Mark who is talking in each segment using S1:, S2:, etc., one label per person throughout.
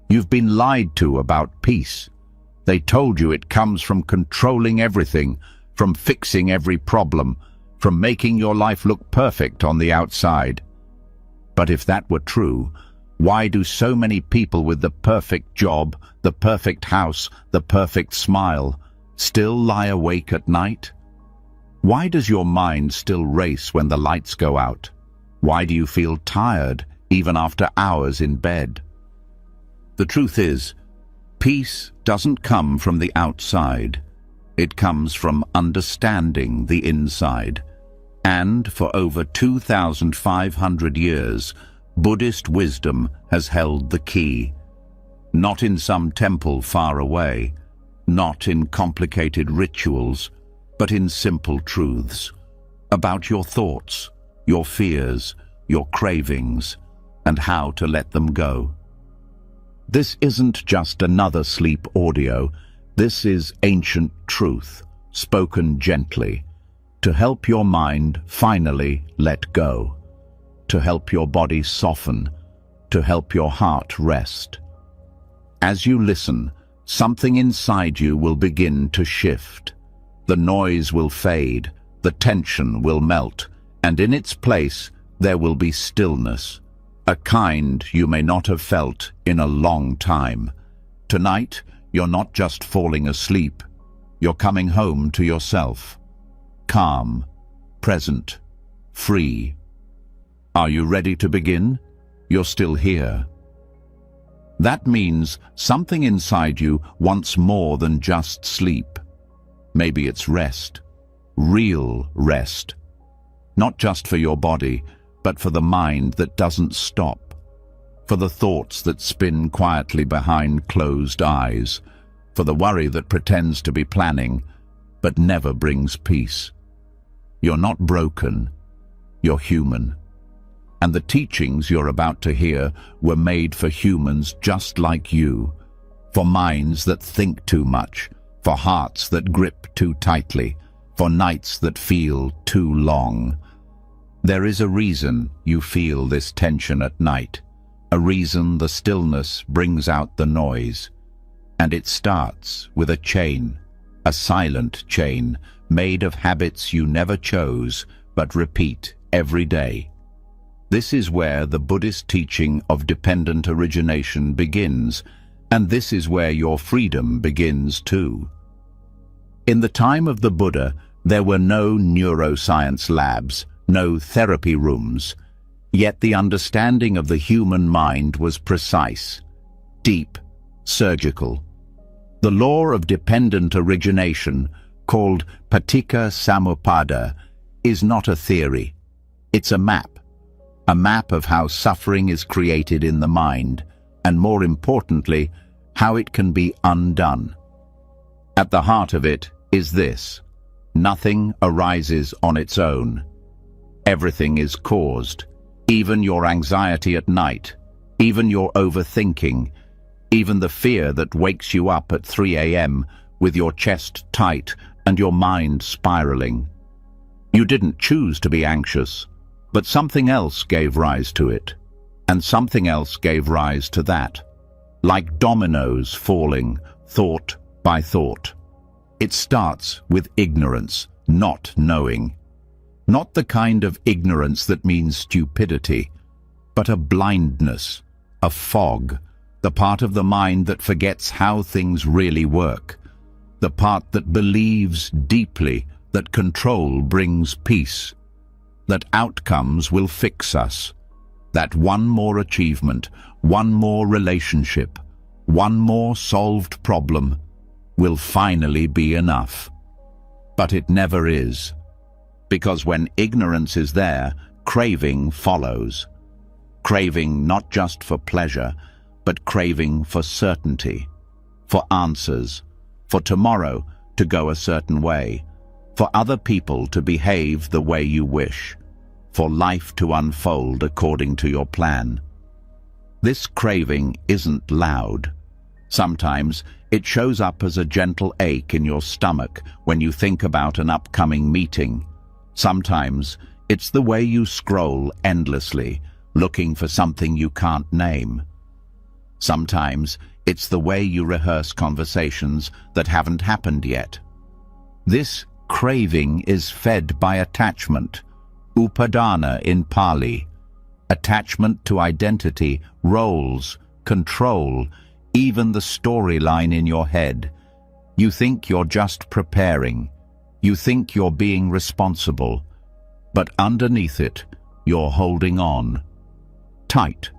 S1: You've been lied to about peace. They told you it comes from controlling everything, from fixing every problem, from making your life look perfect on the outside. But if that were true, why do so many people with the perfect job, the perfect house, the perfect smile, still lie awake at night? Why does your mind still race when the lights go out? Why do you feel tired even after hours in bed? The truth is, peace doesn't come from the outside. It comes from understanding the inside. And for over 2,500 years, Buddhist wisdom has held the key. Not in some temple far away, not in complicated rituals, but in simple truths about your thoughts, your fears, your cravings, and how to let them go. This isn't just another sleep audio. This is ancient truth, spoken gently, to help your mind finally let go, to help your body soften, to help your heart rest. As you listen, something inside you will begin to shift. The noise will fade, the tension will melt, and in its place there will be stillness, a kind you may not have felt in a long time. Tonight, you're not just falling asleep, you're coming home to yourself. Calm, present, free. Are you ready to begin? You're still here. That means something inside you wants more than just sleep. Maybe it's rest, real rest. Not just for your body, but for the mind that doesn't stop. For the thoughts that spin quietly behind closed eyes. For the worry that pretends to be planning, but never brings peace. You're not broken, you're human. And the teachings you're about to hear were made for humans just like you, for minds that think too much, for hearts that grip too tightly, for nights that feel too long. There is a reason you feel this tension at night, a reason the stillness brings out the noise. And it starts with a chain, a silent chain, made of habits you never chose but repeat every day. This is where the Buddhist teaching of dependent origination begins, and this is where your freedom begins too. In the time of the Buddha, there were no neuroscience labs, no therapy rooms, yet the understanding of the human mind was precise, deep, surgical. The law of dependent origination, called Paticca Samuppada, is not a theory. It's a map of how suffering is created in the mind, and more importantly, how it can be undone. At the heart of it is this: nothing arises on its own. Everything is caused, even your anxiety at night, even your overthinking, even the fear that wakes you up at 3 a.m. with your chest tight and your mind spiraling. You didn't choose to be anxious, but something else gave rise to it, and something else gave rise to that, like dominoes falling, thought by thought. It starts with ignorance, not knowing. Not the kind of ignorance that means stupidity, but a blindness, a fog, the part of the mind that forgets how things really work, the part that believes deeply that control brings peace, that outcomes will fix us, that one more achievement, one more relationship, one more solved problem will finally be enough. But it never is, because when ignorance is there, craving follows. Craving not just for pleasure, but craving for certainty, for answers, for tomorrow to go a certain way, for other people to behave the way you wish, for life to unfold according to your plan. This craving isn't loud. Sometimes it shows up as a gentle ache in your stomach when you think about an upcoming meeting. Sometimes it's the way you scroll endlessly, looking for something you can't name. Sometimes it's the way you rehearse conversations that haven't happened yet. This craving is fed by attachment, upadana in Pali. Attachment to identity, roles, control, even the storyline in your head. You think you're just preparing. You think you're being responsible. But underneath it, you're holding on. Tight.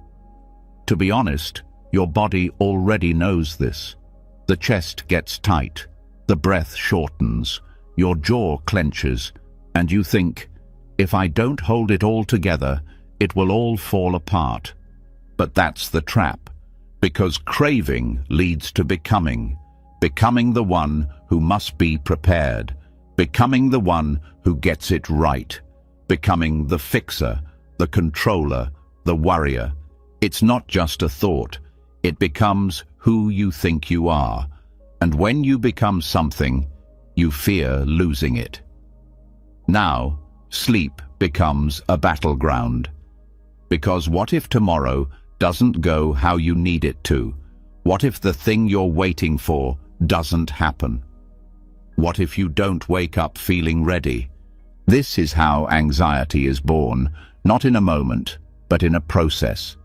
S1: To be honest, your body already knows this. The chest gets tight, the breath shortens, your jaw clenches, and you think, if I don't hold it all together, it will all fall apart. But that's the trap, because craving leads to becoming the one who must be prepared, becoming the one who gets it right, becoming the fixer, the controller, the warrior. It's not just a thought, it becomes who you think you are, and when you become something, you fear losing it. Now, sleep becomes a battleground. Because what if tomorrow doesn't go how you need it to? What if the thing you're waiting for doesn't happen? What if you don't wake up feeling ready? This is how anxiety is born, not in a moment, but in a process.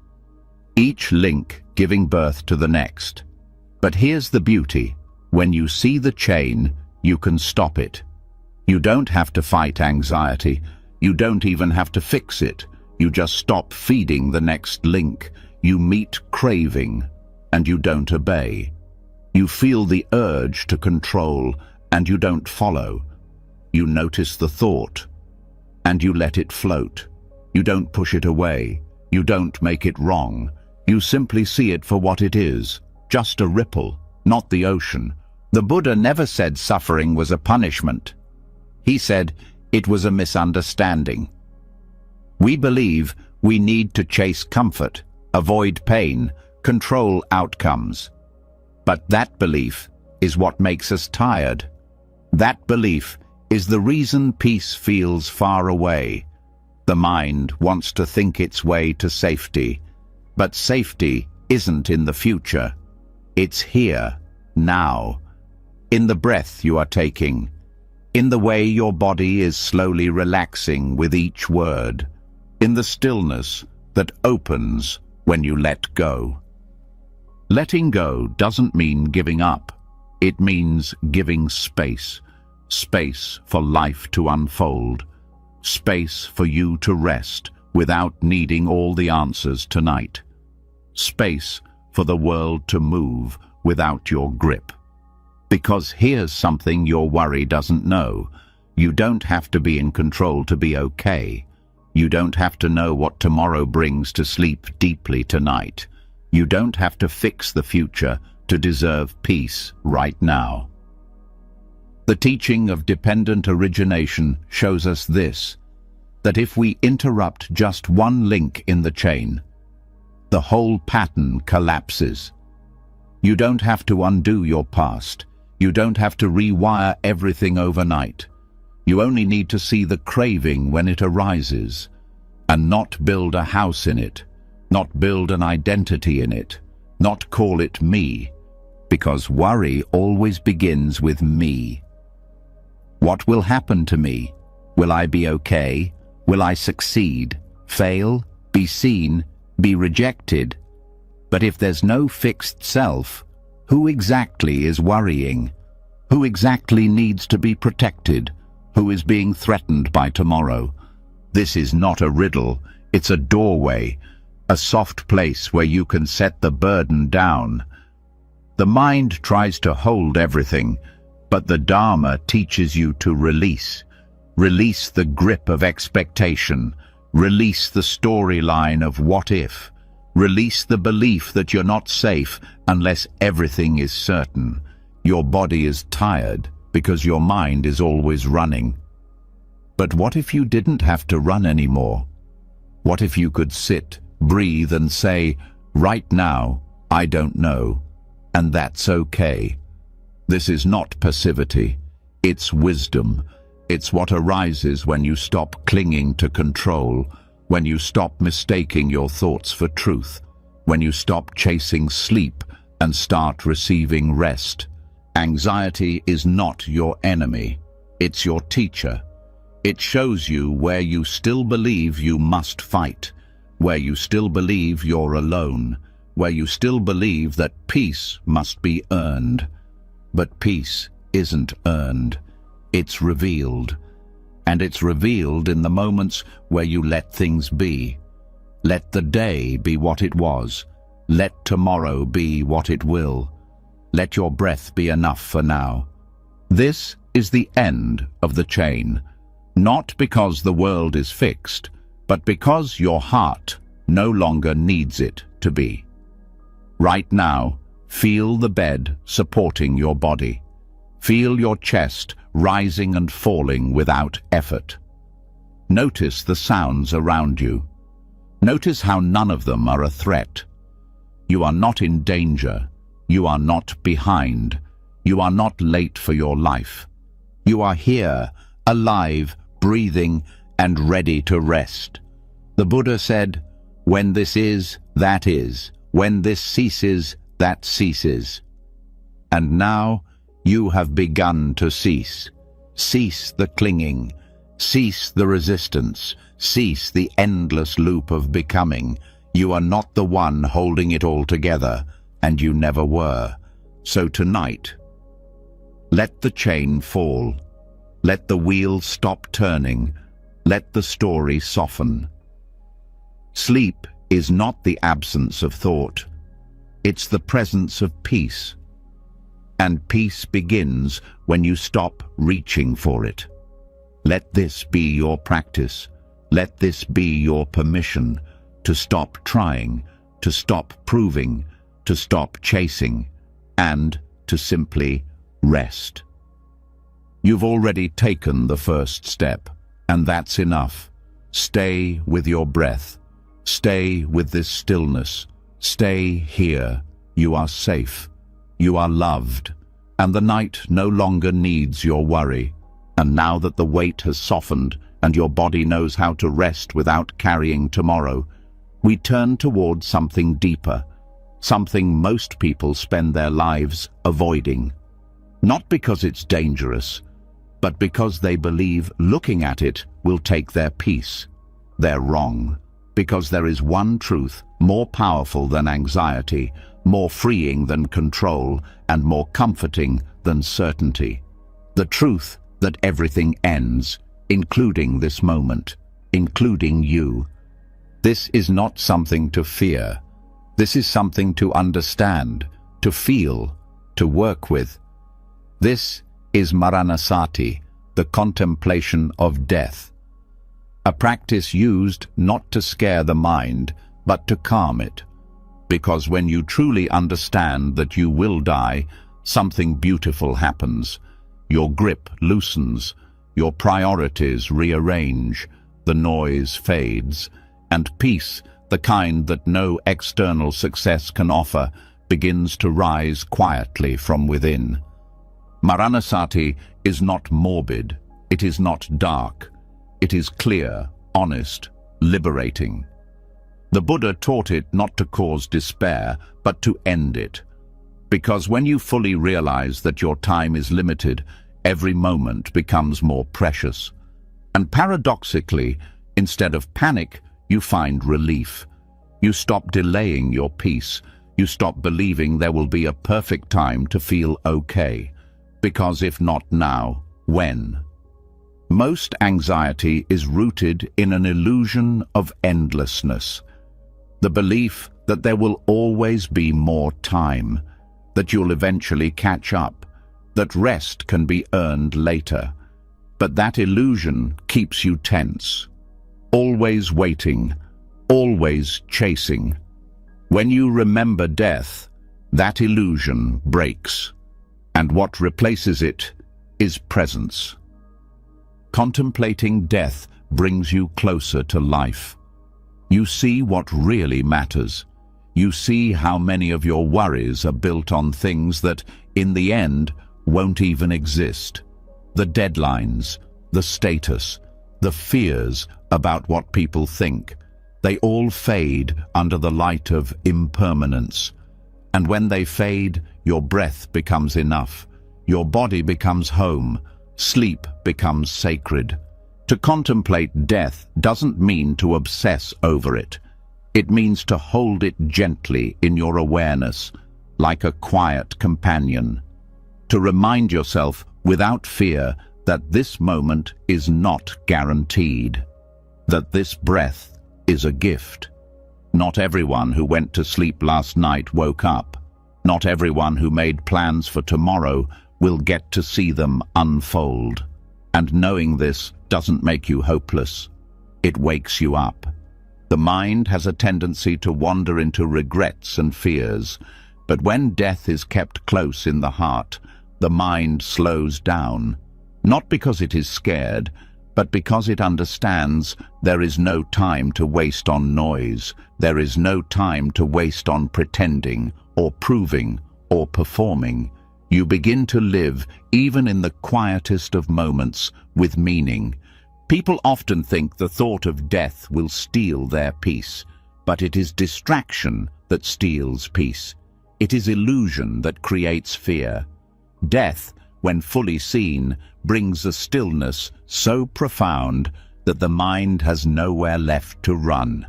S1: Each link giving birth to the next. But here's the beauty. When you see the chain, you can stop it. You don't have to fight anxiety. You don't even have to fix it. You just stop feeding the next link. You meet craving, and you don't obey. You feel the urge to control, and you don't follow. You notice the thought, and you let it float. You don't push it away. You don't make it wrong. You simply see it for what it is, just a ripple, not the ocean. The Buddha never said suffering was a punishment. He said it was a misunderstanding. We believe we need to chase comfort, avoid pain, control outcomes. But that belief is what makes us tired. That belief is the reason peace feels far away. The mind wants to think its way to safety, but safety isn't in the future. It's here, now. In the breath you are taking, in the way your body is slowly relaxing with each word, in the stillness that opens when you let go. Letting go doesn't mean giving up. It means giving space. Space for life to unfold. Space for you to rest without needing all the answers tonight. Space for the world to move without your grip. Because here's something your worry doesn't know. You don't have to be in control to be okay. You don't have to know what tomorrow brings to sleep deeply tonight. You don't have to fix the future to deserve peace right now. The teaching of dependent origination shows us this, that if we interrupt just one link in the chain, the whole pattern collapses. You don't have to undo your past. You don't have to rewire everything overnight. You only need to see the craving when it arises, and not build a house in it, not build an identity in it, not call it me, because worry always begins with me. What will happen to me? Will I be okay? Will I succeed, fail, be seen, be rejected? But if there's no fixed self, who exactly is worrying? Who exactly needs to be protected? Who is being threatened by tomorrow? This is not a riddle, it's a doorway, a soft place where you can set the burden down. The mind tries to hold everything, but the Dharma teaches you to release. Release the grip of expectation. Release the storyline of what if. Release the belief that you're not safe unless everything is certain. Your body is tired because your mind is always running. But what if you didn't have to run anymore? What if you could sit, breathe and say, right now, I don't know, and that's okay. This is not passivity, it's wisdom. It's what arises when you stop clinging to control, when you stop mistaking your thoughts for truth, when you stop chasing sleep and start receiving rest. Anxiety is not your enemy, it's your teacher. It shows you where you still believe you must fight, where you still believe you're alone, where you still believe that peace must be earned. But peace isn't earned, it's revealed. And it's revealed in the moments where you let things be. Let the day be what it was. Let tomorrow be what it will. Let your breath be enough for now. This is the end of the chain, not because the world is fixed, but because your heart no longer needs it to be. Right now, feel the bed supporting your body. Feel your chest rising and falling without effort. Notice the sounds around you. Notice how none of them are a threat. You are not in danger. You are not behind. You are not late for your life. You are here, alive, breathing, and ready to rest. The Buddha said, "When this is, that is. When this ceases, that ceases." And now you have begun to cease. Cease the clinging. Cease the resistance. Cease the endless loop of becoming. You are not the one holding it all together, and you never were. So tonight, let the chain fall. Let the wheel stop turning. Let the story soften. Sleep is not the absence of thought. It's the presence of peace. And peace begins when you stop reaching for it. Let this be your practice. Let this be your permission to stop trying, to stop proving, to stop chasing, and to simply rest. You've already taken the first step, and that's enough. Stay with your breath. Stay with this stillness. Stay here. You are safe. You are loved. And the night no longer needs your worry. And now that the weight has softened and your body knows how to rest without carrying tomorrow, we turn towards something deeper, something most people spend their lives avoiding. Not because it's dangerous, but because they believe looking at it will take their peace. They're wrong, because there is one truth more powerful than anxiety, more freeing than control, and more comforting than certainty. The truth that everything ends, including this moment, including you. This is not something to fear. This is something to understand, to feel, to work with. This is Maranasati, the contemplation of death. A practice used not to scare the mind, but to calm it. Because when you truly understand that you will die, something beautiful happens. Your grip loosens, your priorities rearrange, the noise fades, and peace, the kind that no external success can offer, begins to rise quietly from within. Maranasati is not morbid, it is not dark, it is clear, honest, liberating. The Buddha taught it not to cause despair, but to end it. Because when you fully realize that your time is limited, every moment becomes more precious. And paradoxically, instead of panic, you find relief. You stop delaying your peace. You stop believing there will be a perfect time to feel okay. Because if not now, when? Most anxiety is rooted in an illusion of endlessness. The belief that there will always be more time, that you'll eventually catch up, that rest can be earned later. But that illusion keeps you tense, always waiting, always chasing. When you remember death, that illusion breaks, and what replaces it is presence. Contemplating death brings you closer to life. You see what really matters. You see how many of your worries are built on things that, in the end, won't even exist. The deadlines, the status, the fears about what people think, They all fade under the light of impermanence. And when they fade, your breath becomes enough. Your body becomes home. Sleep becomes sacred. To contemplate death doesn't mean to obsess over it. It means to hold it gently in your awareness, like a quiet companion. To remind yourself without fear that this moment is not guaranteed, that this breath is a gift. Not everyone who went to sleep last night woke up. Not everyone who made plans for tomorrow will get to see them unfold. And knowing this doesn't make you hopeless. It wakes you up. The mind has a tendency to wander into regrets and fears, but when death is kept close in the heart, the mind slows down, not because it is scared, but because it understands there is no time to waste on noise, there is no time to waste on pretending or proving or performing. You begin to live, even in the quietest of moments, with meaning. People often think the thought of death will steal their peace, but it is distraction that steals peace. It is illusion that creates fear. Death, when fully seen, brings a stillness so profound that the mind has nowhere left to run,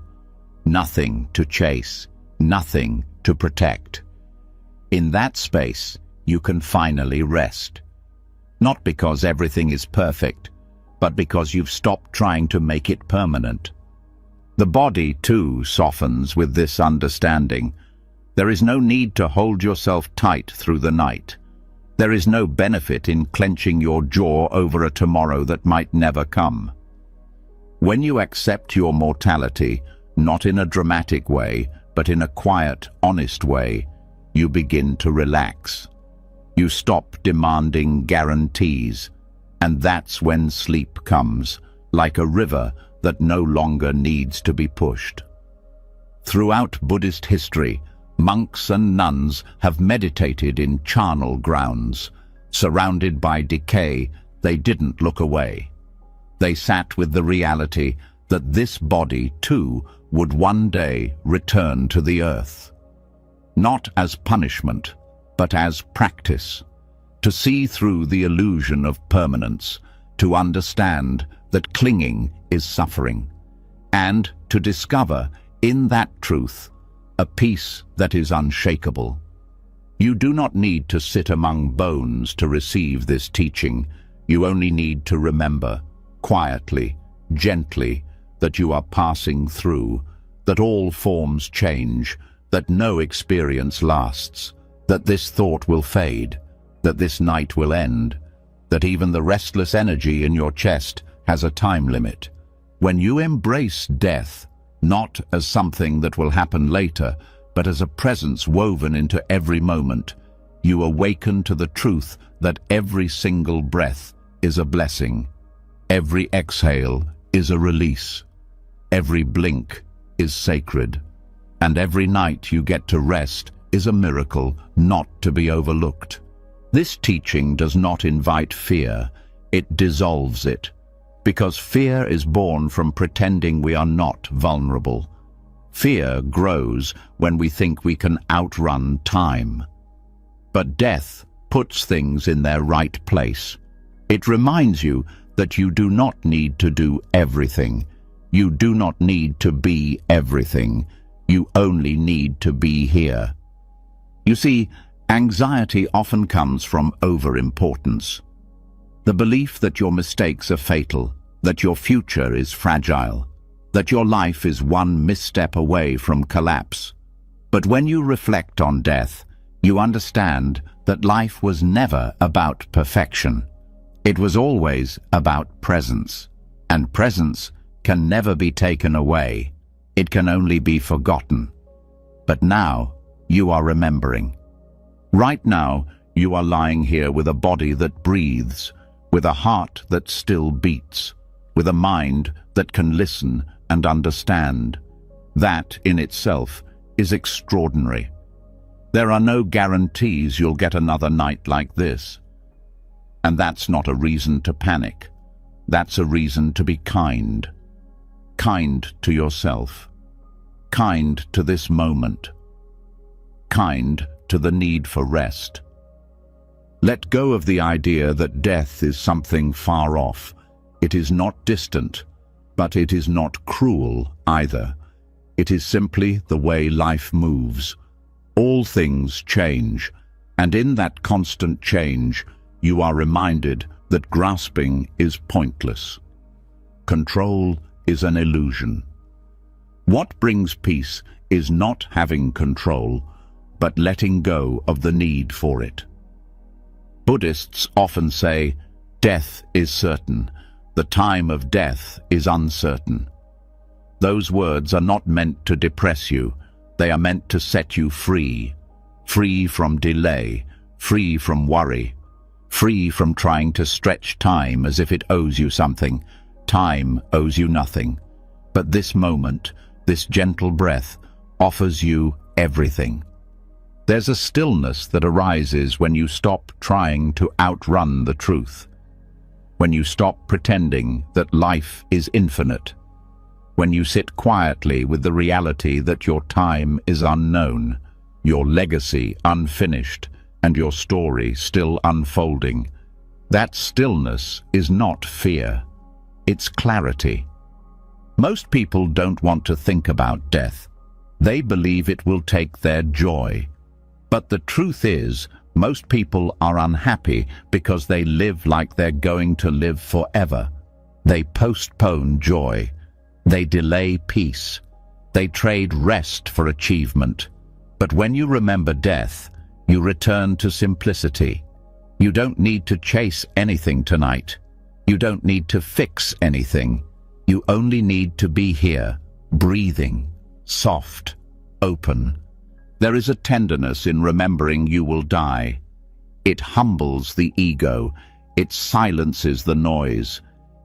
S1: nothing to chase, nothing to protect. In that space, you can finally rest. Not because everything is perfect, but because you've stopped trying to make it permanent. The body, too, softens with this understanding. There is no need to hold yourself tight through the night. There is no benefit in clenching your jaw over a tomorrow that might never come. When you accept your mortality, not in a dramatic way, but in a quiet, honest way, you begin to relax. You stop demanding guarantees, and that's when sleep comes, like a river that no longer needs to be pushed. Throughout Buddhist history, monks and nuns have meditated in charnel grounds. Surrounded by decay, they didn't look away. They sat with the reality that this body, too, would one day return to the earth. Not as punishment, but as practice. To see through the illusion of permanence, to understand that clinging is suffering, and to discover, in that truth, a peace that is unshakable. You do not need to sit among bones to receive this teaching. You only need to remember, quietly, gently, that you are passing through, that all forms change, that no experience lasts, that this thought will fade, that this night will end, that even the restless energy in your chest has a time limit. When you embrace death, not as something that will happen later, but as a presence woven into every moment, you awaken to the truth that every single breath is a blessing, every exhale is a release, every blink is sacred, and every night you get to rest is a miracle not to be overlooked. This teaching does not invite fear, it dissolves it. Because fear is born from pretending we are not vulnerable. Fear grows when we think we can outrun time. But death puts things in their right place. It reminds you that you do not need to do everything. You do not need to be everything. You only need to be here. You see, anxiety often comes from overimportance. The belief that your mistakes are fatal, that your future is fragile, that your life is one misstep away from collapse. But when you reflect on death, you understand that life was never about perfection. It was always about presence, and presence can never be taken away. It can only be forgotten. But now you are remembering. Right now, you are lying here with a body that breathes, with a heart that still beats, with a mind that can listen and understand. That, in itself, is extraordinary. There are no guarantees you'll get another night like this. And that's not a reason to panic. That's a reason to be kind. Kind to yourself. kind to this moment, kind to the need for rest. Let go of the idea that death is something far off. It is not distant, but it is not cruel either. It is simply the way life moves. All things change, and in that constant change, you are reminded that grasping is pointless. Control is an illusion. What brings peace is not having control, but letting go of the need for it. Buddhists often say, death is certain, the time of death is uncertain. Those words are not meant to depress you, they are meant to set you free. Free from delay, free from worry, free from trying to stretch time as if it owes you something. Time owes you nothing. But this moment, this gentle breath, offers you everything. There's a stillness that arises when you stop trying to outrun the truth. When you stop pretending that life is infinite. When you sit quietly with the reality that your time is unknown, your legacy unfinished, and your story still unfolding. That stillness is not fear. It's clarity. Most people don't want to think about death. They believe it will take their joy. But the truth is, most people are unhappy because they live like they're going to live forever. They postpone joy. They delay peace. They trade rest for achievement. But when you remember death, you return to simplicity. You don't need to chase anything tonight. You don't need to fix anything. You only need to be here, breathing, soft, open. There is a tenderness in remembering you will die. It humbles the ego. It silences the noise.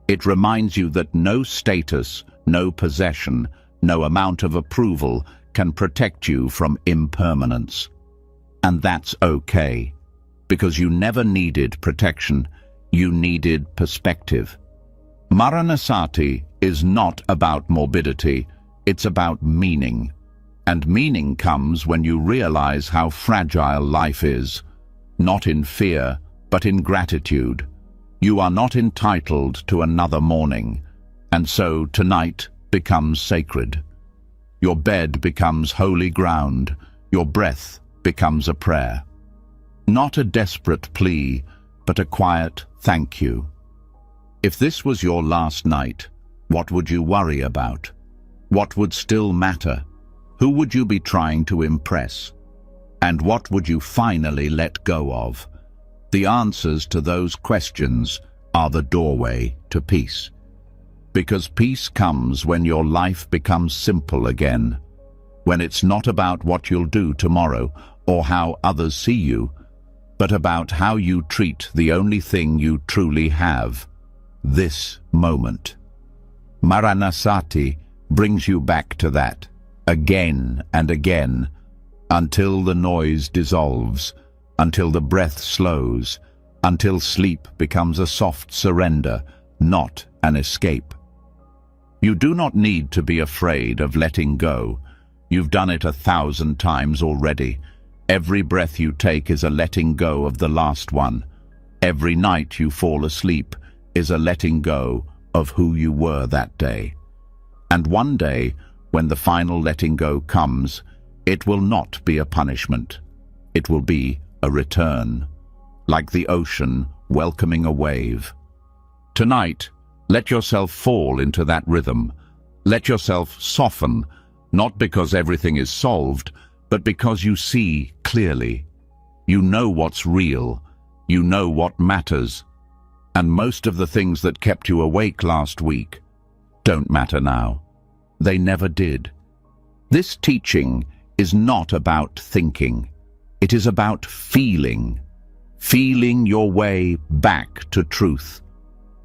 S1: It reminds you that no status, no possession, no amount of approval can protect you from impermanence. And that's okay, because you never needed protection, you needed perspective. Maranasati is not about morbidity, it's about meaning. And meaning comes when you realize how fragile life is, not in fear, but in gratitude. You are not entitled to another morning, and so tonight becomes sacred. Your bed becomes holy ground, your breath becomes a prayer. Not a desperate plea, but a quiet thank you. If this was your last night, what would you worry about? What would still matter? Who would you be trying to impress? And what would you finally let go of? The answers to those questions are the doorway to peace. Because peace comes when your life becomes simple again, when it's not about what you'll do tomorrow or how others see you, but about how you treat the only thing you truly have, this moment. Maranasati brings you back to that, again and again, until the noise dissolves, until the breath slows, until sleep becomes a soft surrender, not an escape. You do not need to be afraid of letting go. You've done it 1,000 times already. Every breath you take is a letting go of the last one. Every night you fall asleep is a letting go of who you were that day. And one day, when the final letting go comes, it will not be a punishment. It will be a return, like the ocean welcoming a wave. Tonight, let yourself fall into that rhythm. Let yourself soften, not because everything is solved, but because you see clearly. You know what's real. You know what matters. And most of the things that kept you awake last week don't matter now. They never did. This teaching is not about thinking. It is about feeling. Feeling your way back to truth.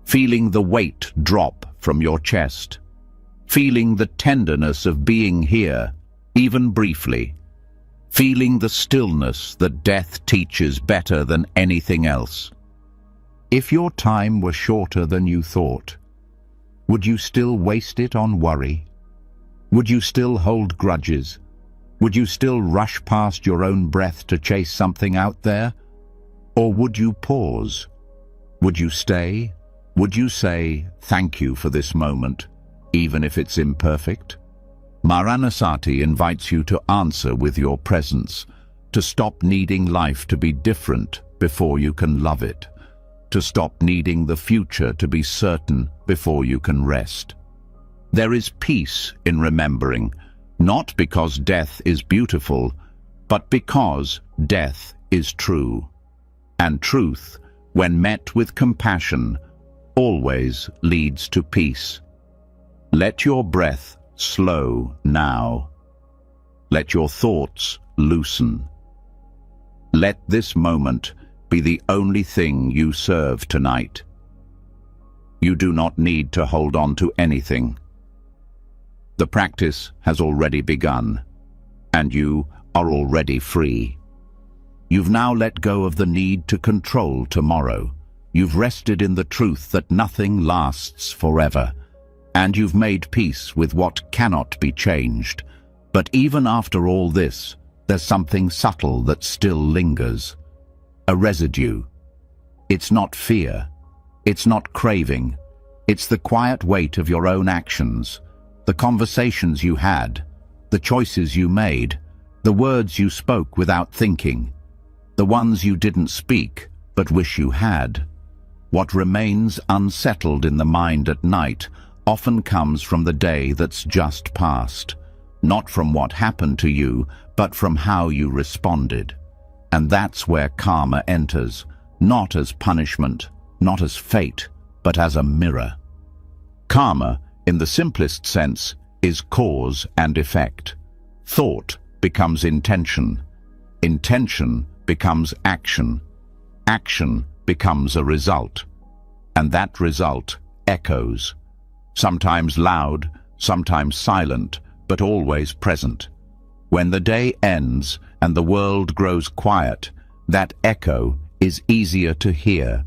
S1: Feeling the weight drop from your chest. Feeling the tenderness of being here, even briefly. Feeling the stillness that death teaches better than anything else. If your time were shorter than you thought, would you still waste it on worry? Would you still hold grudges? Would you still rush past your own breath to chase something out there? Or would you pause? Would you stay? Would you say, "Thank you for this moment," even if it's imperfect? Maranasati invites you to answer with your presence, to stop needing life to be different before you can love it, to stop needing the future to be certain before you can rest. There is peace in remembering, not because death is beautiful, but because death is true. And truth, when met with compassion, always leads to peace. Let your breath slow now. Let your thoughts loosen. Let this moment be the only thing you serve tonight. You do not need to hold on to anything. The practice has already begun, and you are already free. You've now let go of the need to control tomorrow. You've rested in the truth that nothing lasts forever, and you've made peace with what cannot be changed. But even after all this, there's something subtle that still lingers. A residue. It's not fear. It's not craving. It's the quiet weight of your own actions, the conversations you had, the choices you made, the words you spoke without thinking, the ones you didn't speak but wish you had. What remains unsettled in the mind at night often comes from the day that's just passed, not from what happened to you, but from how you responded. And that's where karma enters, not as punishment, not as fate, but as a mirror. Karma, in the simplest sense, is cause and effect. Thought becomes intention. Intention becomes action. Action becomes a result. And that result echoes. Sometimes loud, sometimes silent, but always present. When the day ends and the world grows quiet, that echo is easier to hear.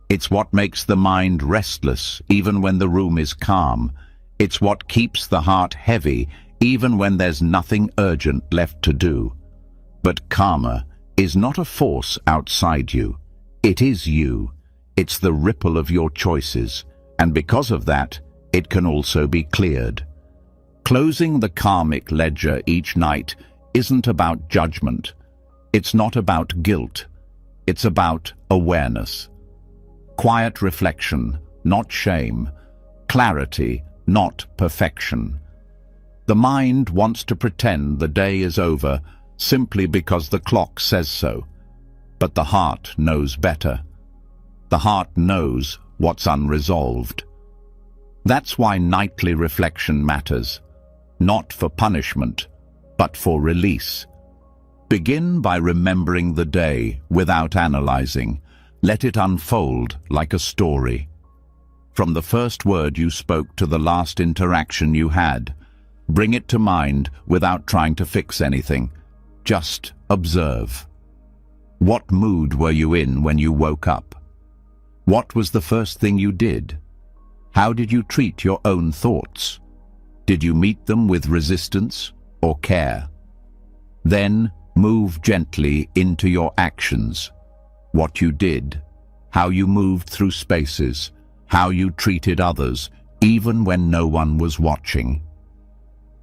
S1: It's what makes the mind restless even when the room is calm. It's what keeps the heart heavy even when there's nothing urgent left to do. But karma is not a force outside you. It is you. It's the ripple of your choices, and because of that, it can also be cleared. Closing the karmic ledger each night isn't about judgment. It's not about guilt. It's about awareness. Quiet reflection, not shame. Clarity, not perfection. The mind wants to pretend the day is over simply because the clock says so. But the heart knows better. The heart knows what's unresolved. That's why nightly reflection matters, not for punishment, but for release. Begin by remembering the day without analyzing. Let it unfold like a story. From the first word you spoke to the last interaction you had, bring it to mind without trying to fix anything. Just observe. What mood were you in when you woke up? What was the first thing you did? How did you treat your own thoughts? Did you meet them with resistance or care? Then move gently into your actions. What you did, how you moved through spaces, how you treated others, even when no one was watching.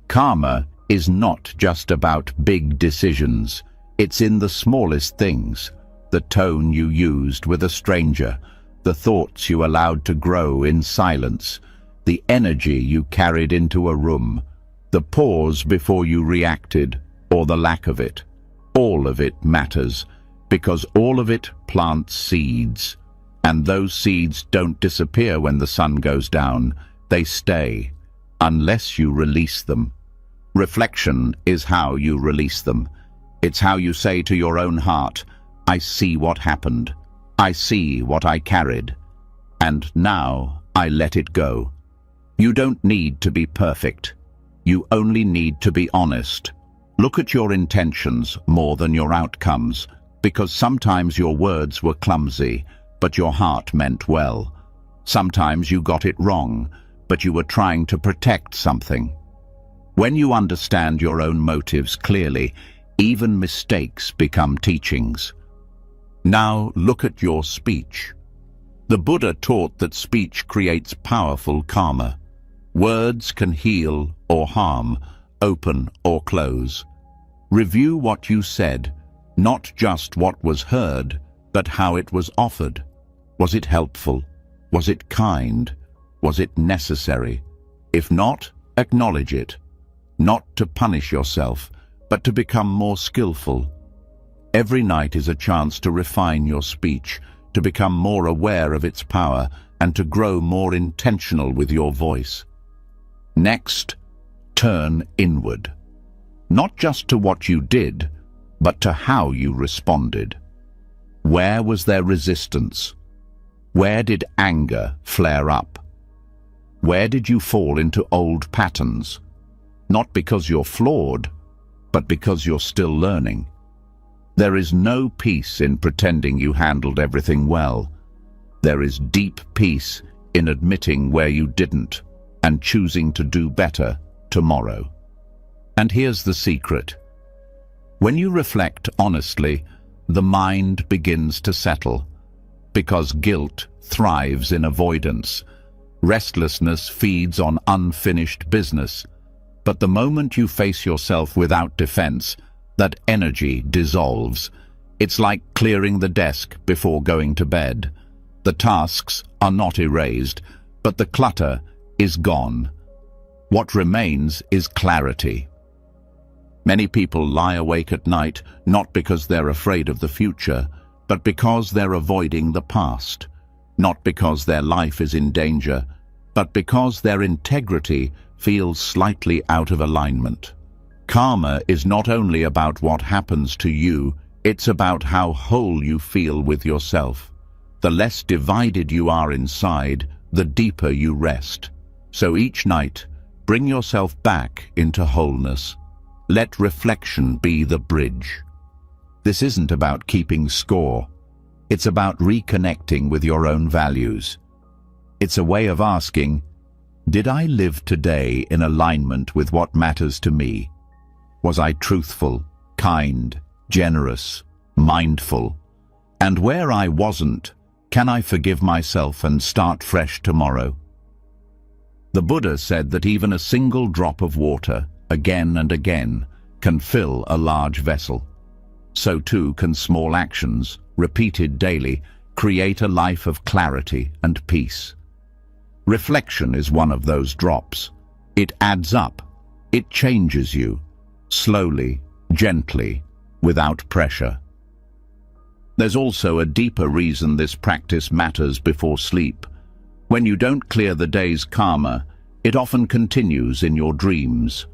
S1: Karma is not just about big decisions. It's in the smallest things. The tone you used with a stranger, the thoughts you allowed to grow in silence, the energy you carried into a room, the pause before you reacted, or the lack of it. All of it matters, because all of it plants seeds. And those seeds don't disappear when the sun goes down. They stay, unless you release them. Reflection is how you release them. It's how you say to your own heart, I see what happened. I see what I carried. And now I let it go. You don't need to be perfect. You only need to be honest. Look at your intentions more than your outcomes, because sometimes your words were clumsy, but your heart meant well. Sometimes you got it wrong, but you were trying to protect something. When you understand your own motives clearly, even mistakes become teachings. Now look at your speech. The Buddha taught that speech creates powerful karma. Words can heal or harm, open or close. Review what you said, not just what was heard, but how it was offered. Was it helpful? Was it kind? Was it necessary? If not, acknowledge it. Not to punish yourself, but to become more skillful. Every night is a chance to refine your speech, to become more aware of its power, and to grow more intentional with your voice. Next, turn inward. Not just to what you did, but to how you responded. Where was there resistance? Where did anger flare up? Where did you fall into old patterns? Not because you're flawed, but because you're still learning. There is no peace in pretending you handled everything well. There is deep peace in admitting where you didn't and choosing to do better tomorrow. And here's the secret. When you reflect honestly, the mind begins to settle, because guilt thrives in avoidance. Restlessness feeds on unfinished business. But the moment you face yourself without defense, that energy dissolves. It's like clearing the desk before going to bed. The tasks are not erased, but the clutter is gone. What remains is clarity. Many people lie awake at night not because they're afraid of the future, but because they're avoiding the past. Not because their life is in danger, but because their integrity feels slightly out of alignment. Karma is not only about what happens to you, it's about how whole you feel with yourself. The less divided you are inside, the deeper you rest. So each night, bring yourself back into wholeness. Let reflection be the bridge. This isn't about keeping score. It's about reconnecting with your own values. It's a way of asking, did I live today in alignment with what matters to me? Was I truthful, kind, generous, mindful? And where I wasn't, can I forgive myself and start fresh tomorrow? The Buddha said that even a single drop of water, again and again, can fill a large vessel. So too can small actions, repeated daily, create a life of clarity and peace. Reflection is one of those drops. It adds up. It changes you, slowly, gently, without pressure. There's also a deeper reason this practice matters before sleep. When you don't clear the day's karma, it often continues in your dreams.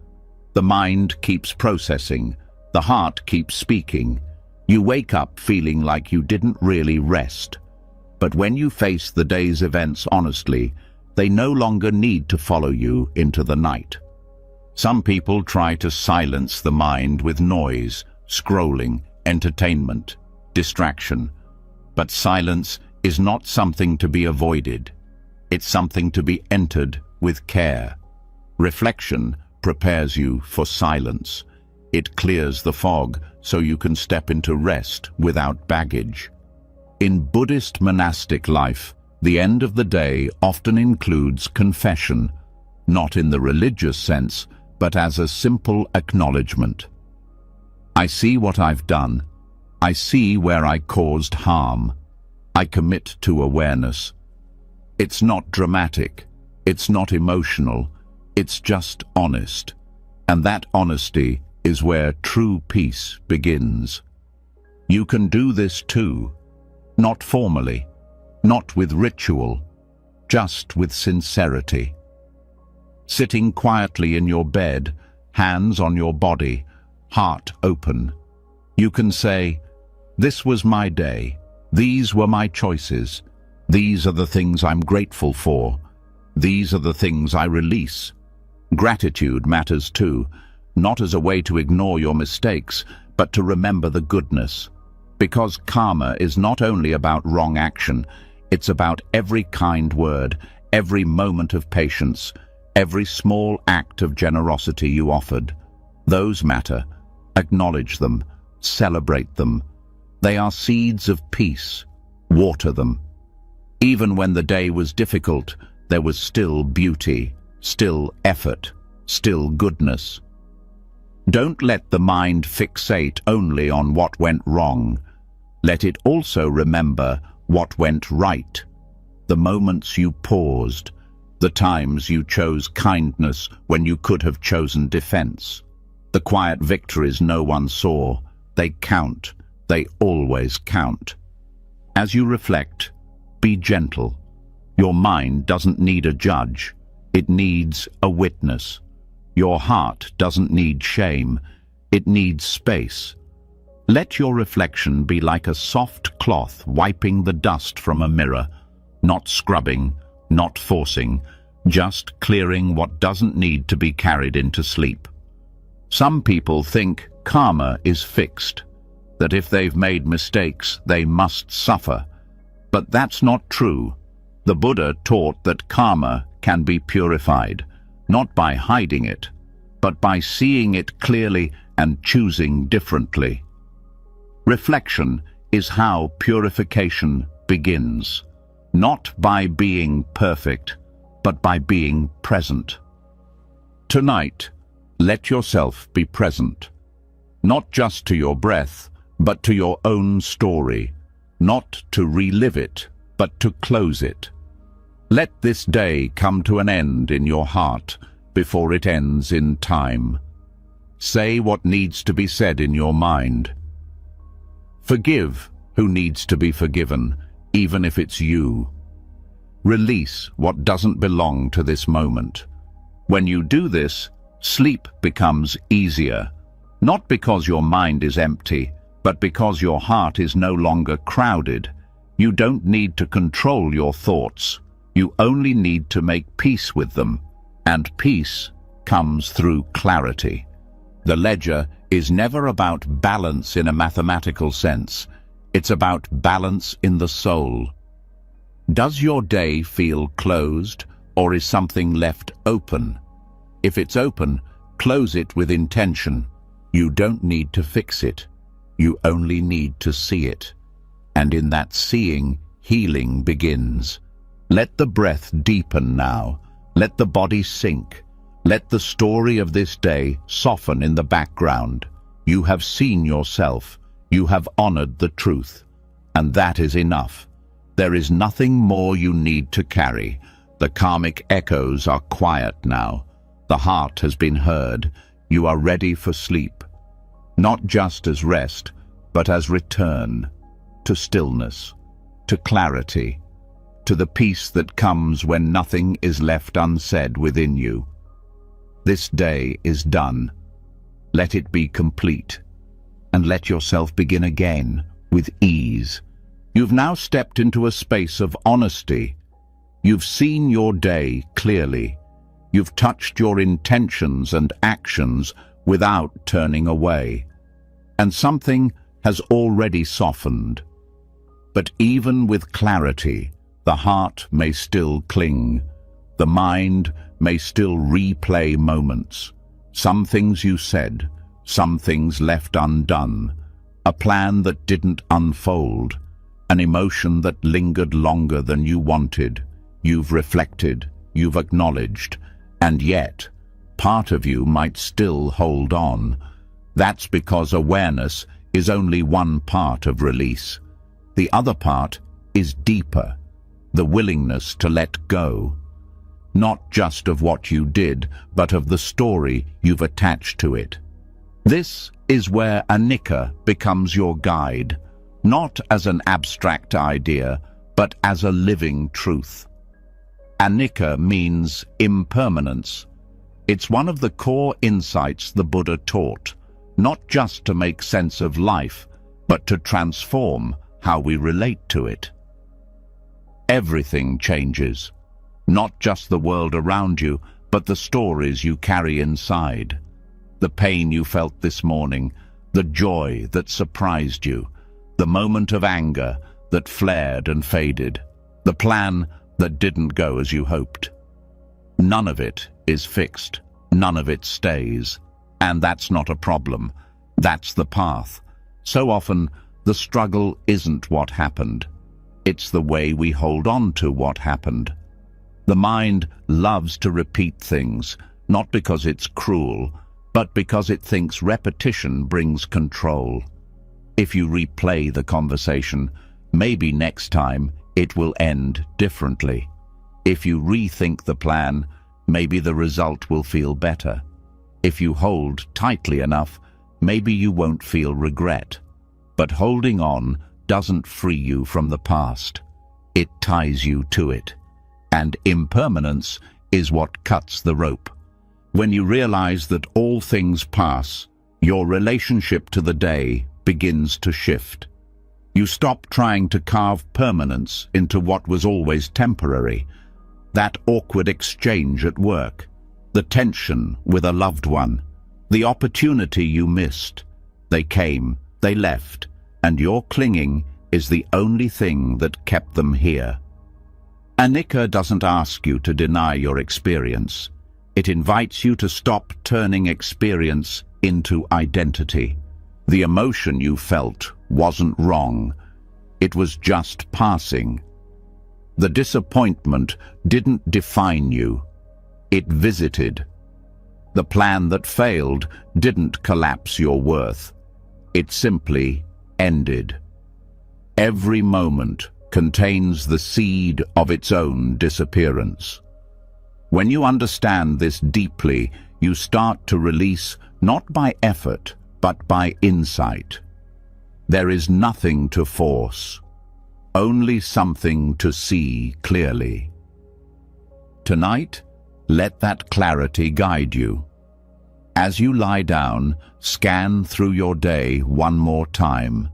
S1: The mind keeps processing, the heart keeps speaking. You wake up feeling like you didn't really rest. But when you face the day's events honestly, they no longer need to follow you into the night. Some people try to silence the mind with noise, scrolling, entertainment, distraction. But silence is not something to be avoided. It's something to be entered with care. Reflection prepares you for silence. It clears the fog so you can step into rest without baggage. In Buddhist monastic life, the end of the day often includes confession, not in the religious sense, but as a simple acknowledgement. I see what I've done. I see where I caused harm. I commit to awareness. It's not dramatic. It's not emotional. It's just honest. And that honesty is where true peace begins. You can do this too, not formally, not with ritual, just with sincerity. Sitting quietly in your bed, hands on your body, heart open, you can say, "This was my day. These were my choices. These are the things I'm grateful for. These are the things I release." Gratitude matters too, not as a way to ignore your mistakes, but to remember the goodness. Because karma is not only about wrong action, it's about every kind word, every moment of patience, every small act of generosity you offered. Those matter. Acknowledge them. Celebrate them. They are seeds of peace. Water them. Even when the day was difficult, there was still beauty, still effort, still goodness. Don't let the mind fixate only on what went wrong. Let it also remember what went right. The moments you paused, the times you chose kindness when you could have chosen defense. The quiet victories no one saw, they count. They always count. As you reflect, be gentle. Your mind doesn't need a judge. It needs a witness. Your heart doesn't need shame. It needs space. Let your reflection be like a soft cloth wiping the dust from a mirror, not scrubbing, not forcing, just clearing what doesn't need to be carried into sleep. Some people think karma is fixed, that if they've made mistakes, they must suffer. But that's not true. The Buddha taught that karma can be purified, not by hiding it, but by seeing it clearly and choosing differently. Reflection is how purification begins, not by being perfect, but by being present. Tonight, let yourself be present, not just to your breath, but to your own story, not to relive it, but to close it. Let this day come to an end in your heart before it ends in time. Say what needs to be said in your mind. Forgive who needs to be forgiven, even if it's you. Release what doesn't belong to this moment. When you do this, sleep becomes easier, not because your mind is empty, but because your heart is no longer crowded. You don't need to control your thoughts. You only need to make peace with them, and peace comes through clarity. The ledger is never about balance in a mathematical sense. It's about balance in the soul. Does your day feel closed, or is something left open? If it's open, close it with intention. You don't need to fix it. You only need to see it. And in that seeing, healing begins. Let the breath deepen now. Let the body sink. Let the story of this day soften in the background. You have seen yourself. You have honored the truth. And that is enough. There is nothing more you need to carry. The karmic echoes are quiet now. The heart has been heard. You are ready for sleep. Not just as rest, but as return to stillness, to clarity, to the peace that comes when nothing is left unsaid within you. This day is done. Let it be complete, and let yourself begin again with ease. You've now stepped into a space of honesty. You've seen your day clearly. You've touched your intentions and actions without turning away. And something has already softened. But even with clarity, the heart may still cling. The mind may still replay moments. Some things you said, some things left undone. A plan that didn't unfold. An emotion that lingered longer than you wanted. You've reflected, you've acknowledged, and yet, part of you might still hold on. That's because awareness is only one part of release. The other part is deeper, the willingness to let go. Not just of what you did, but of the story you've attached to it. This is where anicca becomes your guide, not as an abstract idea, but as a living truth. Anicca means impermanence. It's one of the core insights the Buddha taught, not just to make sense of life, but to transform how we relate to it. Everything changes, not just the world around you, but the stories you carry inside. The pain you felt this morning, the joy that surprised you, the moment of anger that flared and faded, the plan that didn't go as you hoped. None of it is fixed. None of it stays. And that's not a problem. That's the path. So often, the struggle isn't what happened. It's the way we hold on to what happened. The mind loves to repeat things, not because it's cruel, but because it thinks repetition brings control. If you replay the conversation, maybe next time it will end differently. If you rethink the plan, maybe the result will feel better. If you hold tightly enough, maybe you won't feel regret. But holding on doesn't free you from the past. It ties you to it. And impermanence is what cuts the rope. When you realize that all things pass, your relationship to the day begins to shift. You stop trying to carve permanence into what was always temporary. That awkward exchange at work, the tension with a loved one, the opportunity you missed. They came, they left, and your clinging is the only thing that kept them here. Anicca doesn't ask you to deny your experience. It invites you to stop turning experience into identity. The emotion you felt wasn't wrong. It was just passing. The disappointment didn't define you. It visited. The plan that failed didn't collapse your worth. It simply ended. Every moment contains the seed of its own disappearance. When you understand this deeply, you start to release not by effort, but by insight. There is nothing to force, only something to see clearly. Tonight, let that clarity guide you. As you lie down, scan through your day one more time.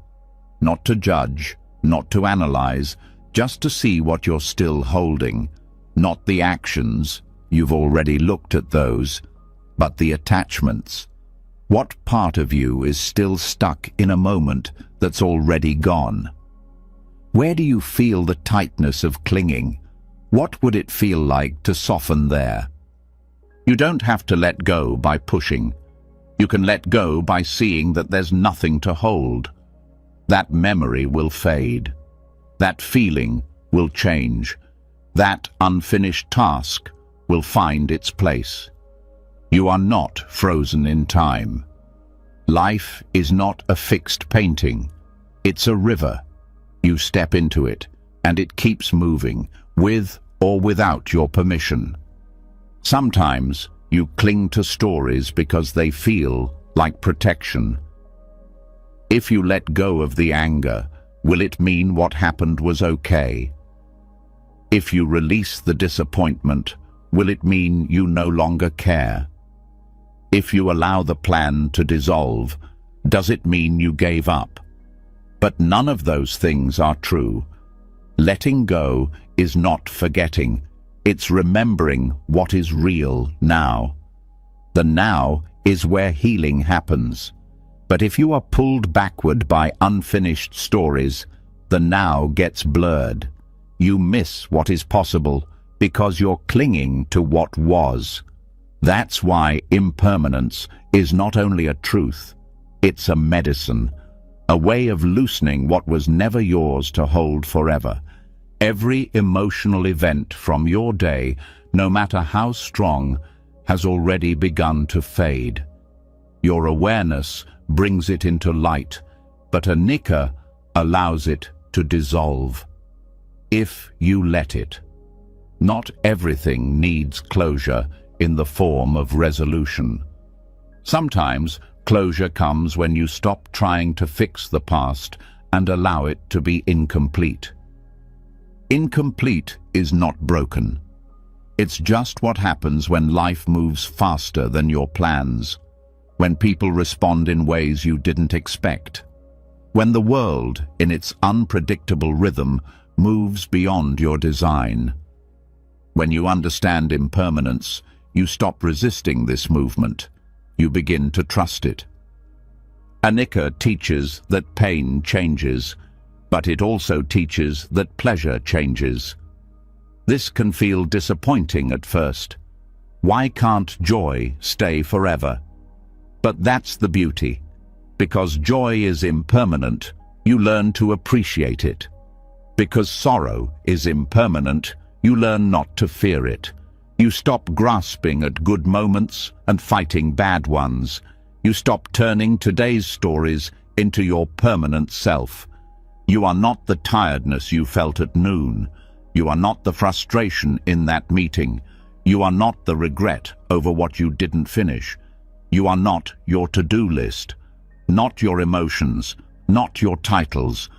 S1: Not to judge, not to analyze, just to see what you're still holding. Not the actions, you've already looked at those, but the attachments. What part of you is still stuck in a moment that's already gone? Where do you feel the tightness of clinging? What would it feel like to soften there? You don't have to let go by pushing. You can let go by seeing that there's nothing to hold. That memory will fade. That feeling will change. That unfinished task will find its place. You are not frozen in time. Life is not a fixed painting. It's a river. You step into it, and it keeps moving, with or without your permission. Sometimes you cling to stories because they feel like protection. If you let go of the anger, will it mean what happened was okay? If you release the disappointment, will it mean you no longer care? If you allow the plan to dissolve, does it mean you gave up? But none of those things are true. Letting go is not forgetting. It's remembering what is real now. The now is where healing happens. But if you are pulled backward by unfinished stories, the now gets blurred. You miss what is possible because you're clinging to what was. That's why impermanence is not only a truth, it's a medicine, a way of loosening what was never yours to hold forever. Every emotional event from your day, no matter how strong, has already begun to fade. Your awareness brings it into light, but Anicca allows it to dissolve. If you let it. Not everything needs closure in the form of resolution. Sometimes closure comes when you stop trying to fix the past and allow it to be incomplete. Incomplete is not broken. It's just what happens when life moves faster than your plans, when people respond in ways you didn't expect, when the world, in its unpredictable rhythm, moves beyond your design. When you understand impermanence, you stop resisting this movement. You begin to trust it. Anicca teaches that pain changes, but it also teaches that pleasure changes. This can feel disappointing at first. Why can't joy stay forever? But that's the beauty. Because joy is impermanent, you learn to appreciate it. Because sorrow is impermanent, you learn not to fear it. You stop grasping at good moments and fighting bad ones. You stop turning today's stories into your permanent self. You are not the tiredness you felt at noon. You are not the frustration in that meeting. You are not the regret over what you didn't finish. You are not your to-do list, not your emotions, not your titles.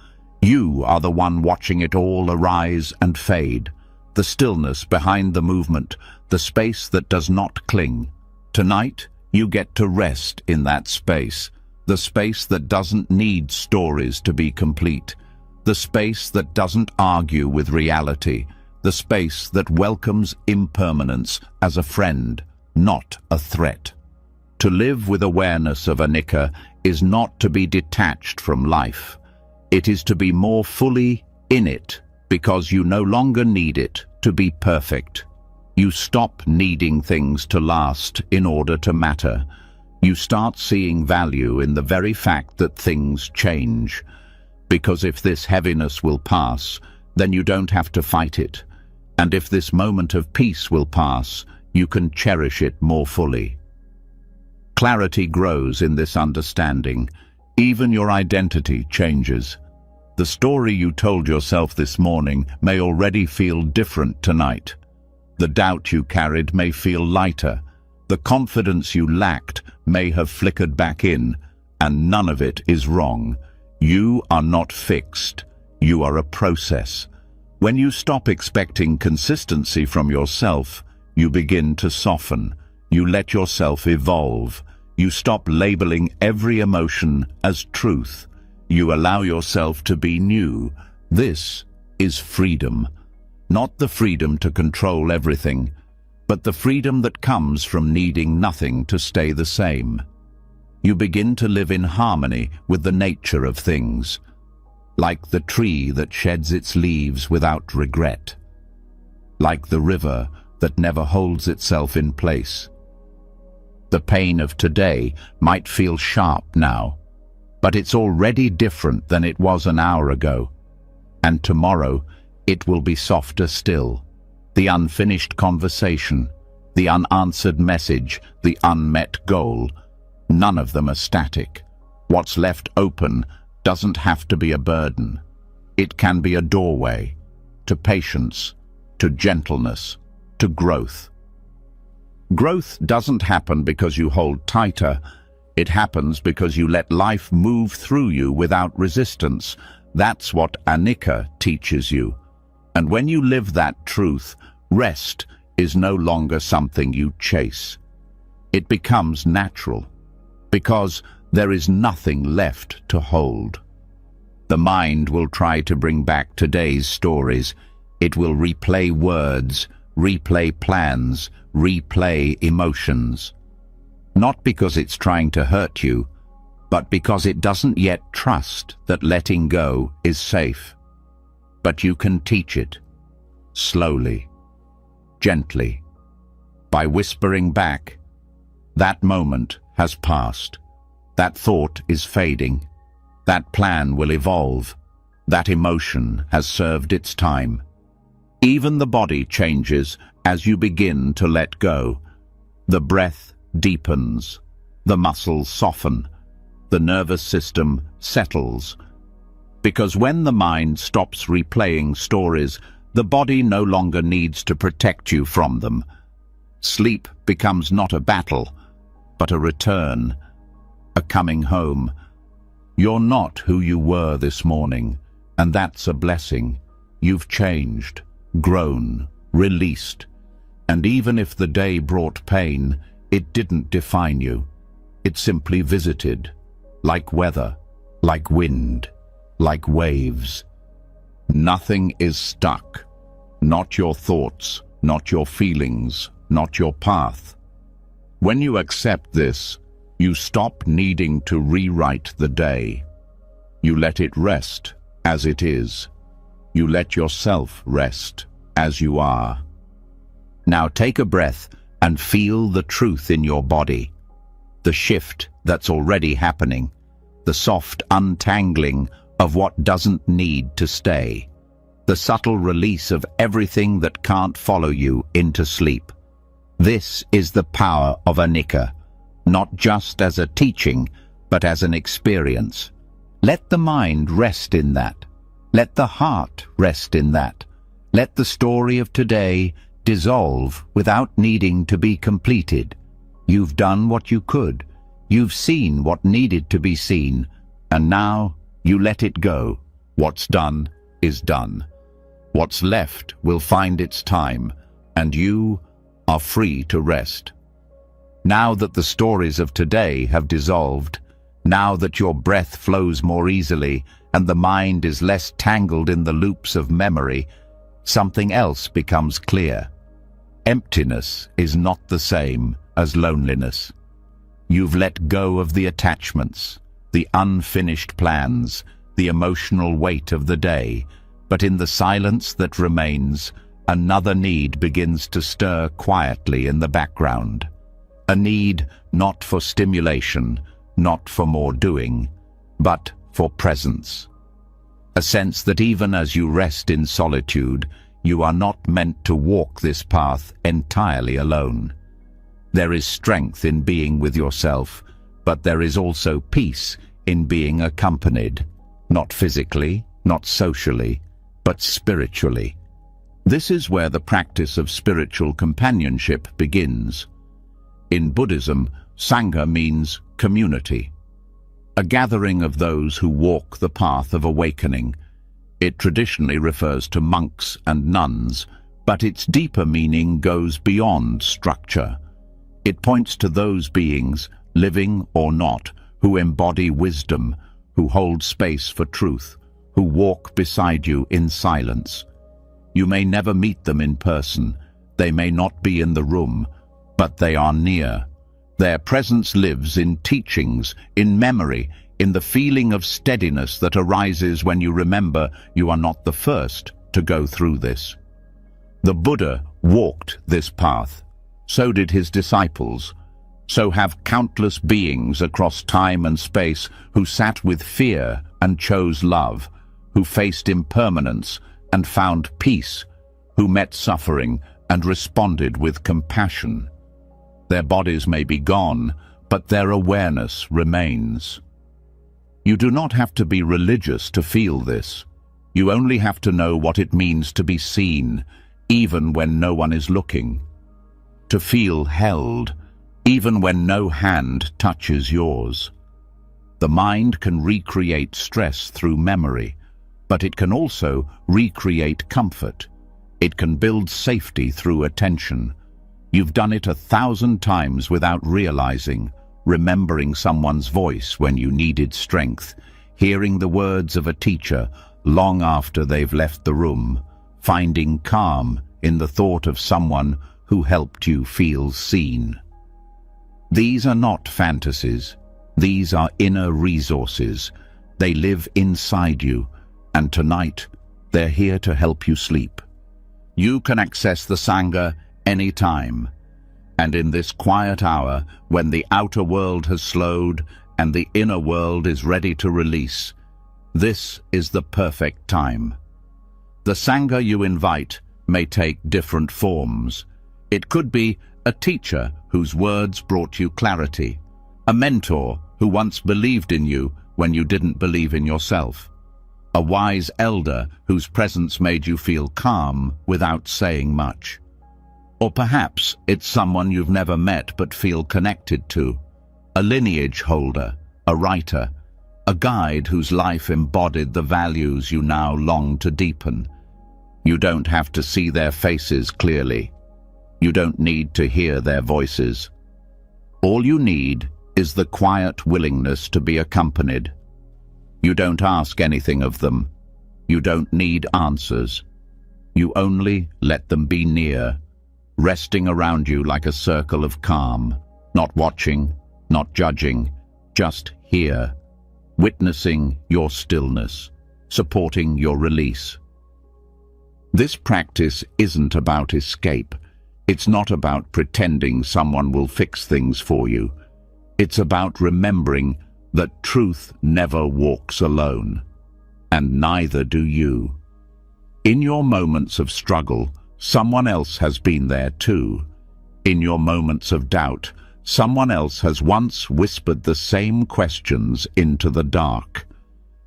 S1: You are the one watching it all arise and fade. The stillness behind the movement, the space that does not cling. Tonight, you get to rest in that space, the space that doesn't need stories to be complete, the space that doesn't argue with reality, the space that welcomes impermanence as a friend, not a threat. To live with awareness of anicca is not to be detached from life. It is to be more fully in it, because you no longer need it to be perfect. You stop needing things to last in order to matter. You start seeing value in the very fact that things change. Because if this heaviness will pass, then you don't have to fight it. And if this moment of peace will pass, you can cherish it more fully. Clarity grows in this understanding. Even your identity changes. The story you told yourself this morning may already feel different tonight. The doubt you carried may feel lighter. The confidence you lacked may have flickered back in, and none of it is wrong. You are not fixed. You are a process. When you stop expecting consistency from yourself, you begin to soften. You let yourself evolve. You stop labeling every emotion as truth. You allow yourself to be new. This is freedom. Not the freedom to control everything, but the freedom that comes from needing nothing to stay the same. You begin to live in harmony with the nature of things, like the tree that sheds its leaves without regret, like the river that never holds itself in place. The pain of today might feel sharp now, but it's already different than it was an hour ago. And tomorrow, it will be softer still. The unfinished conversation, the unanswered message, the unmet goal, none of them are static. What's left open doesn't have to be a burden. It can be a doorway to patience, to gentleness, to growth. Growth doesn't happen because you hold tighter. It happens because you let life move through you without resistance. That's what anicca teaches you. And when you live that truth, rest is no longer something you chase. It becomes natural, because there is nothing left to hold. The mind will try to bring back today's stories. It will replay words, replay plans, replay emotions. Not because it's trying to hurt you, but because it doesn't yet trust that letting go is safe. But you can teach it, slowly, gently, by whispering back, that moment has passed, that thought is fading, that plan will evolve, that emotion has served its time. Even the body changes as you begin to let go. The breath deepens, the muscles soften, the nervous system settles. Because when the mind stops replaying stories, the body no longer needs to protect you from them. Sleep becomes not a battle, but a return, a coming home. You're not who you were this morning, and that's a blessing. You've changed, grown, released. And even if the day brought pain, it didn't define you. It simply visited, like weather, like wind, like waves. Nothing is stuck. Not your thoughts, not your feelings, not your path. When you accept this, you stop needing to rewrite the day. You let it rest as it is. You let yourself rest as you are. Now take a breath and feel the truth in your body. The shift that's already happening, the soft untangling of what doesn't need to stay, the subtle release of everything that can't follow you into sleep. This is the power of anicca, not just as a teaching, but as an experience. Let the mind rest in that. Let the heart rest in that. Let the story of today dissolve without needing to be completed. You've done what you could. You've seen what needed to be seen, and now you let it go. What's done is done. What's left will find its time, and you are free to rest. Now that the stories of today have dissolved, now that your breath flows more easily and the mind is less tangled in the loops of memory, something else becomes clear. Emptiness is not the same as loneliness. You've let go of the attachments, the unfinished plans, the emotional weight of the day, but in the silence that remains, another need begins to stir quietly in the background. A need not for stimulation, not for more doing, but for presence. A sense that even as you rest in solitude, you are not meant to walk this path entirely alone. There is strength in being with yourself, but there is also peace in being accompanied, not physically, not socially, but spiritually. This is where the practice of spiritual companionship begins. In Buddhism, Sangha means community, a gathering of those who walk the path of awakening. It traditionally refers to monks and nuns, but its deeper meaning goes beyond structure. It points to those beings, living or not, who embody wisdom, who hold space for truth, who walk beside you in silence. You may never meet them in person, they may not be in the room, but they are near. Their presence lives in teachings, in memory, in the feeling of steadiness that arises when you remember you are not the first to go through this. The Buddha walked this path. So did his disciples. So have countless beings across time and space who sat with fear and chose love, who faced impermanence and found peace, who met suffering and responded with compassion. Their bodies may be gone, but their awareness remains. You do not have to be religious to feel this. You only have to know what it means to be seen, even when no one is looking. To feel held, even when no hand touches yours. The mind can recreate stress through memory, but it can also recreate comfort. It can build safety through attention. You've done it 1,000 times without realizing, remembering someone's voice when you needed strength, hearing the words of a teacher long after they've left the room, finding calm in the thought of someone who helped you feel seen. These are not fantasies. These are inner resources. They live inside you, and tonight they're here to help you sleep. You can access the Sangha anytime, and in this quiet hour, when the outer world has slowed and the inner world is ready to release, this is the perfect time. The Sangha you invite may take different forms. It could be a teacher whose words brought you clarity, a mentor who once believed in you when you didn't believe in yourself, a wise elder whose presence made you feel calm without saying much. Or perhaps it's someone you've never met but feel connected to, a lineage holder, a writer, a guide whose life embodied the values you now long to deepen. You don't have to see their faces clearly. You don't need to hear their voices. All you need is the quiet willingness to be accompanied. You don't ask anything of them. You don't need answers. You only let them be near, resting around you like a circle of calm, not watching, not judging, just here, witnessing your stillness, supporting your release. This practice isn't about escape. It's not about pretending someone will fix things for you. It's about remembering that truth never walks alone, and neither do you. In your moments of struggle, someone else has been there too. In your moments of doubt, someone else has once whispered the same questions into the dark.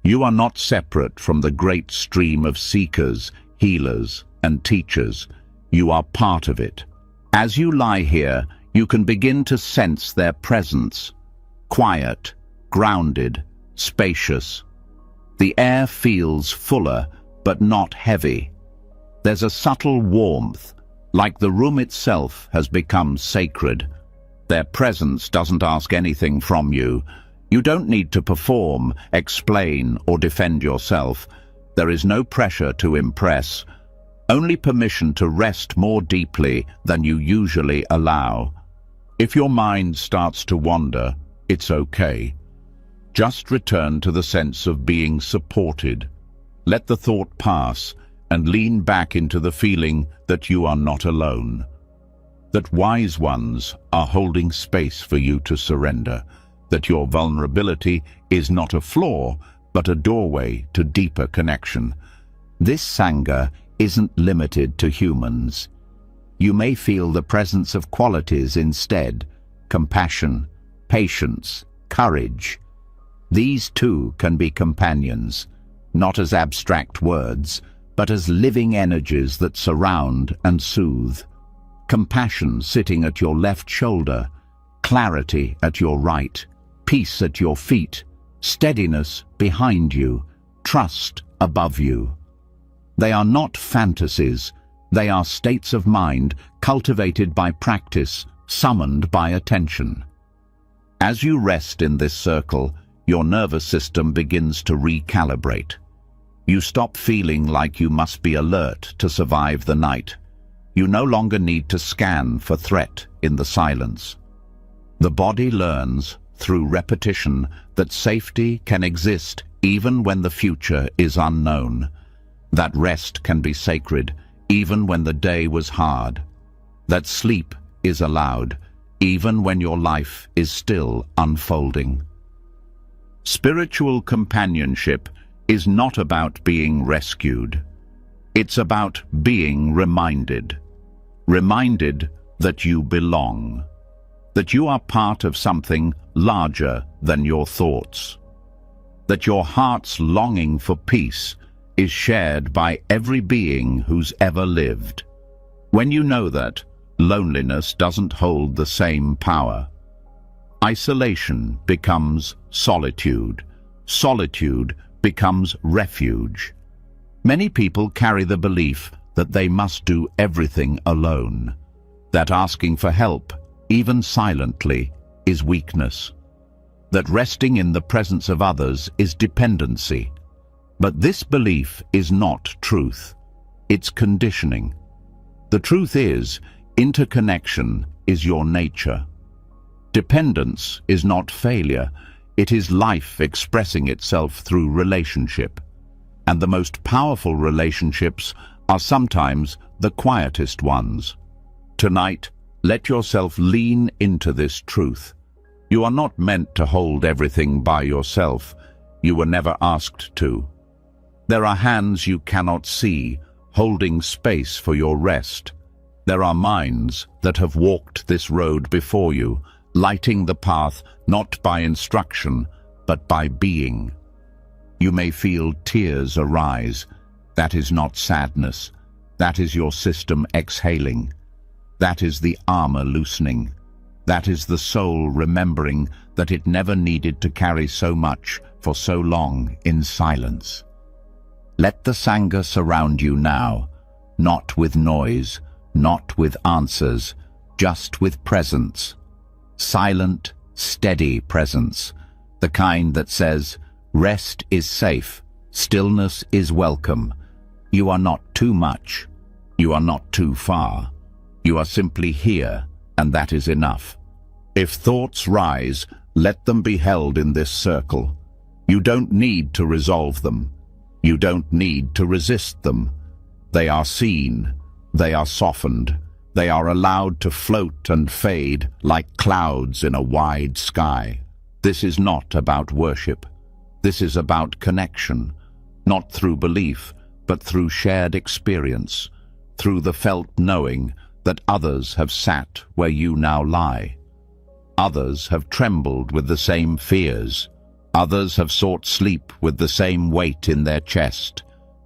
S1: You are not separate from the great stream of seekers, healers, and teachers. You are part of it. As you lie here, you can begin to sense their presence. Quiet, grounded, spacious. The air feels fuller, but not heavy. There's a subtle warmth, like the room itself has become sacred. Their presence doesn't ask anything from you. You don't need to perform, explain, or defend yourself. There is no pressure to impress, only permission to rest more deeply than you usually allow. If your mind starts to wander, it's okay. Just return to the sense of being supported. Let the thought pass and lean back into the feeling that you are not alone. That wise ones are holding space for you to surrender. That your vulnerability is not a flaw, but a doorway to deeper connection. This Sangha isn't limited to humans. You may feel the presence of qualities instead: compassion, patience, courage. These too can be companions, not as abstract words, but as living energies that surround and soothe. Compassion sitting at your left shoulder, clarity at your right, peace at your feet, steadiness behind you, trust above you. They are not fantasies, they are states of mind cultivated by practice, summoned by attention. As you rest in this circle, your nervous system begins to recalibrate. You stop feeling like you must be alert to survive the night. You no longer need to scan for threat in the silence. The body learns, through repetition, that safety can exist even when the future is unknown. That rest can be sacred even when the day was hard. That sleep is allowed even when your life is still unfolding. Spiritual companionship is not about being rescued. It's about being reminded. Reminded that you belong. That you are part of something larger than your thoughts. That your heart's longing for peace is shared by every being who's ever lived. When you know that, loneliness doesn't hold the same power. Isolation becomes solitude. Solitude becomes refuge. Many people carry the belief that they must do everything alone, that asking for help, even silently, is weakness, that resting in the presence of others is dependency. But this belief is not truth. It's conditioning. The truth is, interconnection is your nature. Dependence is not failure. It is life expressing itself through relationship. And the most powerful relationships are sometimes the quietest ones. Tonight, let yourself lean into this truth. You are not meant to hold everything by yourself. You were never asked to. There are hands you cannot see, holding space for your rest. There are minds that have walked this road before you, lighting the path not by instruction, but by being. You may feel tears arise. That is not sadness. That is your system exhaling. That is the armor loosening. That is the soul remembering that it never needed to carry so much for so long in silence. Let the Sangha surround you now, not with noise, not with answers, just with presence. Silent, steady presence, the kind that says, rest is safe, stillness is welcome. You are not too much. You are not too far. You are simply here, and that is enough. If thoughts rise, let them be held in this circle. You don't need to resolve them. You don't need to resist them. They are seen. They are softened. They are allowed to float and fade like clouds in a wide sky. This is not about worship. This is about connection, not through belief, but through shared experience, through the felt knowing that others have sat where you now lie. Others have trembled with the same fears. Others have sought sleep with the same weight in their chest,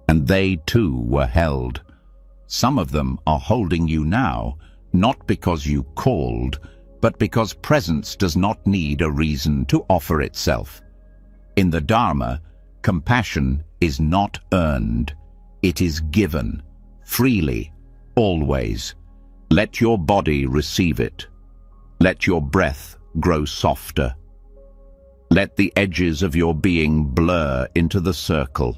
S1: and they too were held. Some of them are holding you now, not because you called, but because presence does not need a reason to offer itself. In the Dharma, compassion is not earned. It is given, freely, always. Let your body receive it. Let your breath grow softer. Let the edges of your being blur into the circle.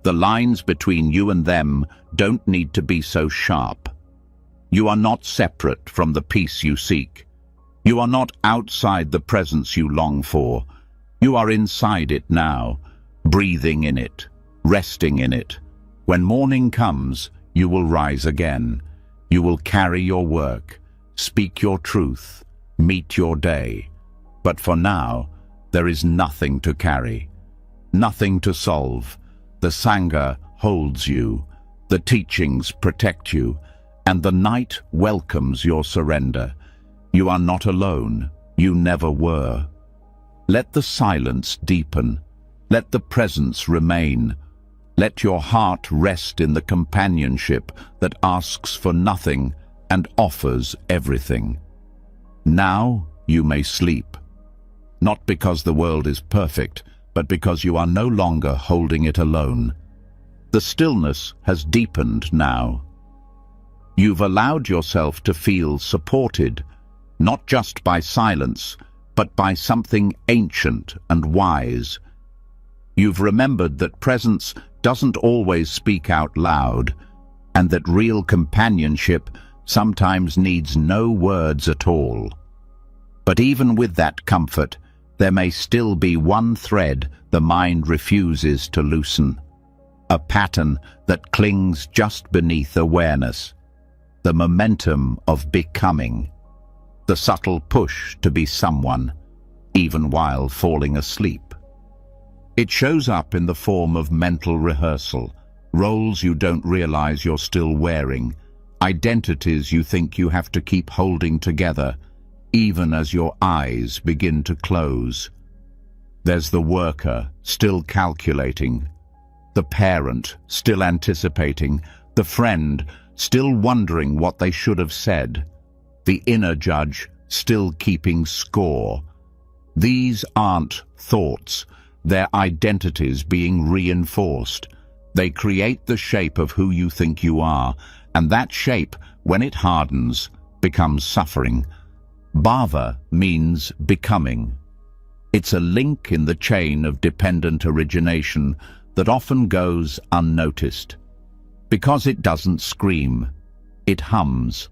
S1: The lines between you and them don't need to be so sharp. You are not separate from the peace you seek. You are not outside the presence you long for. You are inside it now, breathing in it, resting in it. When morning comes, you will rise again. You will carry your work, speak your truth, meet your day. But for now, there is nothing to carry, nothing to solve. The Sangha holds you, the teachings protect you, and the night welcomes your surrender. You are not alone. You never were. Let the silence deepen. Let the presence remain. Let your heart rest in the companionship that asks for nothing and offers everything. Now you may sleep. Not because the world is perfect, but because you are no longer holding it alone. The stillness has deepened now. You've allowed yourself to feel supported, not just by silence, but by something ancient and wise. You've remembered that presence doesn't always speak out loud, and that real companionship sometimes needs no words at all. But even with that comfort, there may still be one thread the mind refuses to loosen, a pattern that clings just beneath awareness, the momentum of becoming, the subtle push to be someone, even while falling asleep. It shows up in the form of mental rehearsal, roles you don't realize you're still wearing, identities you think you have to keep holding together, even as your eyes begin to close. There's the worker, still calculating, the parent, still anticipating, the friend, still wondering what they should have said, the inner judge, still keeping score. These aren't thoughts, they're identities being reinforced. They create the shape of who you think you are, and that shape, when it hardens, becomes suffering. Bhava means becoming. It's a link in the chain of dependent origination that often goes unnoticed. Because it doesn't scream, it hums,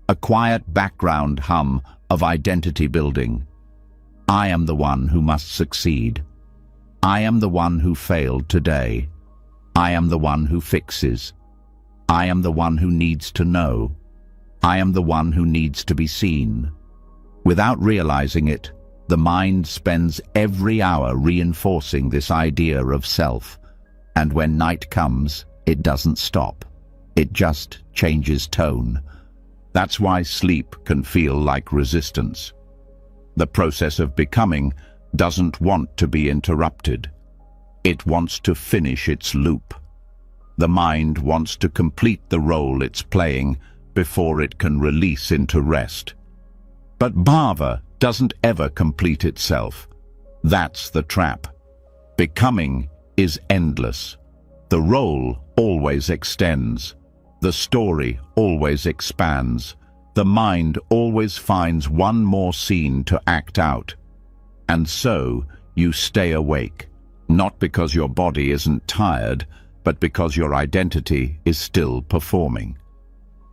S1: a quiet background hum of identity building. I am the one who must succeed. I am the one who failed today. I am the one who fixes. I am the one who needs to know. I am the one who needs to be seen. Without realizing it, the mind spends every hour reinforcing this idea of self, and when night comes, it doesn't stop. It just changes tone. That's why sleep can feel like resistance. The process of becoming doesn't want to be interrupted. It wants to finish its loop. The mind wants to complete the role it's playing before it can release into rest. But bhava doesn't ever complete itself. That's the trap. Becoming is endless. The role always extends. The story always expands. The mind always finds one more scene to act out. And so you stay awake, not because your body isn't tired, but because your identity is still performing.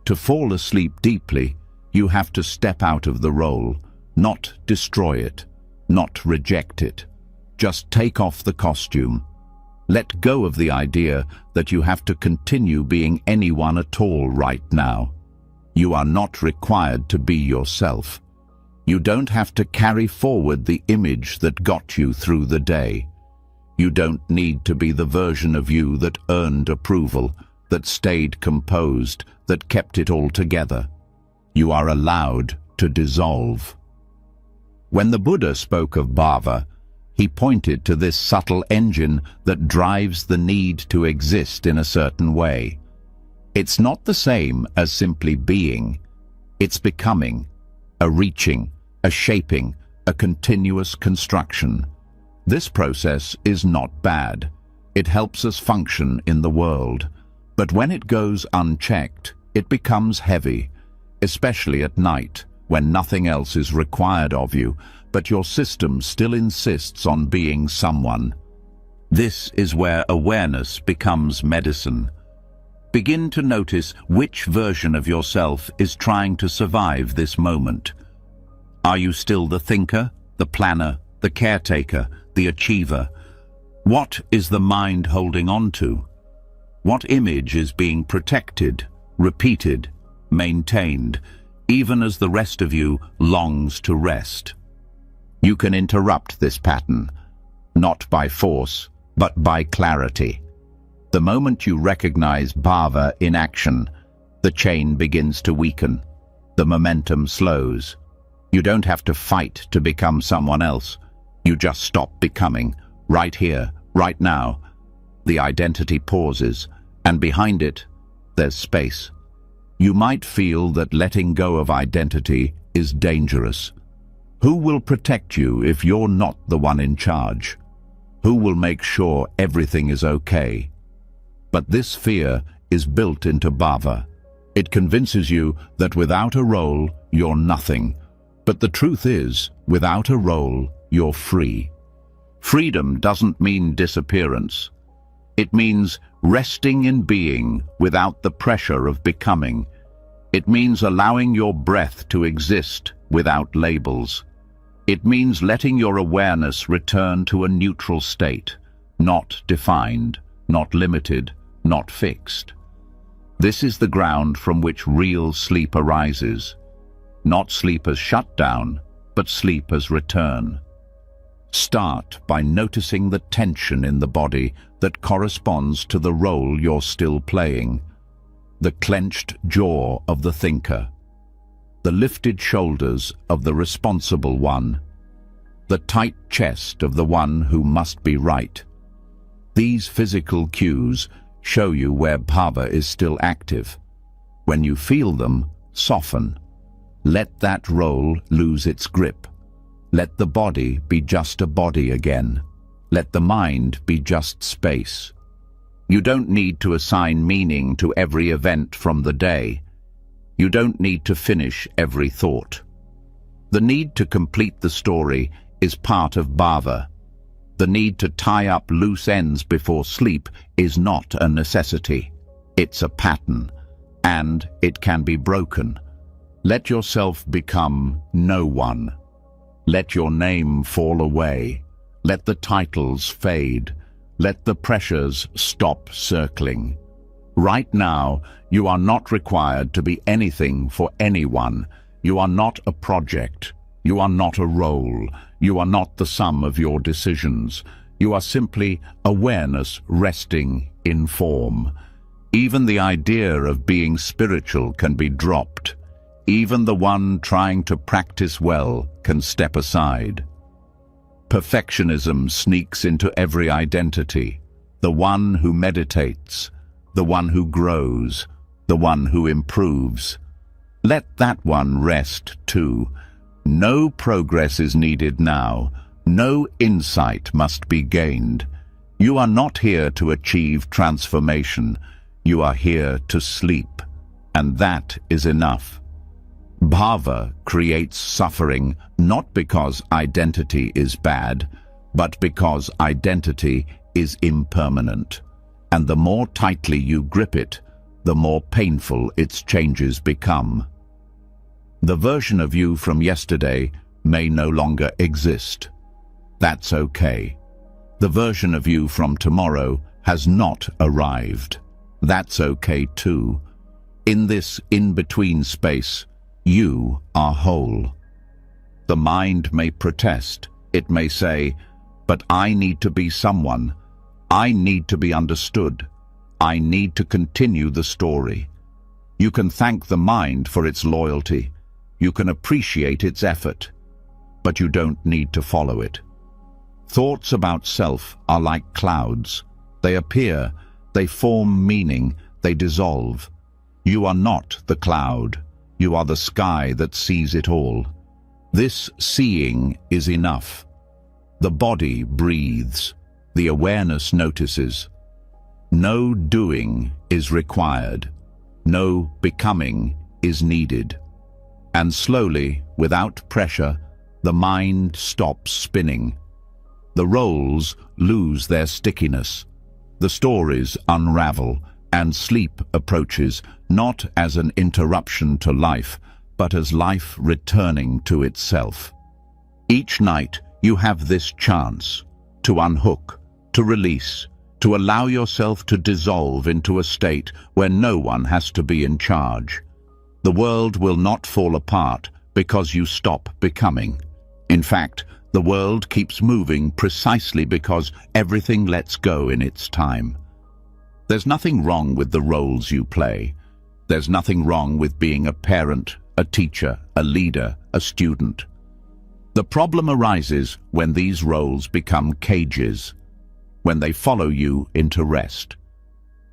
S1: To fall asleep deeply, you have to step out of the role, not destroy it, not reject it. Just take off the costume. Let go of the idea that you have to continue being anyone at all right now. You are not required to be yourself. You don't have to carry forward the image that got you through the day. You don't need to be the version of you that earned approval, that stayed composed, that kept it all together. You are allowed to dissolve. When the Buddha spoke of bhava, he pointed to this subtle engine that drives the need to exist in a certain way. It's not the same as simply being. It's becoming, a reaching, a shaping, a continuous construction. This process is not bad. It helps us function in the world. But when it goes unchecked, it becomes heavy, especially at night, when nothing else is required of you, but your system still insists on being someone. This is where awareness becomes medicine. Begin to notice which version of yourself is trying to survive this moment. Are you still the thinker, the planner, the caretaker, the achiever? What is the mind holding on to? What image is being protected, repeated, maintained, even as the rest of you longs to rest? You can interrupt this pattern, not by force, but by clarity. The moment you recognize bhava in action, the chain begins to weaken. The momentum slows. You don't have to fight to become someone else. You just stop becoming, right here, right now. The identity pauses, and behind it, there's space. You might feel that letting go of identity is dangerous. Who will protect you if you're not the one in charge? Who will make sure everything is okay? But this fear is built into bhava. It convinces you that without a role, you're nothing. But the truth is, without a role, you're free. Freedom doesn't mean disappearance. It means resting in being without the pressure of becoming. It means allowing your breath to exist without labels. It means letting your awareness return to a neutral state, not defined, not limited, not fixed. This is the ground from which real sleep arises. Not sleep as shutdown, but sleep as return. Start by noticing the tension in the body that corresponds to the role you're still playing. The clenched jaw of the thinker. The lifted shoulders of the responsible one. The tight chest of the one who must be right. These physical cues show you where bhava is still active. When you feel them, soften. Let that role lose its grip. Let the body be just a body again. Let the mind be just space. You don't need to assign meaning to every event from the day. You don't need to finish every thought. The need to complete the story is part of bhava. The need to tie up loose ends before sleep is not a necessity. It's a pattern, and it can be broken. Let yourself become no one. Let your name fall away. Let the titles fade. Let the pressures stop circling. Right now, you are not required to be anything for anyone. You are not a project. You are not a role. You are not the sum of your decisions. You are simply awareness resting in form. Even the idea of being spiritual can be dropped. Even the one trying to practice well can step aside. Perfectionism sneaks into every identity. The one who meditates, the one who grows, the one who improves. Let that one rest too. No progress is needed now. No insight must be gained. You are not here to achieve transformation. You are here to sleep, and that is enough. Bhava creates suffering not because identity is bad, but because identity is impermanent. And the more tightly you grip it, the more painful its changes become. The version of you from yesterday may no longer exist. That's okay. The version of you from tomorrow has not arrived. That's okay too. In this in-between space, you are whole. The mind may protest. It may say, "But I need to be someone. I need to be understood. I need to continue the story." You can thank the mind for its loyalty. You can appreciate its effort, but you don't need to follow it. Thoughts about self are like clouds. They appear, they form meaning, they dissolve. You are not the cloud. You are the sky that sees it all. This seeing is enough. The body breathes. The awareness notices. No doing is required. No becoming is needed. And slowly, without pressure, the mind stops spinning. The roles lose their stickiness. The stories unravel, and sleep approaches not as an interruption to life, but as life returning to itself. Each night you have this chance to unhook, to release, to allow yourself to dissolve into a state where no one has to be in charge. The world will not fall apart because you stop becoming. In fact, the world keeps moving precisely because everything lets go in its time. There's nothing wrong with the roles you play. There's nothing wrong with being a parent, a teacher, a leader, a student. The problem arises when these roles become cages, when they follow you into rest,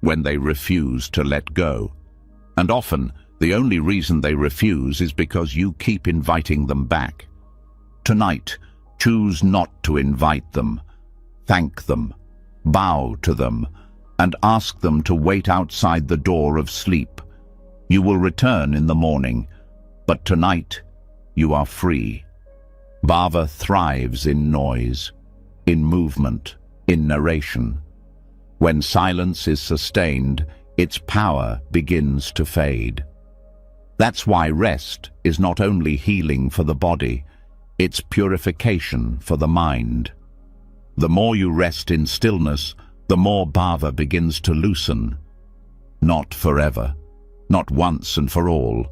S1: when they refuse to let go. And often, the only reason they refuse is because you keep inviting them back. Tonight, choose not to invite them. Thank them, bow to them, and ask them to wait outside the door of sleep. You will return in the morning, but tonight you are free. Bhava thrives in noise, in movement, in narration. When silence is sustained, its power begins to fade. That's why rest is not only healing for the body, it's purification for the mind. The more you rest in stillness, the more bhava begins to loosen. Not forever, not once and for all,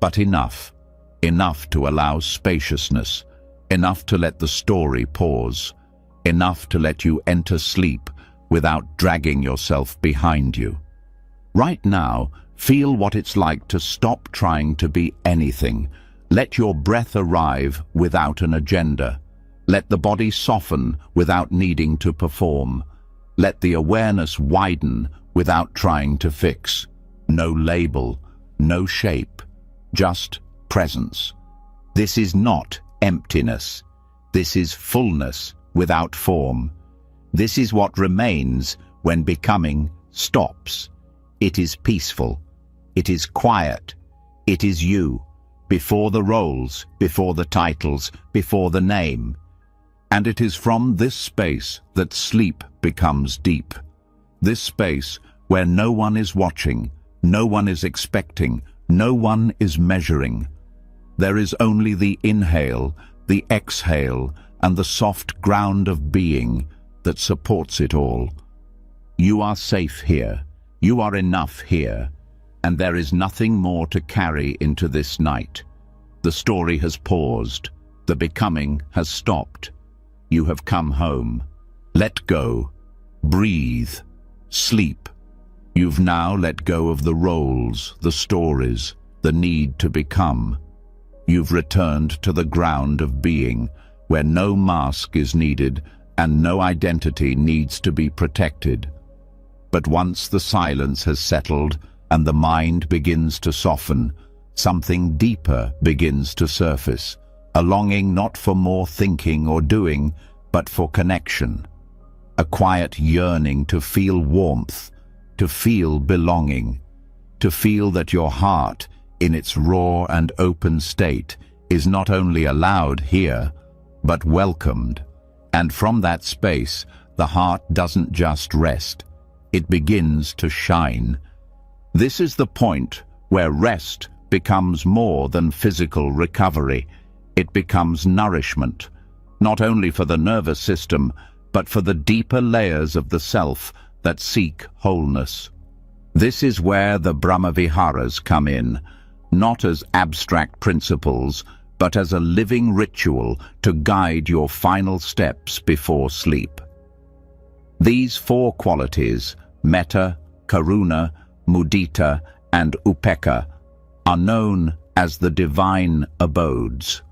S1: but enough to allow spaciousness, enough to let the story pause, enough to let you enter sleep without dragging yourself behind you. Right now, feel what it's like to stop trying to be anything. Let your breath arrive without an agenda. Let the body soften without needing to perform. Let the awareness widen without trying to fix. No label, no shape, just presence. This is not emptiness. This is fullness without form. This is what remains when becoming stops. It is peaceful. It is quiet. It is you, before the roles, before the titles, before the name. And it is from this space that sleep becomes deep. This space where no one is watching, no one is expecting, no one is measuring. There is only the inhale, the exhale, and the soft ground of being that supports it all. You are safe here. You are enough here. And there is nothing more to carry into this night. The story has paused. The becoming has stopped. You have come home. Let go. Breathe. Sleep. You've now let go of the roles, the stories, the need to become. You've returned to the ground of being, where no mask is needed and no identity needs to be protected. But once the silence has settled and the mind begins to soften, something deeper begins to surface, a longing not for more thinking or doing, but for connection. A quiet yearning to feel warmth, to feel belonging, to feel that your heart, in its raw and open state, is not only allowed here, but welcomed. And from that space, the heart doesn't just rest, it begins to shine. This is the point where rest becomes more than physical recovery. It becomes nourishment, not only for the nervous system, but for the deeper layers of the self that seek wholeness. This is where the Brahmaviharas come in, not as abstract principles, but as a living ritual to guide your final steps before sleep. These four qualities, metta, karuna, mudita, and upekkha, are known as the divine abodes.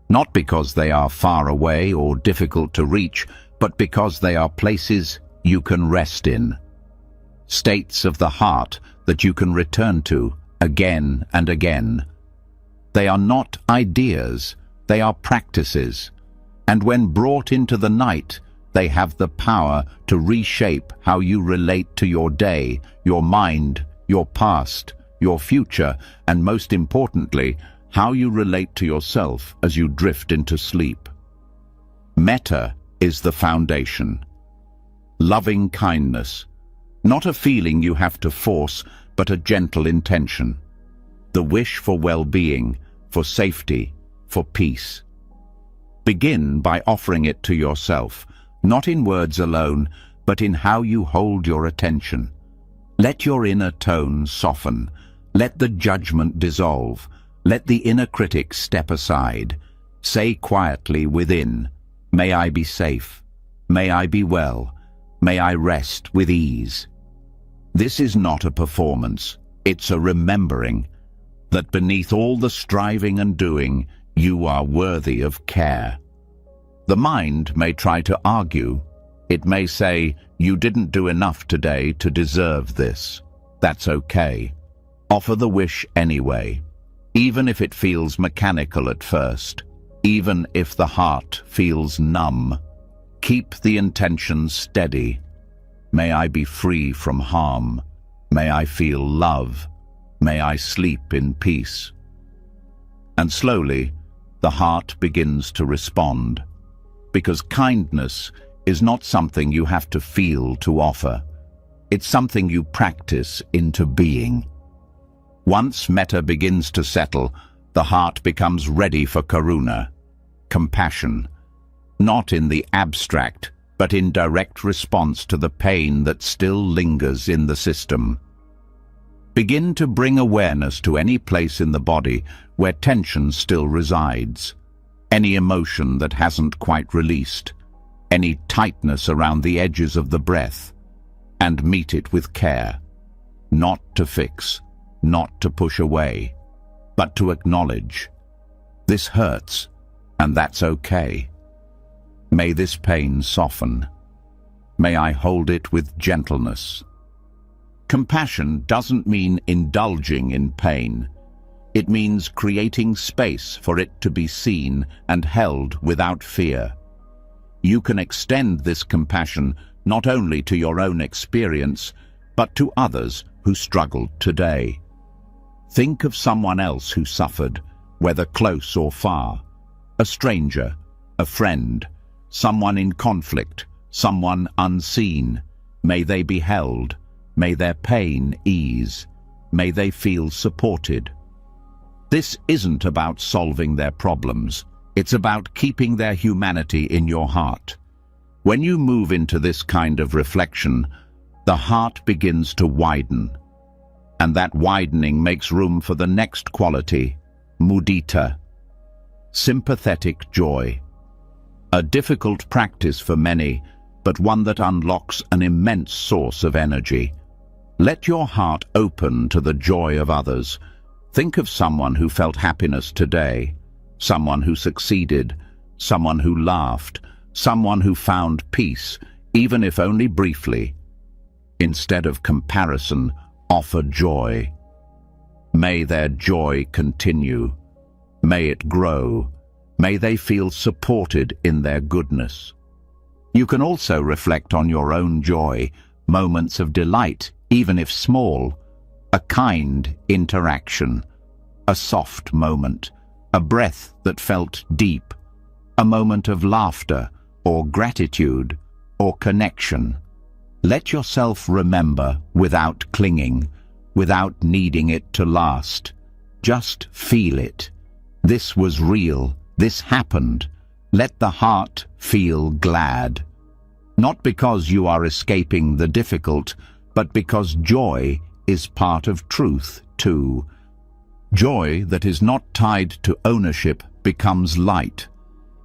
S1: Not because they are far away or difficult to reach, but because they are places you can rest in. States of the heart that you can return to again and again. They are not ideas, they are practices. And when brought into the night, they have the power to reshape how you relate to your day, your mind, your past, your future, and most importantly, how you relate to yourself as you drift into sleep. Metta is the foundation. Loving kindness, not a feeling you have to force, but a gentle intention. The wish for well-being, for safety, for peace. Begin by offering it to yourself, not in words alone, but in how you hold your attention. Let your inner tone soften. Let the judgment dissolve. Let the inner critic step aside. Say quietly within, "May I be safe. May I be well. May I rest with ease." This is not a performance. It's a remembering that beneath all the striving and doing, you are worthy of care. The mind may try to argue. It may say, "You didn't do enough today to deserve this." That's okay. Offer the wish anyway, even if it feels mechanical at first, even if the heart feels numb. Keep the intention steady. May I be free from harm. May I feel love. May I sleep in peace. And slowly, the heart begins to respond, because kindness is not something you have to feel to offer. It's something you practice into being. Once metta begins to settle, the heart becomes ready for karuna, compassion, not in the abstract, but in direct response to the pain that still lingers in the system. Begin to bring awareness to any place in the body where tension still resides, any emotion that hasn't quite released, any tightness around the edges of the breath, and meet it with care, not to fix, not to push away, but to acknowledge. This hurts, and that's okay. May this pain soften. May I hold it with gentleness. Compassion doesn't mean indulging in pain. It means creating space for it to be seen and held without fear. You can extend this compassion not only to your own experience, but to others who struggle today. Think of someone else who suffered, whether close or far. A stranger, a friend, someone in conflict, someone unseen. May they be held. May their pain ease. May they feel supported. This isn't about solving their problems. It's about keeping their humanity in your heart. When you move into this kind of reflection, the heart begins to widen. And that widening makes room for the next quality, mudita, sympathetic joy. A difficult practice for many, but one that unlocks an immense source of energy. Let your heart open to the joy of others. Think of someone who felt happiness today, someone who succeeded, someone who laughed, someone who found peace, even if only briefly. Instead of comparison, offer joy. May their joy continue. May it grow. May they feel supported in their goodness. You can also reflect on your own joy, moments of delight, even if small, a kind interaction, a soft moment, a breath that felt deep, a moment of laughter or gratitude or connection. Let yourself remember without clinging, without needing it to last. Just feel it. This was real. This happened. Let the heart feel glad. Not because you are escaping the difficult, but because joy is part of truth too. Joy that is not tied to ownership becomes light.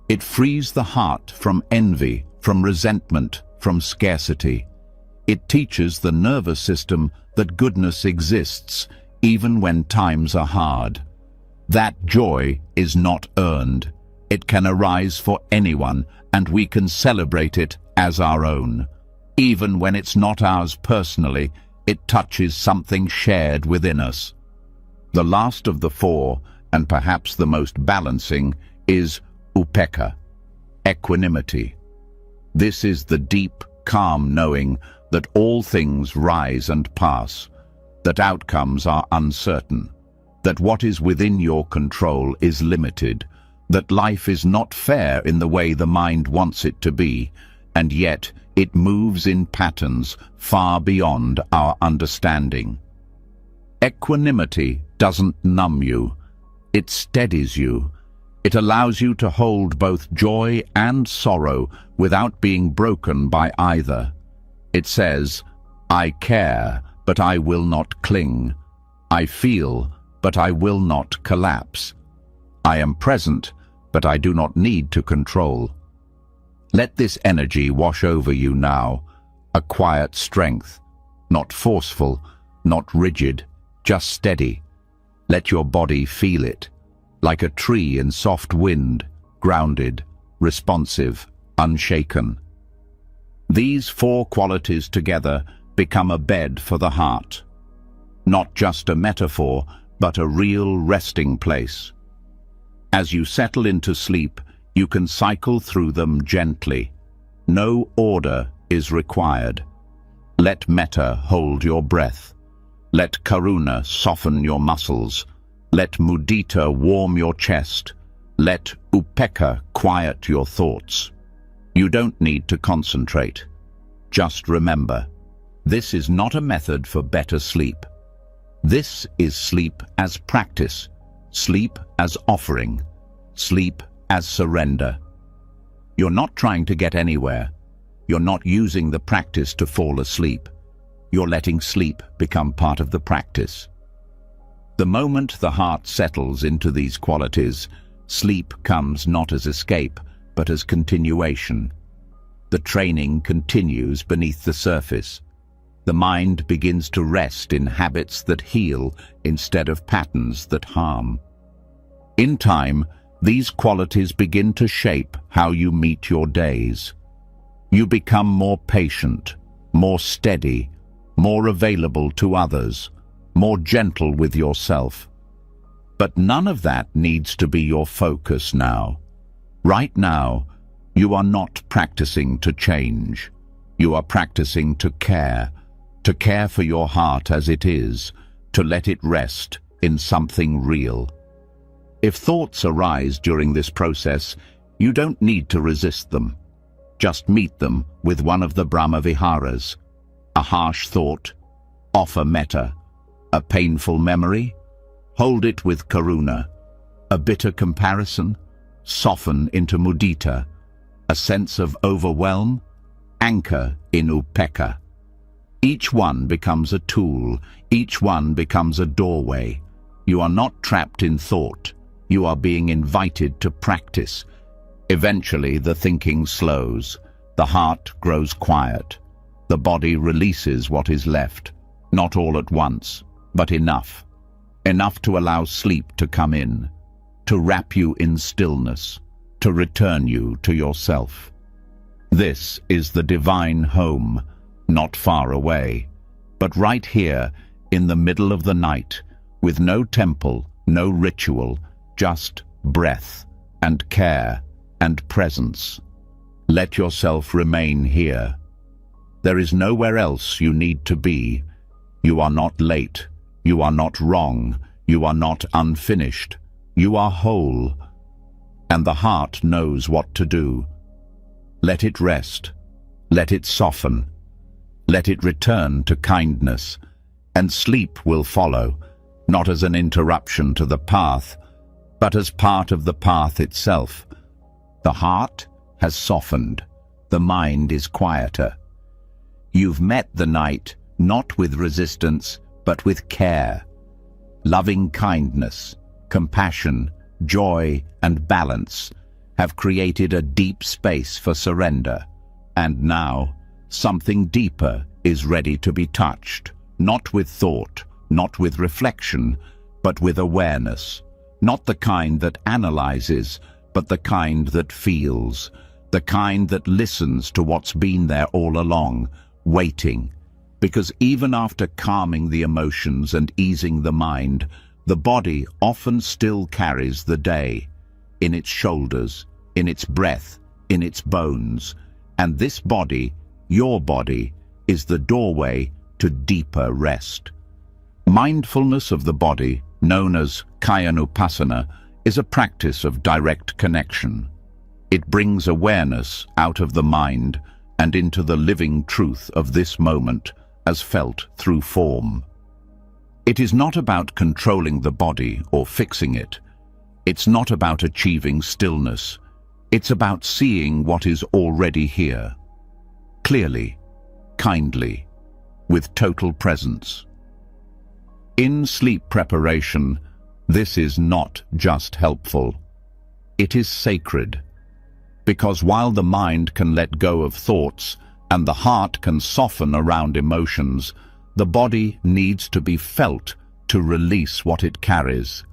S1: It frees the heart from envy, from resentment, from scarcity. It teaches the nervous system that goodness exists even when times are hard. That joy is not earned. It can arise for anyone, and we can celebrate it as our own. Even when it's not ours personally, it touches something shared within us. The last of the four, and perhaps the most balancing, is upekkha, equanimity. This is the deep, calm knowing that all things rise and pass, that outcomes are uncertain, that what is within your control is limited, that life is not fair in the way the mind wants it to be, and yet it moves in patterns far beyond our understanding. Equanimity doesn't numb you, it steadies you. It allows you to hold both joy and sorrow without being broken by either. It says, I care, but I will not cling. I feel, but I will not collapse. I am present, but I do not need to control. Let this energy wash over you now, a quiet strength, not forceful, not rigid, just steady. Let your body feel it, like a tree in soft wind, grounded, responsive, unshaken. These four qualities together become a bed for the heart. Not just a metaphor, but a real resting place. As you settle into sleep, you can cycle through them gently. No order is required. Let metta hold your breath. Let karuna soften your muscles. Let mudita warm your chest. Let upekkha quiet your thoughts. You don't need to concentrate. Just remember, this is not a method for better sleep. This is sleep as practice, sleep as offering, sleep as surrender. You're not trying to get anywhere. You're not using the practice to fall asleep. You're letting sleep become part of the practice. The moment the heart settles into these qualities, sleep comes not as escape, but as continuation. The training continues beneath the surface. The mind begins to rest in habits that heal instead of patterns that harm. In time, these qualities begin to shape how you meet your days. You become more patient, more steady, more available to others, more gentle with yourself. But none of that needs to be your focus now. Right now, you are not practicing to change. You are practicing to care for your heart as it is, to let it rest in something real. If thoughts arise during this process, you don't need to resist them. Just meet them with one of the Brahma Viharas. A harsh thought, offer metta. A painful memory, hold it with karuna. A bitter comparison, soften into mudita. A sense of overwhelm, anchor in upekkha. Each one becomes a tool, each one becomes a doorway. You are not trapped in thought, you are being invited to practice. Eventually the thinking slows, the heart grows quiet, the body releases what is left, not all at once, but enough. Enough to allow sleep to come in, to wrap you in stillness, to return you to yourself. This is the divine home, not far away, but right here in the middle of the night, with no temple, no ritual, just breath and care and presence. Let yourself remain here. There is nowhere else you need to be. You are not late, you are not wrong, you are not unfinished, you are whole. And the heart knows what to do. Let it rest, let it soften, let it return to kindness, and sleep will follow, not as an interruption to the path, but as part of the path itself. The heart has softened, the mind is quieter. You've met the night not with resistance, but with care. Loving kindness, compassion, joy, and balance have created a deep space for surrender. And now, something deeper is ready to be touched, not with thought, not with reflection, but with awareness. Not the kind that analyzes, but the kind that feels, the kind that listens to what's been there all along, waiting. Because even after calming the emotions and easing the mind, the body often still carries the day, in its shoulders, in its breath, in its bones. And this body, your body, is the doorway to deeper rest. Mindfulness of the body, known as Kayanupassana, is a practice of direct connection. It brings awareness out of the mind and into the living truth of this moment as felt through form. It is not about controlling the body or fixing it. It's not about achieving stillness. It's about seeing what is already here, clearly, kindly, with total presence. In sleep preparation, this is not just helpful. It is sacred. Because while the mind can let go of thoughts and the heart can soften around emotions, the body needs to be felt to release what it carries.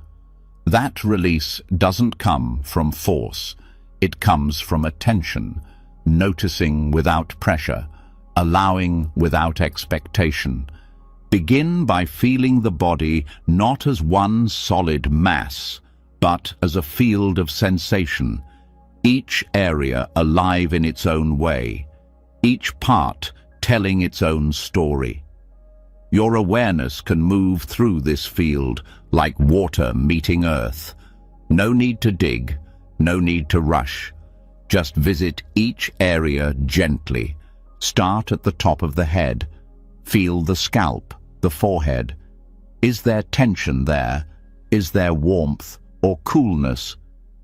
S1: That release doesn't come from force. It comes from attention, noticing without pressure, allowing without expectation. Begin by feeling the body not as one solid mass, but as a field of sensation, each area alive in its own way, each part telling its own story. Your awareness can move through this field like water meeting earth. No need to dig, no need to rush. Just visit each area gently. Start at the top of the head. Feel the scalp, the forehead. Is there tension there? Is there warmth or coolness,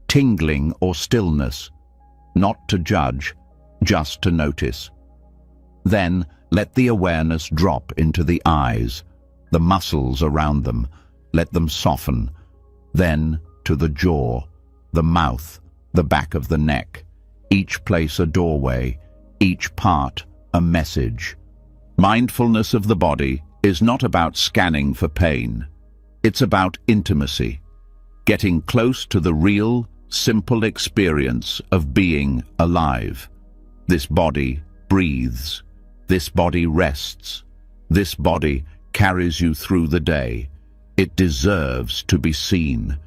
S1: tingling or stillness? Not to judge, just to notice. Then let the awareness drop into the eyes, the muscles around them. Let them soften. Then to the jaw, the mouth, the back of the neck. Each place a doorway, each part a message. Mindfulness of the body is not about scanning for pain. It's about intimacy, getting close to the real, simple experience of being alive. This body breathes. This body rests. This body carries you through the day. It deserves to be seen,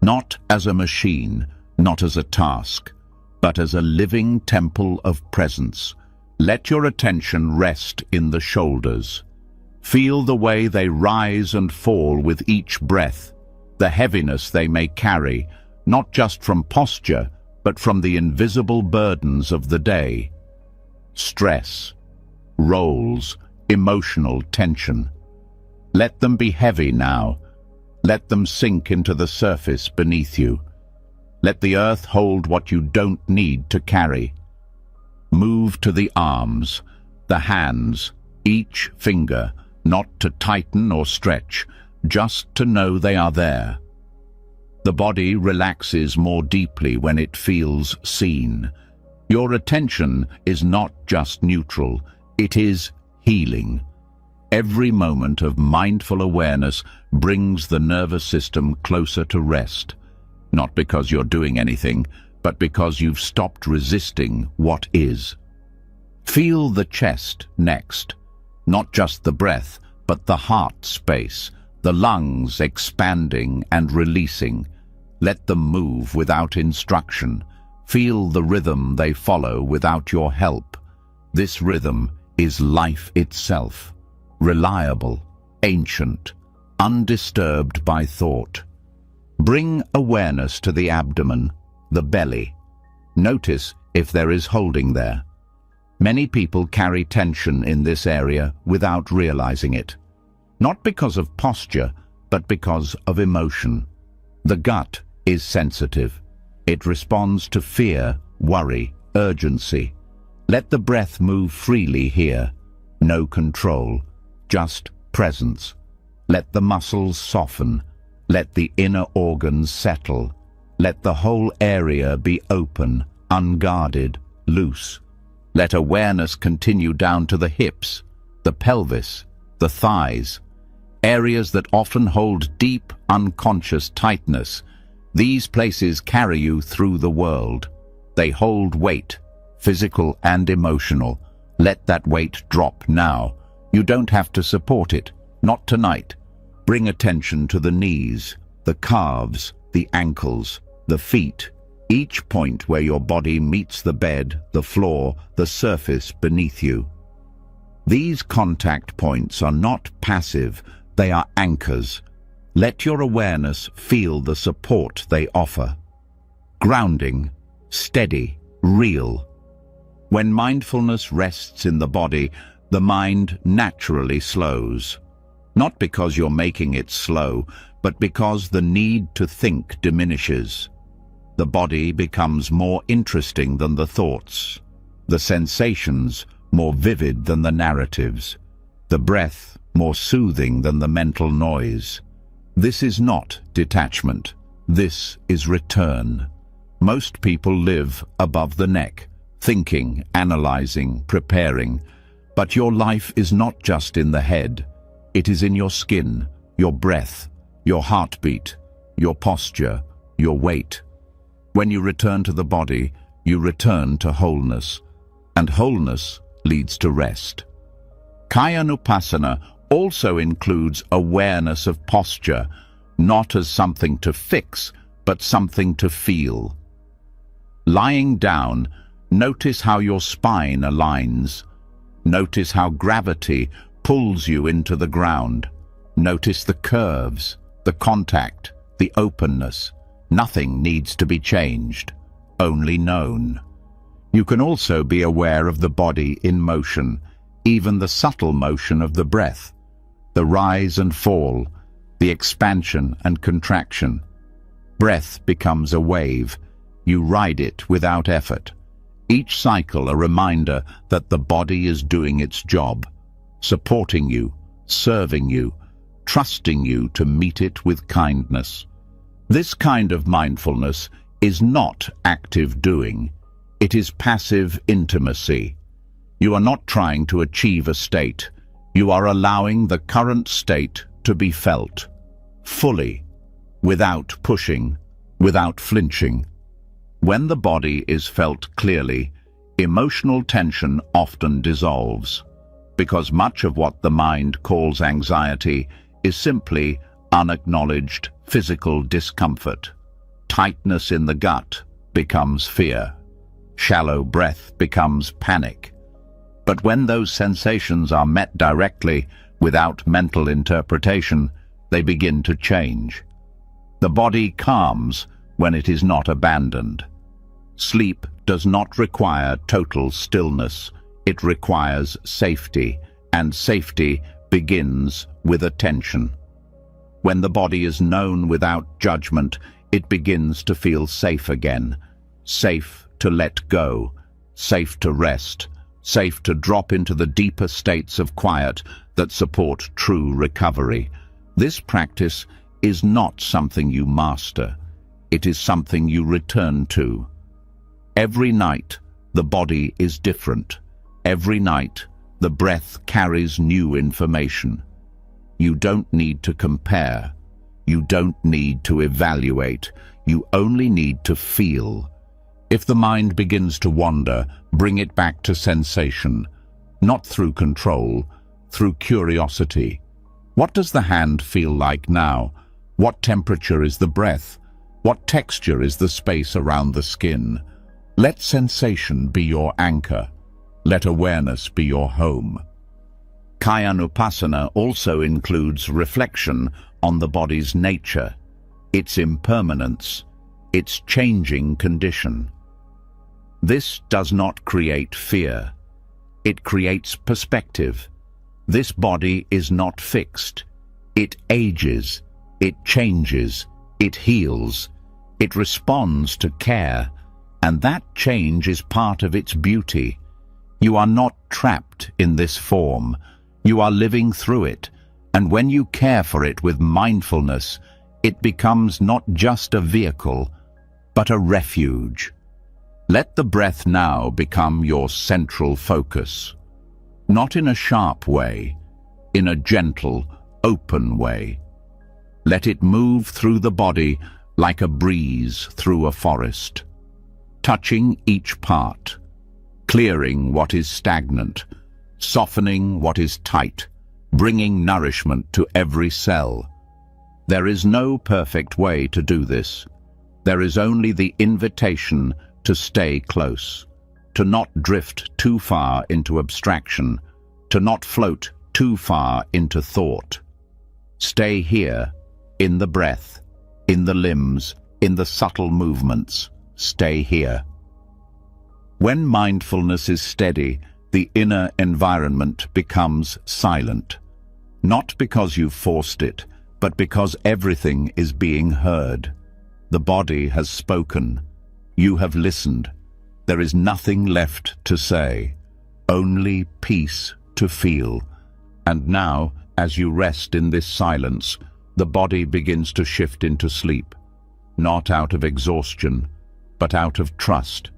S1: not as a machine, not as a task, but as a living temple of presence. Let your attention rest in the shoulders. Feel the way they rise and fall with each breath, the heaviness they may carry, not just from posture, but from the invisible burdens of the day. Stress, roles, emotional tension. Let them be heavy now. Let them sink into the surface beneath you. Let the earth hold what you don't need to carry. Move to the arms, the hands, each finger, not to tighten or stretch, just to know they are there. The body relaxes more deeply when it feels seen. Your attention is not just neutral, it is healing. Every moment of mindful awareness brings the nervous system closer to rest, not because you're doing anything, but because you've stopped resisting what is. Feel the chest next, not just the breath, but the heart space, the lungs expanding and releasing. Let them move without instruction. Feel the rhythm they follow without your help. This rhythm is life itself, reliable, ancient, undisturbed by thought. Bring awareness to the abdomen, the belly. Notice if there is holding there. Many people carry tension in this area without realizing it. Not because of posture, but because of emotion. The gut is sensitive. It responds to fear, worry, urgency. Let the breath move freely here. No control, just presence. Let the muscles soften. Let the inner organs settle. Let the whole area be open, unguarded, loose. Let awareness continue down to the hips, the pelvis, the thighs, areas that often hold deep, unconscious tightness. These places carry you through the world. They hold weight, physical and emotional. Let that weight drop now. You don't have to support it, not tonight. Bring attention to the knees, the calves, the ankles, the feet, each point where your body meets the bed, the floor, the surface beneath you. These contact points are not passive, they are anchors. Let your awareness feel the support they offer. Grounding, steady, real. When mindfulness rests in the body, the mind naturally slows. Not because you're making it slow, but because the need to think diminishes. The body becomes more interesting than the thoughts, the sensations more vivid than the narratives, the breath more soothing than the mental noise. This is not detachment. This is return. Most people live above the neck, thinking, analyzing, preparing. But your life is not just in the head. It is in your skin, your breath, your heartbeat, your posture, your weight. When you return to the body, you return to wholeness, and wholeness leads to rest. Kayanupassana also includes awareness of posture, not as something to fix, but something to feel. Lying down, notice how your spine aligns. Notice how gravity pulls you into the ground. Notice the curves, the contact, the openness. Nothing needs to be changed, only known. You can also be aware of the body in motion, even the subtle motion of the breath, the rise and fall, the expansion and contraction. Breath becomes a wave. You ride it without effort. Each cycle a reminder that the body is doing its job, supporting you, serving you, trusting you to meet it with kindness. This kind of mindfulness is not active doing. It is passive intimacy. You are not trying to achieve a state. You are allowing the current state to be felt, fully, without pushing, without flinching. When the body is felt clearly, emotional tension often dissolves, because much of what the mind calls anxiety is simply unacknowledged physical discomfort. Tightness in the gut becomes fear. Shallow breath becomes panic. But when those sensations are met directly, without mental interpretation, they begin to change. The body calms when it is not abandoned. Sleep does not require total stillness. It requires safety, and safety begins with attention. When the body is known without judgment, it begins to feel safe again. Safe to let go, safe to rest, safe to drop into the deeper states of quiet that support true recovery. This practice is not something you master. It is something you return to. Every night, the body is different. Every night, the breath carries new information. You don't need to compare. You don't need to evaluate. You only need to feel. If the mind begins to wander, bring it back to sensation, not through control, through curiosity. What does the hand feel like now? What temperature is the breath? What texture is the space around the skin? Let sensation be your anchor. Let awareness be your home. Kayanupassana also includes reflection on the body's nature, its impermanence, its changing condition. This does not create fear. It creates perspective. This body is not fixed. It ages, it changes, it heals, it responds to care, and that change is part of its beauty. You are not trapped in this form. You are living through it, and when you care for it with mindfulness, it becomes not just a vehicle, but a refuge. Let the breath now become your central focus. Not in a sharp way, in a gentle, open way. Let it move through the body like a breeze through a forest, touching each part, clearing what is stagnant, softening what is tight, bringing nourishment to every cell. There is no perfect way to do this. There is only the invitation to stay close, to not drift too far into abstraction, to not float too far into thought. Stay here, in the breath, in the limbs, in the subtle movements. Stay here. When mindfulness is steady, the inner environment becomes silent. Not because you've forced it, but because everything is being heard. The body has spoken. You have listened. There is nothing left to say, only peace to feel. And now, as you rest in this silence, the body begins to shift into sleep, not out of exhaustion, but out of trust.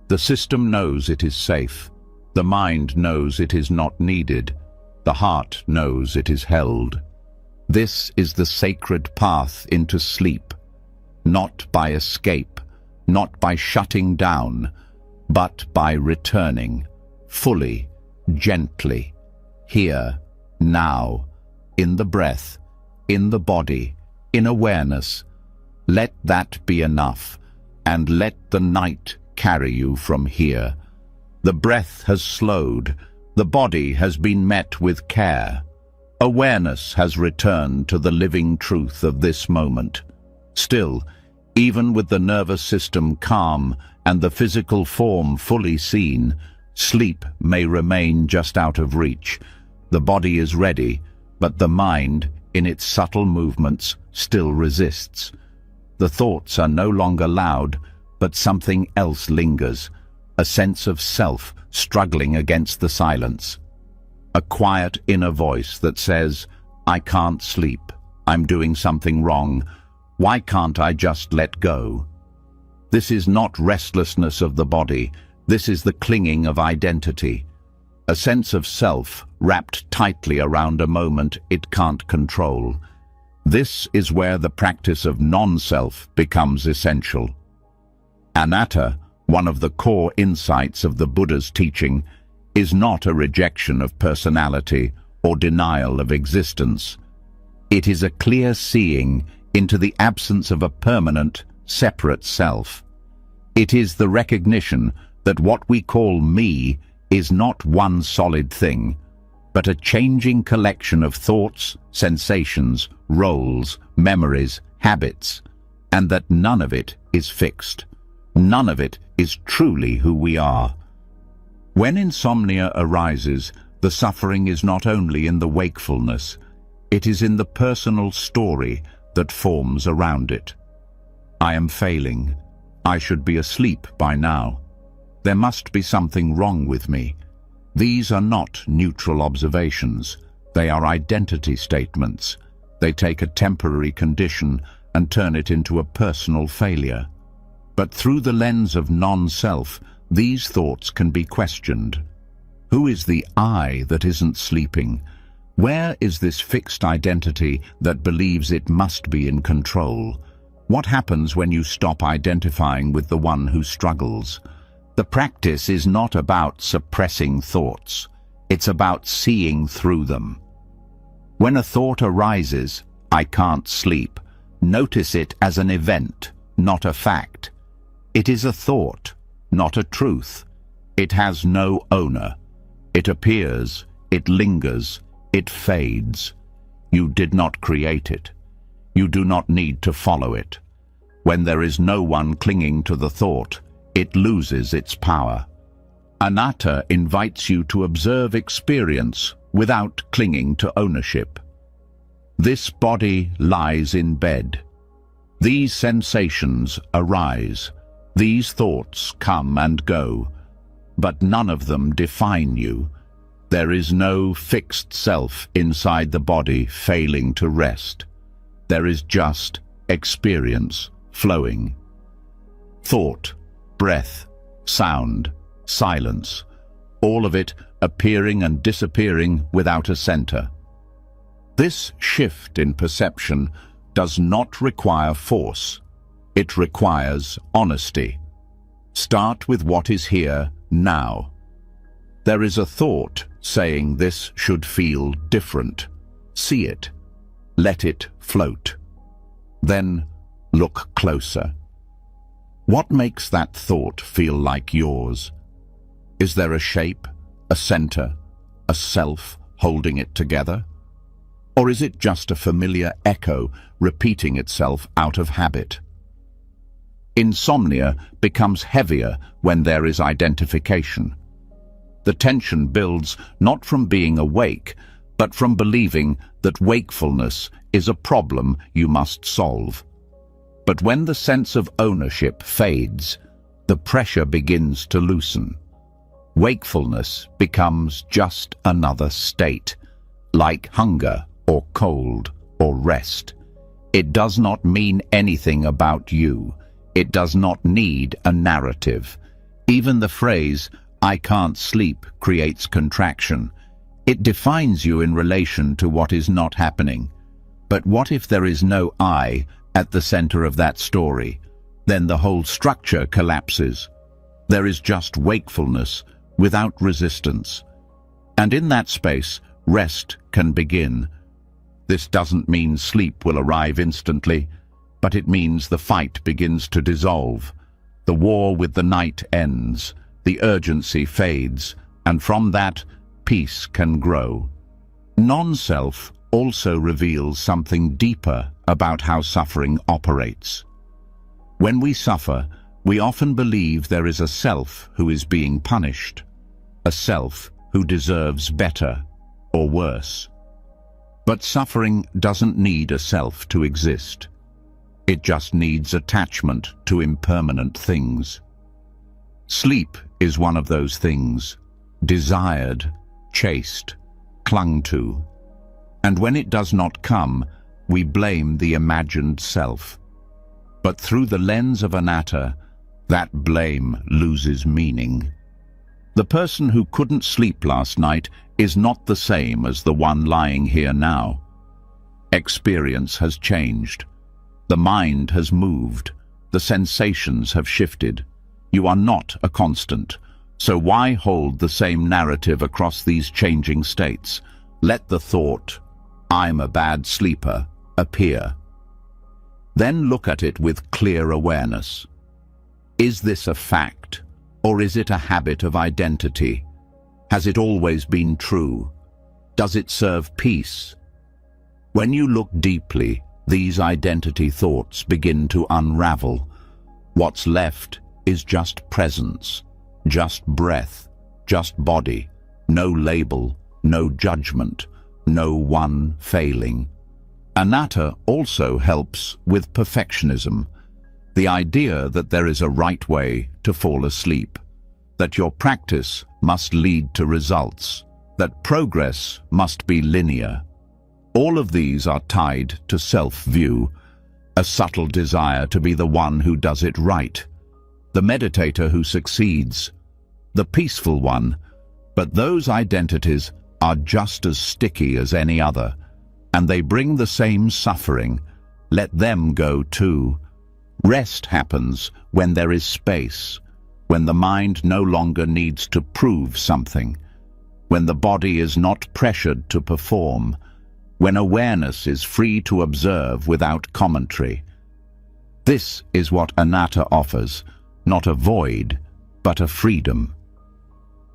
S1: The system knows it is safe. The mind knows it is not needed. The heart knows it is held. This is the sacred path into sleep, not by escape, not by shutting down, but by returning, fully, gently, here, now, in the breath, in the body, in awareness. Let that be enough, and let the night carry you from here. The breath has slowed, the body has been met with care. Awareness has returned to the living truth of this moment. Still, even with the nervous system calm and the physical form fully seen, sleep may remain just out of reach. The body is ready, but the mind, in its subtle movements, still resists. The thoughts are no longer loud, but something else lingers, a sense of self struggling against the silence. A quiet inner voice that says, "I can't sleep. I'm doing something wrong. Why can't I just let go?" This is not restlessness of the body. This is the clinging of identity. A sense of self wrapped tightly around a moment it can't control. This is where the practice of non-self becomes essential. Anatta, one of the core insights of the Buddha's teaching, is not a rejection of personality or denial of existence. It is a clear seeing into the absence of a permanent, separate self. It is the recognition that what we call me is not one solid thing, but a changing collection of thoughts, sensations, roles, memories, habits, and that none of it is fixed. None of it is truly who we are. When insomnia arises, the suffering is not only in the wakefulness, it is in the personal story that forms around it. I am failing. I should be asleep by now. There must be something wrong with me. These are not neutral observations. They are identity statements. They take a temporary condition and turn it into a personal failure. But through the lens of non-self, these thoughts can be questioned. Who is the I that isn't sleeping? Where is this fixed identity that believes it must be in control? What happens when you stop identifying with the one who struggles? The practice is not about suppressing thoughts. It's about seeing through them. When a thought arises, "I can't sleep," notice it as an event, not a fact. It is a thought, not a truth. It has no owner. It appears, it lingers, it fades. You did not create it. You do not need to follow it. When there is no one clinging to the thought, it loses its power. Anatta invites you to observe experience without clinging to ownership. This body lies in bed. These sensations arise. These thoughts come and go, but none of them define you. There is no fixed self inside the body failing to rest. There is just experience flowing. Thought, breath, sound, silence, all of it appearing and disappearing without a center. This shift in perception does not require force. It requires honesty. Start with what is here now. There is a thought saying this should feel different. See it. Let it float. Then look closer. What makes that thought feel like yours? Is there a shape, a center, a self holding it together? Or is it just a familiar echo repeating itself out of habit? Insomnia becomes heavier when there is identification. The tension builds not from being awake, but from believing that wakefulness is a problem you must solve. But when the sense of ownership fades, the pressure begins to loosen. Wakefulness becomes just another state, like hunger or cold or rest. It does not mean anything about you. It does not need a narrative. Even the phrase, "I can't sleep," creates contraction. It defines you in relation to what is not happening. But what if there is no I at the center of that story? Then the whole structure collapses. There is just wakefulness without resistance. And in that space, rest can begin. This doesn't mean sleep will arrive instantly, but it means the fight begins to dissolve. The war with the night ends, the urgency fades, and from that, peace can grow. Non-self also reveals something deeper about how suffering operates. When we suffer, we often believe there is a self who is being punished, a self who deserves better or worse. But suffering doesn't need a self to exist. It just needs attachment to impermanent things. Sleep is one of those things, desired, chased, clung to. And when it does not come, we blame the imagined self. But through the lens of anatta, that blame loses meaning. The person who couldn't sleep last night is not the same as the one lying here now. Experience has changed. The mind has moved. The sensations have shifted. You are not a constant. So why hold the same narrative across these changing states? Let the thought, "I'm a bad sleeper," appear. Then look at it with clear awareness. Is this a fact, or is it a habit of identity? Has it always been true? Does it serve peace? When you look deeply, these identity thoughts begin to unravel. What's left is just presence, just breath, just body, no label, no judgment, no one failing. Anatta also helps with perfectionism, the idea that there is a right way to fall asleep, that your practice must lead to results, that progress must be linear. All of these are tied to self-view, a subtle desire to be the one who does it right, the meditator who succeeds, the peaceful one. But those identities are just as sticky as any other, and they bring the same suffering. Let them go too. Rest happens when there is space, when the mind no longer needs to prove something, when the body is not pressured to perform, when awareness is free to observe without commentary. This is what anatta offers, not a void, but a freedom.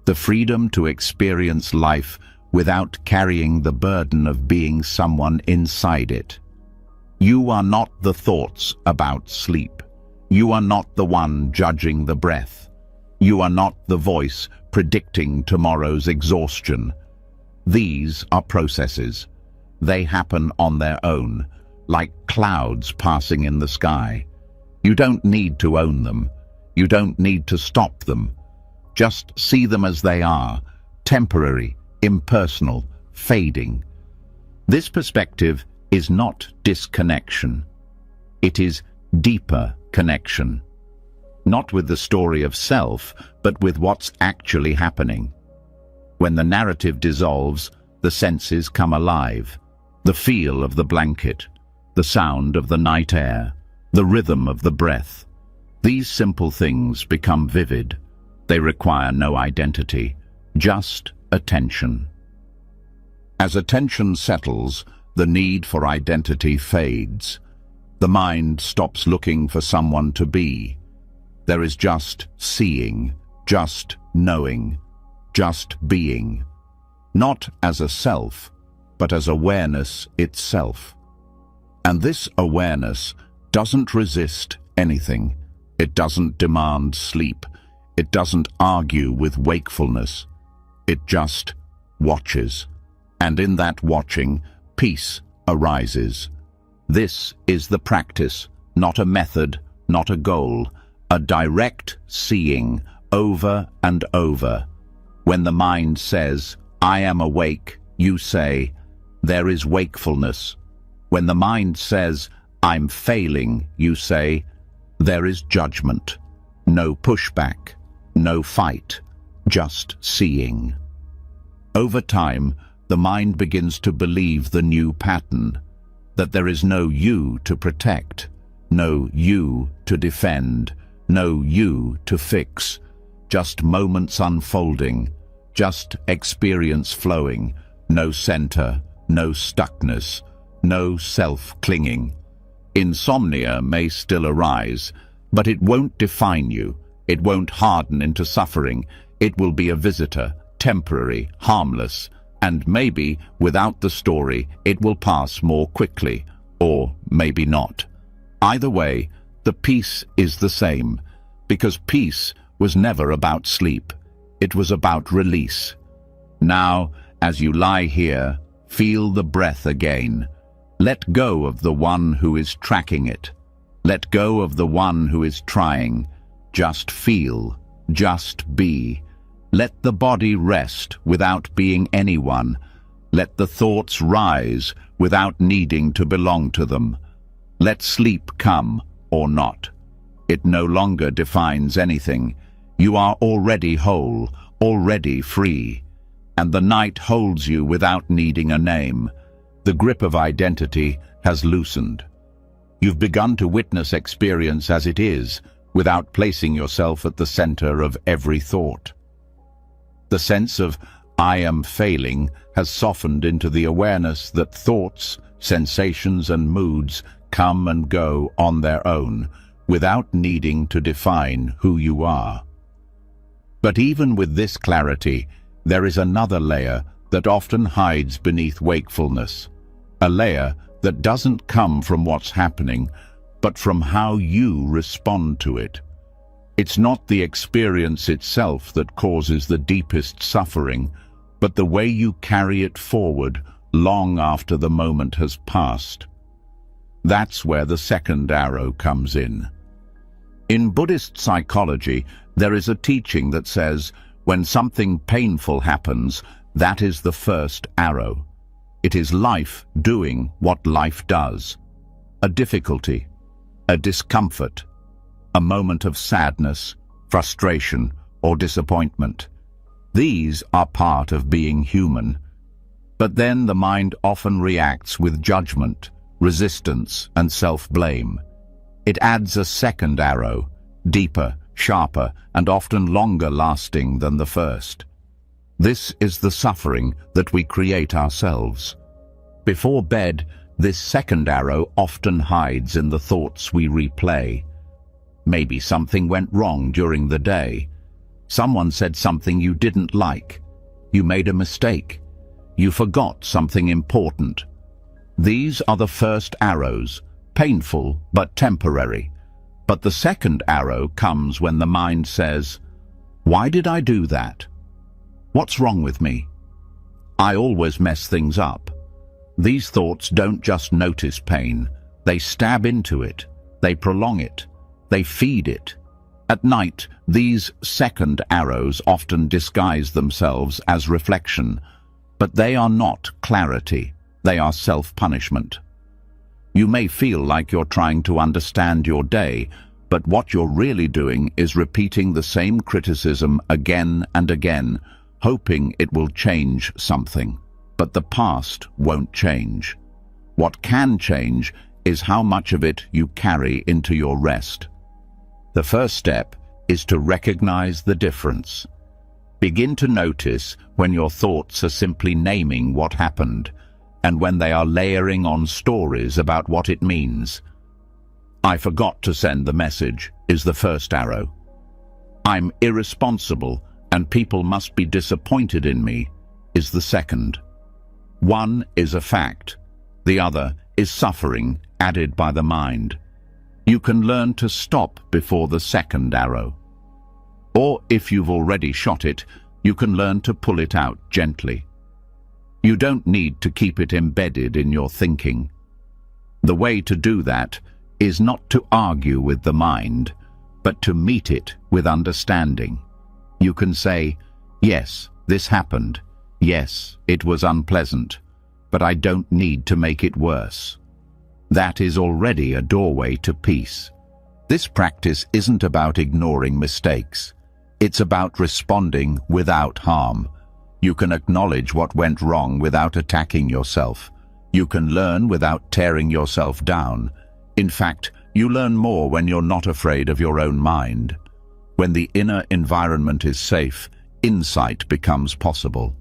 S1: The freedom to experience life without carrying the burden of being someone inside it. You are not the thoughts about sleep. You are not the one judging the breath. You are not the voice predicting tomorrow's exhaustion. These are processes. They happen on their own, like clouds passing in the sky. You don't need to own them. You don't need to stop them. Just see them as they are, temporary, impersonal, fading. This perspective is not disconnection. It is deeper connection. Not with the story of self, but with what's actually happening. When the narrative dissolves, the senses come alive. The feel of the blanket, the sound of the night air, the rhythm of the breath. These simple things become vivid. They require no identity, just attention. As attention settles, the need for identity fades. The mind stops looking for someone to be. There is just seeing, just knowing, just being. Not as a self, but as awareness itself. And this awareness doesn't resist anything. It doesn't demand sleep. It doesn't argue with wakefulness. It just watches. And in that watching, peace arises. This is the practice, not a method, not a goal, a direct seeing over and over. When the mind says, "I am awake," you say, "There is wakefulness." When the mind says, "I'm failing," you say, "There is judgment." No pushback, no fight, just seeing. Over time, the mind begins to believe the new pattern, that there is no you to protect, no you to defend, no you to fix, just moments unfolding, just experience flowing, no center, no stuckness, no self-clinging. Insomnia may still arise, but it won't define you. It won't harden into suffering. It will be a visitor, temporary, harmless, and maybe, without the story, it will pass more quickly, or maybe not. Either way, the peace is the same, because peace was never about sleep. It was about release. Now, as you lie here, feel the breath again. Let go of the one who is tracking it. Let go of the one who is trying. Just feel, just be. Let the body rest without being anyone. Let the thoughts rise without needing to belong to them. Let sleep come or not. It no longer defines anything. You are already whole, already free. And the night holds you without needing a name. The grip of identity has loosened. You've begun to witness experience as it is, without placing yourself at the center of every thought. The sense of "I am failing" has softened into the awareness that thoughts, sensations, and moods come and go on their own, without needing to define who you are. But even with this clarity, there is another layer that often hides beneath wakefulness, a layer that doesn't come from what's happening, but from how you respond to it. It's not the experience itself that causes the deepest suffering, but the way you carry it forward long after the moment has passed. That's where the second arrow comes in. In Buddhist psychology, there is a teaching that says, when something painful happens, that is the first arrow. It is life doing what life does. A difficulty, a discomfort, a moment of sadness, frustration, or disappointment. These are part of being human. But then the mind often reacts with judgment, resistance, and self-blame. It adds a second arrow, deeper, sharper, and often longer lasting than the first. This is the suffering that we create ourselves. Before bed, this second arrow often hides in the thoughts we replay. Maybe something went wrong during the day. Someone said something you didn't like. You made a mistake. You forgot something important. These are the first arrows, painful but temporary. But the second arrow comes when the mind says, "Why did I do that? What's wrong with me? I always mess things up." These thoughts don't just notice pain. They stab into it. They prolong it. They feed it. At night, these second arrows often disguise themselves as reflection, But they are not clarity, they are self-punishment. You may feel like you're trying to understand your day, but what you're really doing is repeating the same criticism again and again, hoping it will change something. But the past won't change. What can change is how much of it you carry into your rest. The first step is to recognize the difference. Begin to notice when your thoughts are simply naming what happened, and when they are layering on stories about what it means. I forgot to send the message is the first arrow. I'm irresponsible and people must be disappointed in me is the second. One is a fact, the other is suffering added by the mind. You can learn to stop before the second arrow. Or if you've already shot it, you can learn to pull it out gently. You don't need to keep it embedded in your thinking. The way to do that is not to argue with the mind, but to meet it with understanding. You can say, yes, this happened. Yes, it was unpleasant, but I don't need to make it worse. That is already a doorway to peace. This practice isn't about ignoring mistakes. It's about responding without harm. You can acknowledge what went wrong without attacking yourself. You can learn without tearing yourself down. In fact, you learn more when you're not afraid of your own mind. When the inner environment is safe, insight becomes possible.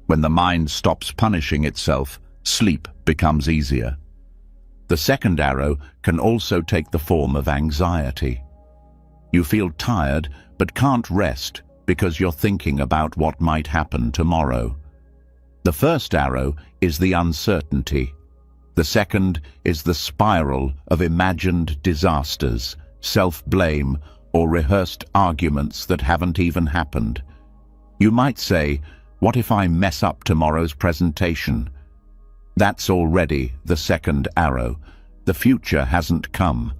S1: When the mind stops punishing itself, sleep becomes easier. The second arrow can also take the form of anxiety. You feel tired but can't rest because you're thinking about what might happen tomorrow. The first arrow is the uncertainty. The second is the spiral of imagined disasters, self-blame, or rehearsed arguments that haven't even happened. You might say, what if I mess up tomorrow's presentation? That's already the second arrow. The future hasn't come,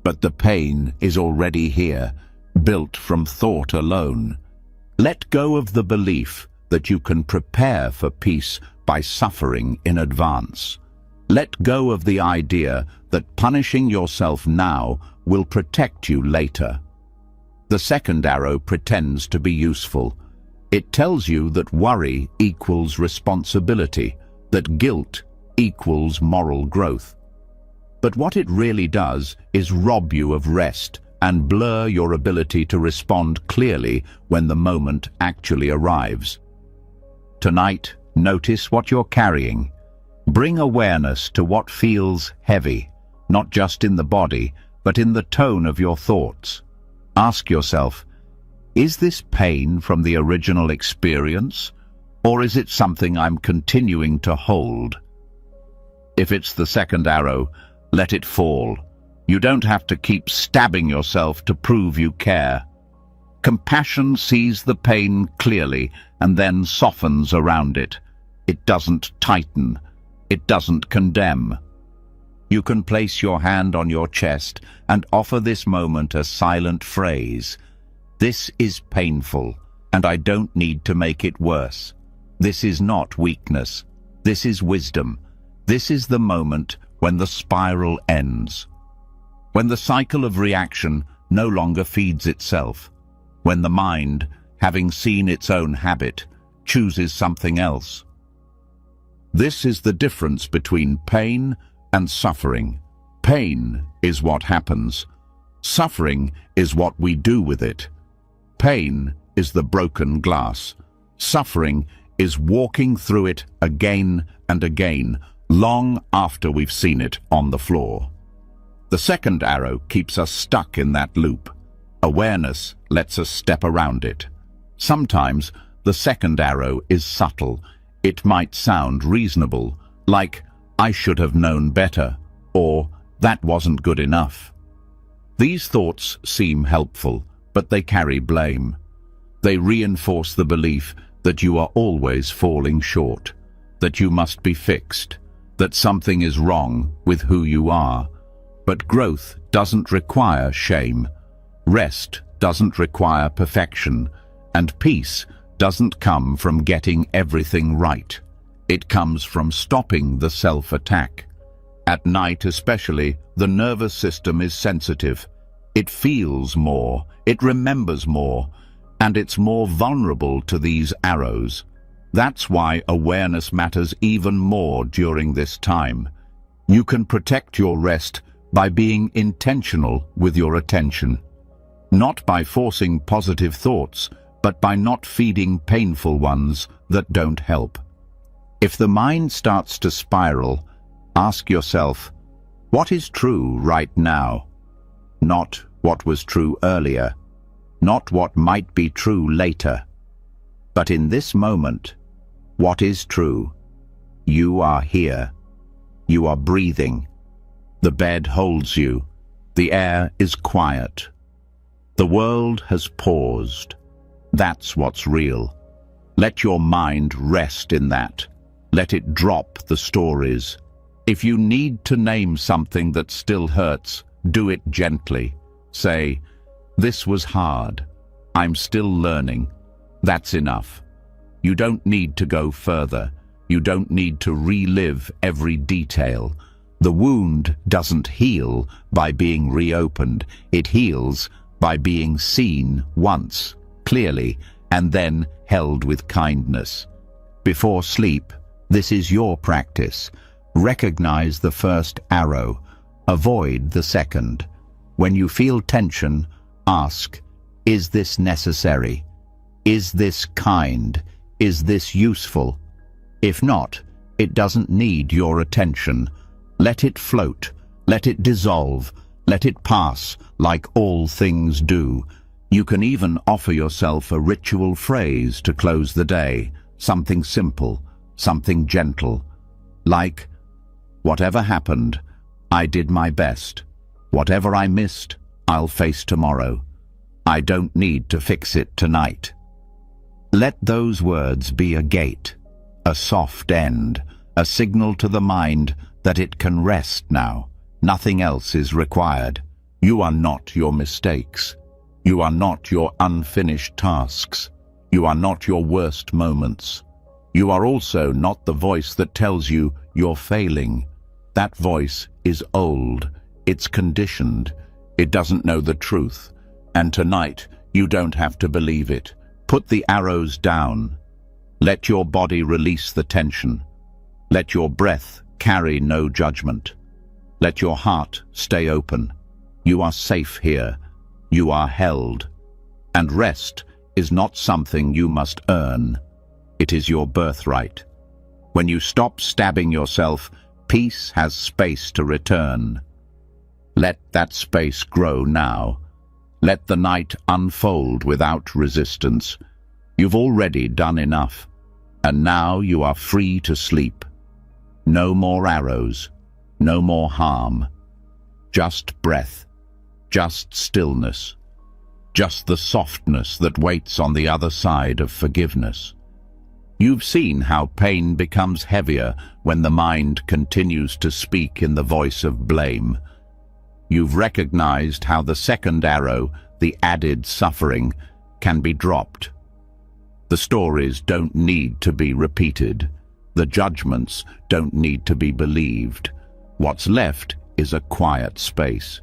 S1: but the pain is already here, built from thought alone. Let go of the belief that you can prepare for peace by suffering in advance. Let go of the idea that punishing yourself now will protect you later. The second arrow pretends to be useful. It tells you that worry equals responsibility, that guilt equals moral growth. But what it really does is rob you of rest and blur your ability to respond clearly when the moment actually arrives. Tonight, notice what you're carrying. Bring awareness to what feels heavy, not just in the body, but in the tone of your thoughts. Ask yourself, is this pain from the original experience, or is it something I'm continuing to hold? If it's the second arrow, let it fall. You don't have to keep stabbing yourself to prove you care. Compassion sees the pain clearly and then softens around it. It doesn't tighten. It doesn't condemn. You can place your hand on your chest and offer this moment a silent phrase. This is painful, and I don't need to make it worse. This is not weakness. This is wisdom. This is the moment when the spiral ends. When the cycle of reaction no longer feeds itself. When the mind, having seen its own habit, chooses something else. This is the difference between pain and suffering. Pain is what happens. Suffering is what we do with it. Pain is the broken glass. Suffering is walking through it again and again, long after we've seen it on the floor. The second arrow keeps us stuck in that loop. Awareness lets us step around it. Sometimes the second arrow is subtle. It might sound reasonable, like, I should have known better, or that wasn't good enough. These thoughts seem helpful, but they carry blame. They reinforce the belief that you are always falling short, that you must be fixed, that something is wrong with who you are. But growth doesn't require shame. Rest doesn't require perfection, and peace doesn't come from getting everything right. It comes from stopping the self-attack. At night especially, the nervous system is sensitive. It feels more, it remembers more, and it's more vulnerable to these arrows. That's why awareness matters even more during this time. You can protect your rest by being intentional with your attention. Not by forcing positive thoughts, but by not feeding painful ones that don't help. If the mind starts to spiral, ask yourself, what is true right now? Not what was true earlier, not what might be true later. But in this moment, what is true? You are here. You are breathing. The bed holds you. The air is quiet. The world has paused. That's what's real. Let your mind rest in that. Let it drop the stories. If you need to name something that still hurts, do it gently. Say, "This was hard. I'm still learning." That's enough. You don't need to go further. You don't need to relive every detail. The wound doesn't heal by being reopened. It heals by being seen once, clearly, and then held with kindness. Before sleep, this is your practice. Recognize the first arrow. Avoid the second. When you feel tension, ask, is this necessary? Is this kind? Is this useful? If not, it doesn't need your attention. Let it float. Let it dissolve. Let it pass, like all things do. You can even offer yourself a ritual phrase to close the day, something simple, something gentle, like, whatever happened, I did my best. Whatever I missed, I'll face tomorrow. I don't need to fix it tonight. Let those words be a gate, a soft end, a signal to the mind that it can rest now. Nothing else is required. You are not your mistakes. You are not your unfinished tasks. You are not your worst moments. You are also not the voice that tells you you're failing. That voice is old. It's conditioned. It doesn't know the truth. And tonight, you don't have to believe it. Put the arrows down. Let your body release the tension. Let your breath carry no judgment. Let your heart stay open. You are safe here. You are held. And rest is not something you must earn. It is your birthright. When you stop stabbing yourself, peace has space to return. Let that space grow now. Let the night unfold without resistance. You've already done enough, and now you are free to sleep. No more arrows, no more harm. Just breath, just stillness, just the softness that waits on the other side of forgiveness. You've seen how pain becomes heavier when the mind continues to speak in the voice of blame. You've recognized how the second arrow, the added suffering, can be dropped. The stories don't need to be repeated. The judgments don't need to be believed. What's left is a quiet space.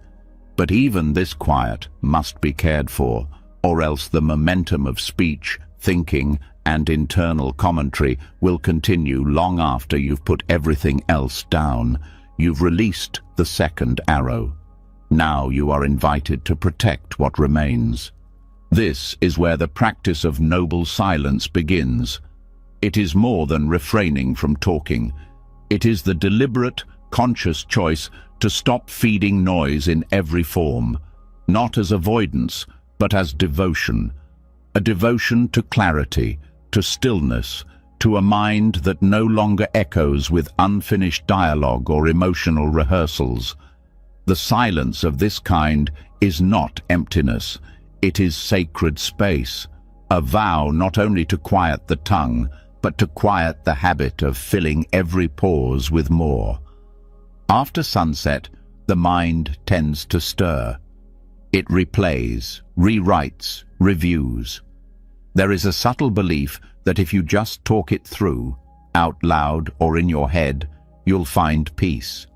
S1: But even this quiet must be cared for, or else the momentum of speech, thinking, and internal commentary will continue long after you've put everything else down. You've released the second arrow. Now you are invited to protect what remains. This is where the practice of noble silence begins. It is more than refraining from talking. It is the deliberate, conscious choice to stop feeding noise in every form, not as avoidance, but as devotion. A devotion to clarity, to stillness, to a mind that no longer echoes with unfinished dialogue or emotional rehearsals. The silence of this kind is not emptiness. It is sacred space, a vow not only to quiet the tongue, but to quiet the habit of filling every pause with more. After sunset, the mind tends to stir. It replays, rewrites, reviews. There is a subtle belief that if you just talk it through, out loud or in your head, you'll find peace.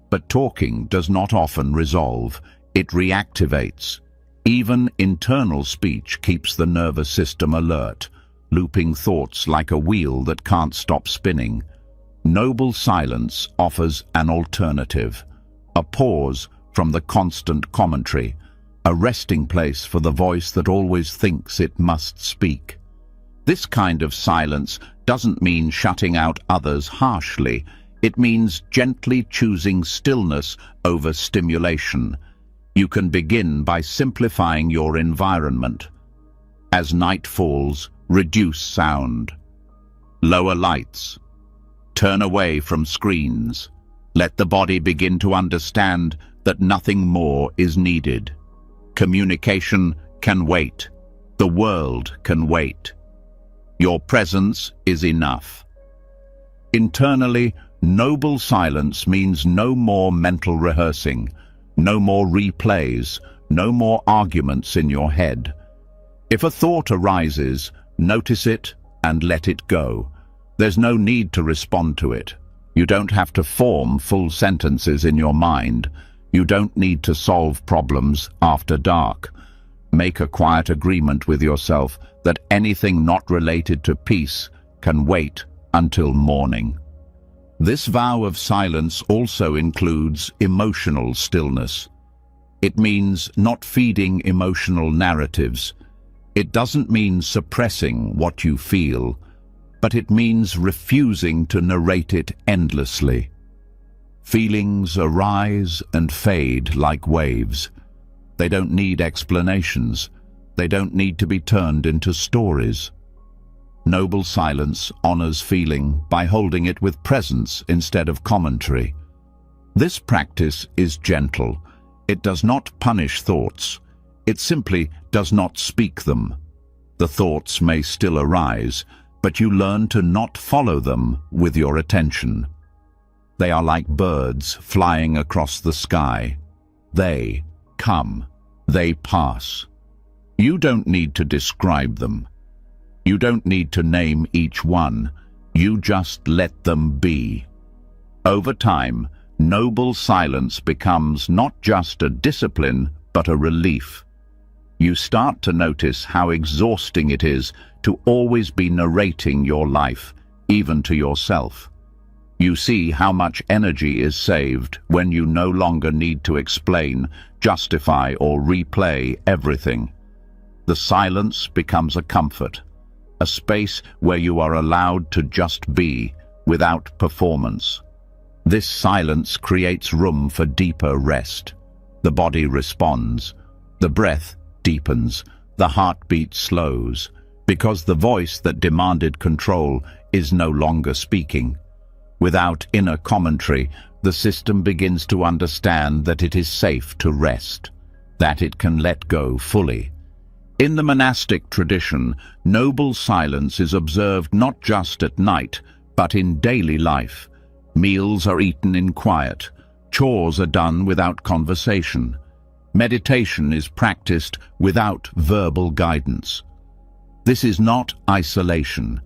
S1: But talking does not often resolve, it reactivates. Even internal speech keeps the nervous system alert, looping thoughts like a wheel that can't stop spinning. Noble silence offers an alternative, a pause from the constant commentary, a resting place for the voice that always thinks it must speak. This kind of silence doesn't mean shutting out others harshly. It means gently choosing stillness over stimulation. You can begin by simplifying your environment. As night falls, reduce sound. Lower lights. Turn away from screens. Let the body begin to understand that nothing more is needed. Communication can wait. The world can wait. Your presence is enough. Internally, noble silence means no more mental rehearsing, no more replays, no more arguments in your head. If a thought arises, notice it and let it go. There's no need to respond to it. You don't have to form full sentences in your mind. You don't need to solve problems after dark. Make a quiet agreement with yourself that anything not related to peace can wait until morning. This vow of silence also includes emotional stillness. It means not feeding emotional narratives. It doesn't mean suppressing what you feel, but it means refusing to narrate it endlessly. Feelings arise and fade like waves. They don't need explanations. They don't need to be turned into stories. Noble silence honors feeling by holding it with presence instead of commentary. This practice is gentle. It does not punish thoughts. It simply does not speak them. The thoughts may still arise, but you learn to not follow them with your attention. They are like birds flying across the sky. They come. They pass. You don't need to describe them. You don't need to name each one. You just let them be. Over time, noble silence becomes not just a discipline, but a relief. You start to notice how exhausting it is to always be narrating your life, even to yourself. You see how much energy is saved when you no longer need to explain, justify, or replay everything. The silence becomes a comfort, a space where you are allowed to just be without performance. This silence creates room for deeper rest. The body responds, the breath deepens, the heartbeat slows, because the voice that demanded control is no longer speaking. Without inner commentary, the system begins to understand that it is safe to rest, that it can let go fully. In the monastic tradition, noble silence is observed not just at night, but in daily life. Meals are eaten in quiet. Chores are done without conversation. Meditation is practiced without verbal guidance. This is not isolation.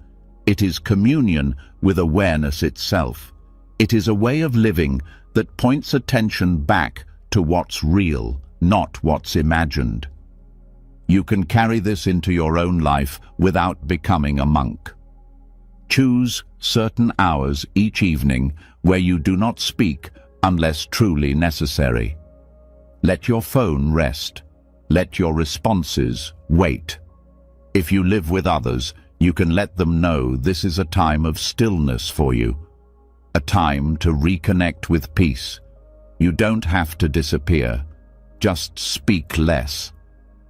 S1: It is communion with awareness itself. It is a way of living that points attention back to what's real, not what's imagined. You can carry this into your own life without becoming a monk. Choose certain hours each evening where you do not speak unless truly necessary. Let your phone rest. Let your responses wait. If you live with others, you can let them know this is a time of stillness for you, a time to reconnect with peace. You don't have to disappear. Just speak less.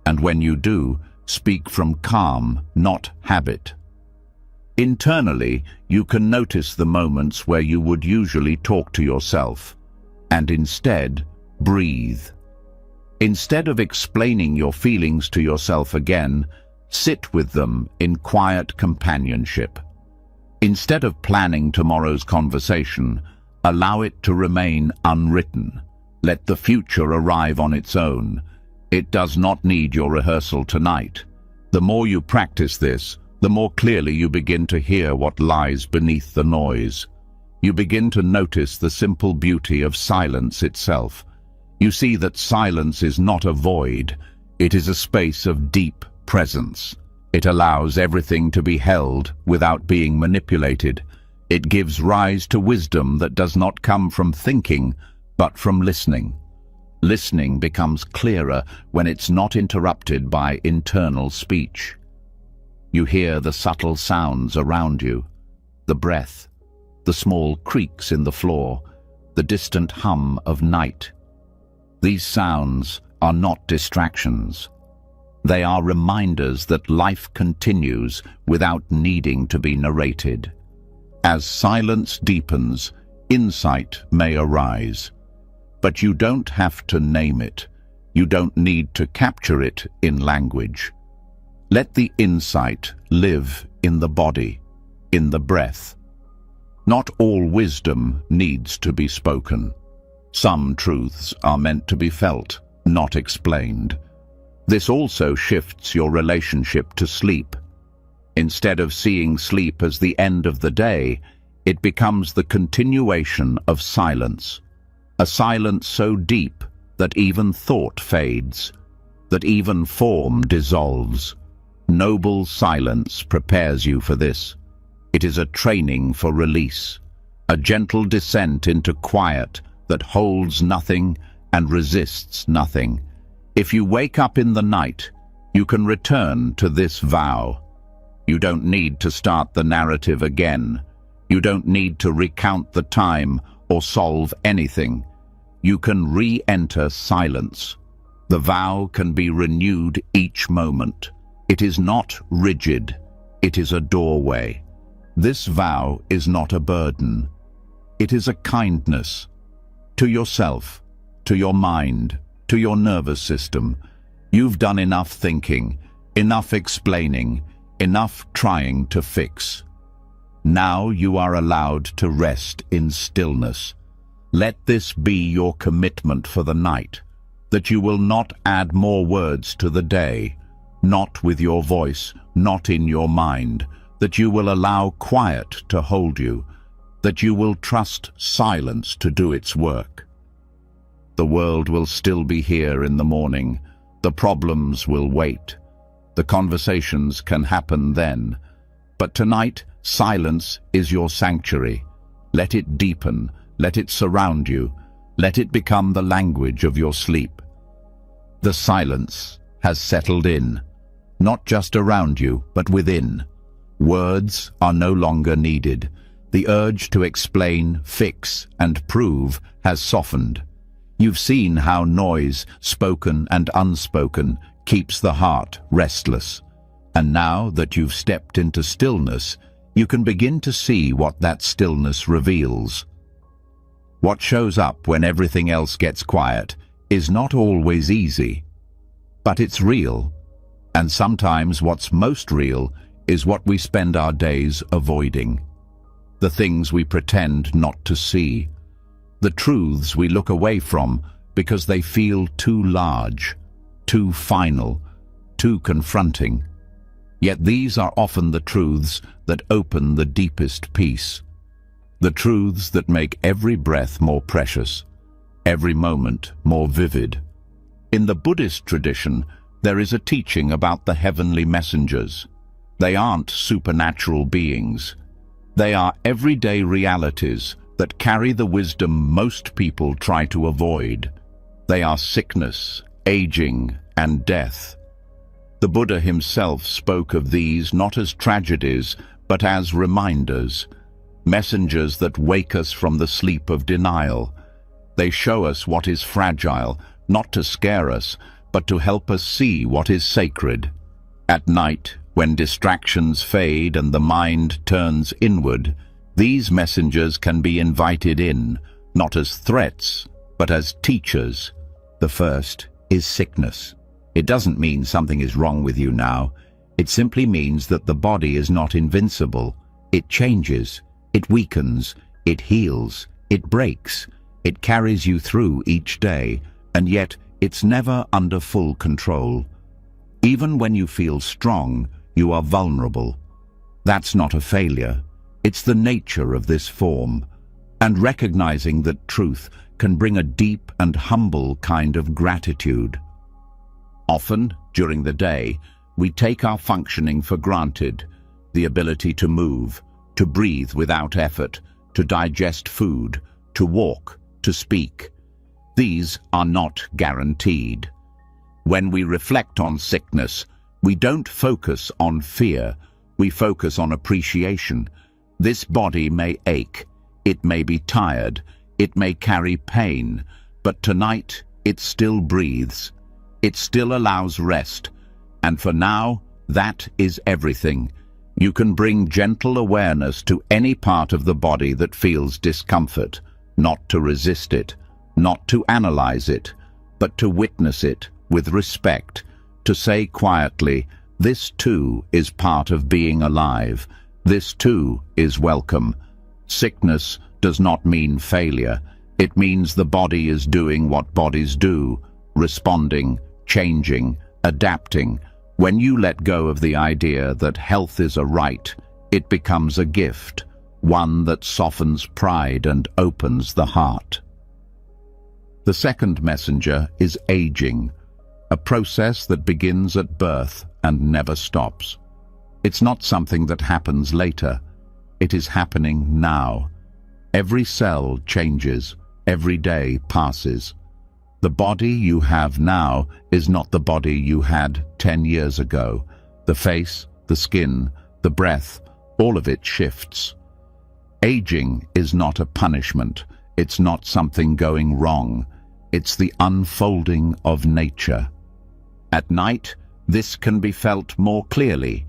S1: And when you do, speak from calm, not habit. Internally, you can notice the moments where you would usually talk to yourself, and instead, breathe. Instead of explaining your feelings to yourself again, sit with them in quiet companionship. Instead of planning tomorrow's conversation, allow it to remain unwritten. Let the future arrive on its own. It does not need your rehearsal tonight. The more you practice this, the more clearly you begin to hear what lies beneath the noise. You begin to notice the simple beauty of silence itself. You see that silence is not a void, it is a space of deep presence. It allows everything to be held without being manipulated. It gives rise to wisdom that does not come from thinking, but from listening. Listening becomes clearer when it's not interrupted by internal speech. You hear the subtle sounds around you, the breath, the small creaks in the floor, the distant hum of night. These sounds are not distractions. They are reminders that life continues without needing to be narrated. As silence deepens, insight may arise. But you don't have to name it. You don't need to capture it in language. Let the insight live in the body, in the breath. Not all wisdom needs to be spoken. Some truths are meant to be felt, not explained. This also shifts your relationship to sleep. Instead of seeing sleep as the end of the day, it becomes the continuation of silence. A silence so deep that even thought fades, that even form dissolves. Noble silence prepares you for this. It is a training for release, a gentle descent into quiet that holds nothing and resists nothing. If you wake up in the night, you can return to this vow. You don't need to start the narrative again. You don't need to recount the time or solve anything. You can re-enter silence. The vow can be renewed each moment. It is not rigid. It is a doorway. This vow is not a burden. It is a kindness to yourself, to your mind, to your nervous system. You've done enough thinking, enough explaining, enough trying to fix. Now you are allowed to rest in stillness. Let this be your commitment for the night, that you will not add more words to the day, not with your voice, not in your mind, that you will allow quiet to hold you, that you will trust silence to do its work. The world will still be here in the morning. The problems will wait. The conversations can happen then. But tonight, silence is your sanctuary. Let it deepen. Let it surround you. Let it become the language of your sleep. The silence has settled in, not just around you, but within. Words are no longer needed. The urge to explain, fix, and prove has softened. You've seen how noise, spoken and unspoken, keeps the heart restless. And now that you've stepped into stillness, you can begin to see what that stillness reveals. What shows up when everything else gets quiet is not always easy, but it's real. And sometimes what's most real is what we spend our days avoiding. The things we pretend not to see. The truths we look away from because they feel too large, too final, too confronting. Yet these are often the truths that open the deepest peace. The truths that make every breath more precious, every moment more vivid. In the Buddhist tradition, there is a teaching about the heavenly messengers. They aren't supernatural beings. They are everyday realities that carry the wisdom most people try to avoid. They are sickness, aging, and death. The Buddha himself spoke of these not as tragedies, but as reminders, messengers that wake us from the sleep of denial. They show us what is fragile, not to scare us, but to help us see what is sacred. At night, when distractions fade and the mind turns inward, these messengers can be invited in, not as threats, but as teachers. The first is sickness. It doesn't mean something is wrong with you now. It simply means that the body is not invincible. It changes, it weakens, it heals, it breaks. It carries you through each day, and yet it's never under full control. Even when you feel strong, you are vulnerable. That's not a failure. It's the nature of this form. And recognizing that truth can bring a deep and humble kind of gratitude. Often, during the day, we take our functioning for granted, the ability to move, to breathe without effort, to digest food, to walk, to speak. These are not guaranteed. When we reflect on sickness, we don't focus on fear, we focus on appreciation. This body may ache, it may be tired, it may carry pain, but tonight it still breathes. It still allows rest, and for now, that is everything. You can bring gentle awareness to any part of the body that feels discomfort, not to resist it, not to analyze it, but to witness it with respect, to say quietly, this too is part of being alive, this too is welcome. Sickness does not mean failure, it means the body is doing what bodies do, responding, changing, adapting. When you let go of the idea that health is a right, it becomes a gift, one that softens pride and opens the heart. The second messenger is aging, a process that begins at birth and never stops. It's not something that happens later. It is happening now. Every cell changes, every day passes. The body you have now is not the body you had 10 years ago. The face, the skin, the breath, all of it shifts. Aging is not a punishment. It's not something going wrong. It's the unfolding of nature. At night, this can be felt more clearly.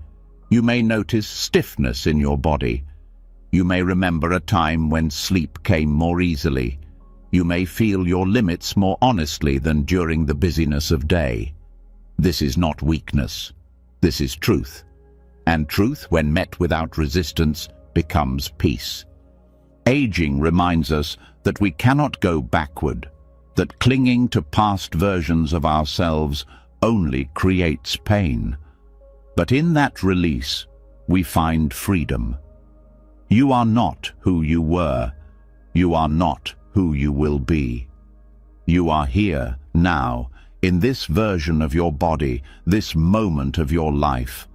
S1: You may notice stiffness in your body. You may remember a time when sleep came more easily. You may feel your limits more honestly than during the busyness of day. This is not weakness. This is truth. And truth, when met without resistance, becomes peace. Aging reminds us that we cannot go backward, that clinging to past versions of ourselves only creates pain. But in that release, we find freedom. You are not who you were. You are not who you will be. You are here, now, in this version of your body, this moment of your life.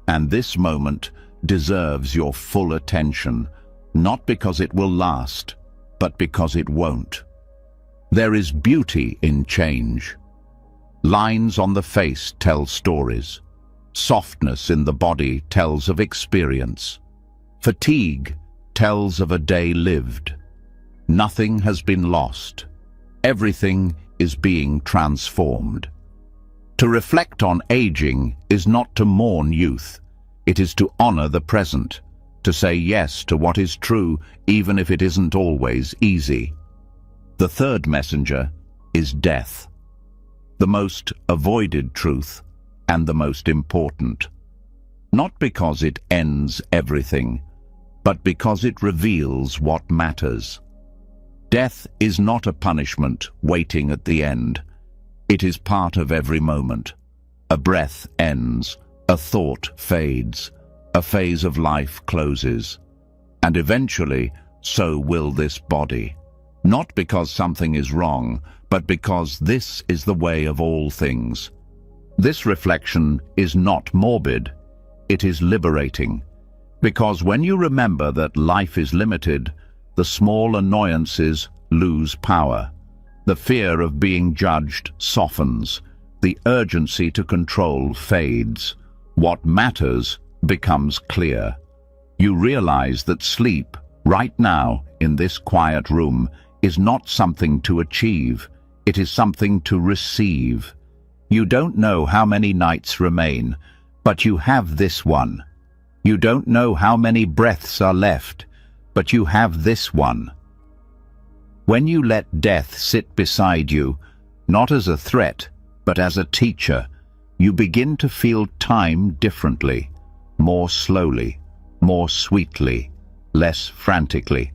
S1: And this moment deserves your full attention, not because it will last, but because it won't. There is beauty in change. Lines on the face tell stories. Softness in the body tells of experience. Fatigue tells of a day lived. Nothing has been lost. Everything is being transformed. To reflect on aging is not to mourn youth. It is to honor the present, to say yes to what is true, even if it isn't always easy. The third messenger is death, the most avoided truth and the most important. Not because it ends everything, but because it reveals what matters. Death is not a punishment waiting at the end. It is part of every moment. A breath ends, a thought fades, a phase of life closes. And eventually, so will this body. Not because something is wrong, but because this is the way of all things. This reflection is not morbid, it is liberating. Because when you remember that life is limited, the small annoyances lose power. The fear of being judged softens. The urgency to control fades. What matters becomes clear. You realize that sleep, right now, in this quiet room, is not something to achieve. It is something to receive. You don't know how many nights remain, but you have this one. You don't know how many breaths are left, but you have this one. When you let death sit beside you, not as a threat, but as a teacher, you begin to feel time differently, more slowly, more sweetly, less frantically.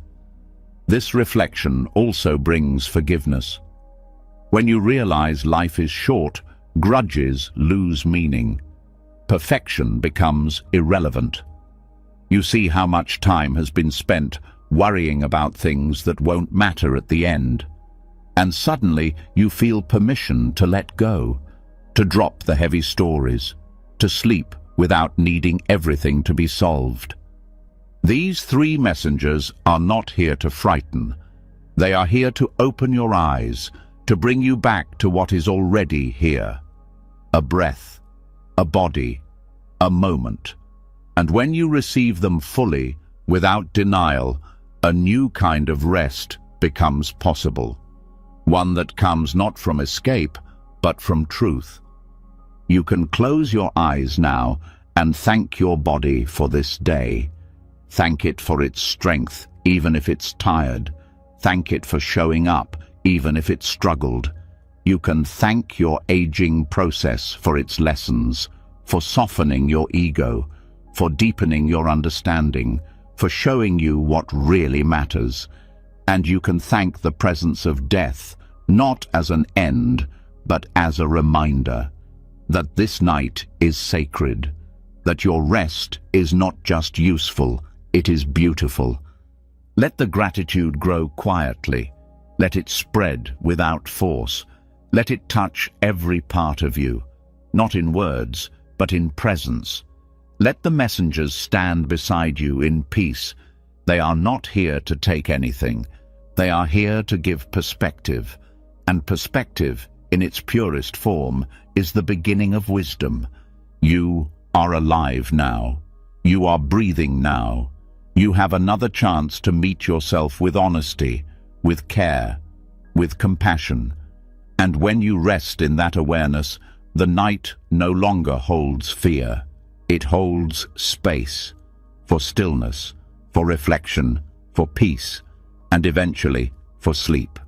S1: This reflection also brings forgiveness. When you realize life is short, grudges lose meaning. Perfection becomes irrelevant. You see how much time has been spent worrying about things that won't matter at the end. And suddenly you feel permission to let go, to drop the heavy stories, to sleep without needing everything to be solved. These three messengers are not here to frighten. They are here to open your eyes, to bring you back to what is already here. A breath, a body, a moment. And when you receive them fully, without denial, a new kind of rest becomes possible. One that comes not from escape, but from truth. You can close your eyes now and thank your body for this day. Thank it for its strength, even if it's tired. Thank it for showing up, even if it struggled. You can thank your aging process for its lessons, for softening your ego, for deepening your understanding, for showing you what really matters. And you can thank the presence of death, not as an end, but as a reminder that this night is sacred, that your rest is not just useful, it is beautiful. Let the gratitude grow quietly. Let it spread without force. Let it touch every part of you, not in words, but in presence. Let the messengers stand beside you in peace. They are not here to take anything. They are here to give perspective. And perspective, in its purest form, is the beginning of wisdom. You are alive now. You are breathing now. You have another chance to meet yourself with honesty, with care, with compassion. And when you rest in that awareness, the night no longer holds fear. It holds space for stillness, for reflection, for peace, and eventually for sleep.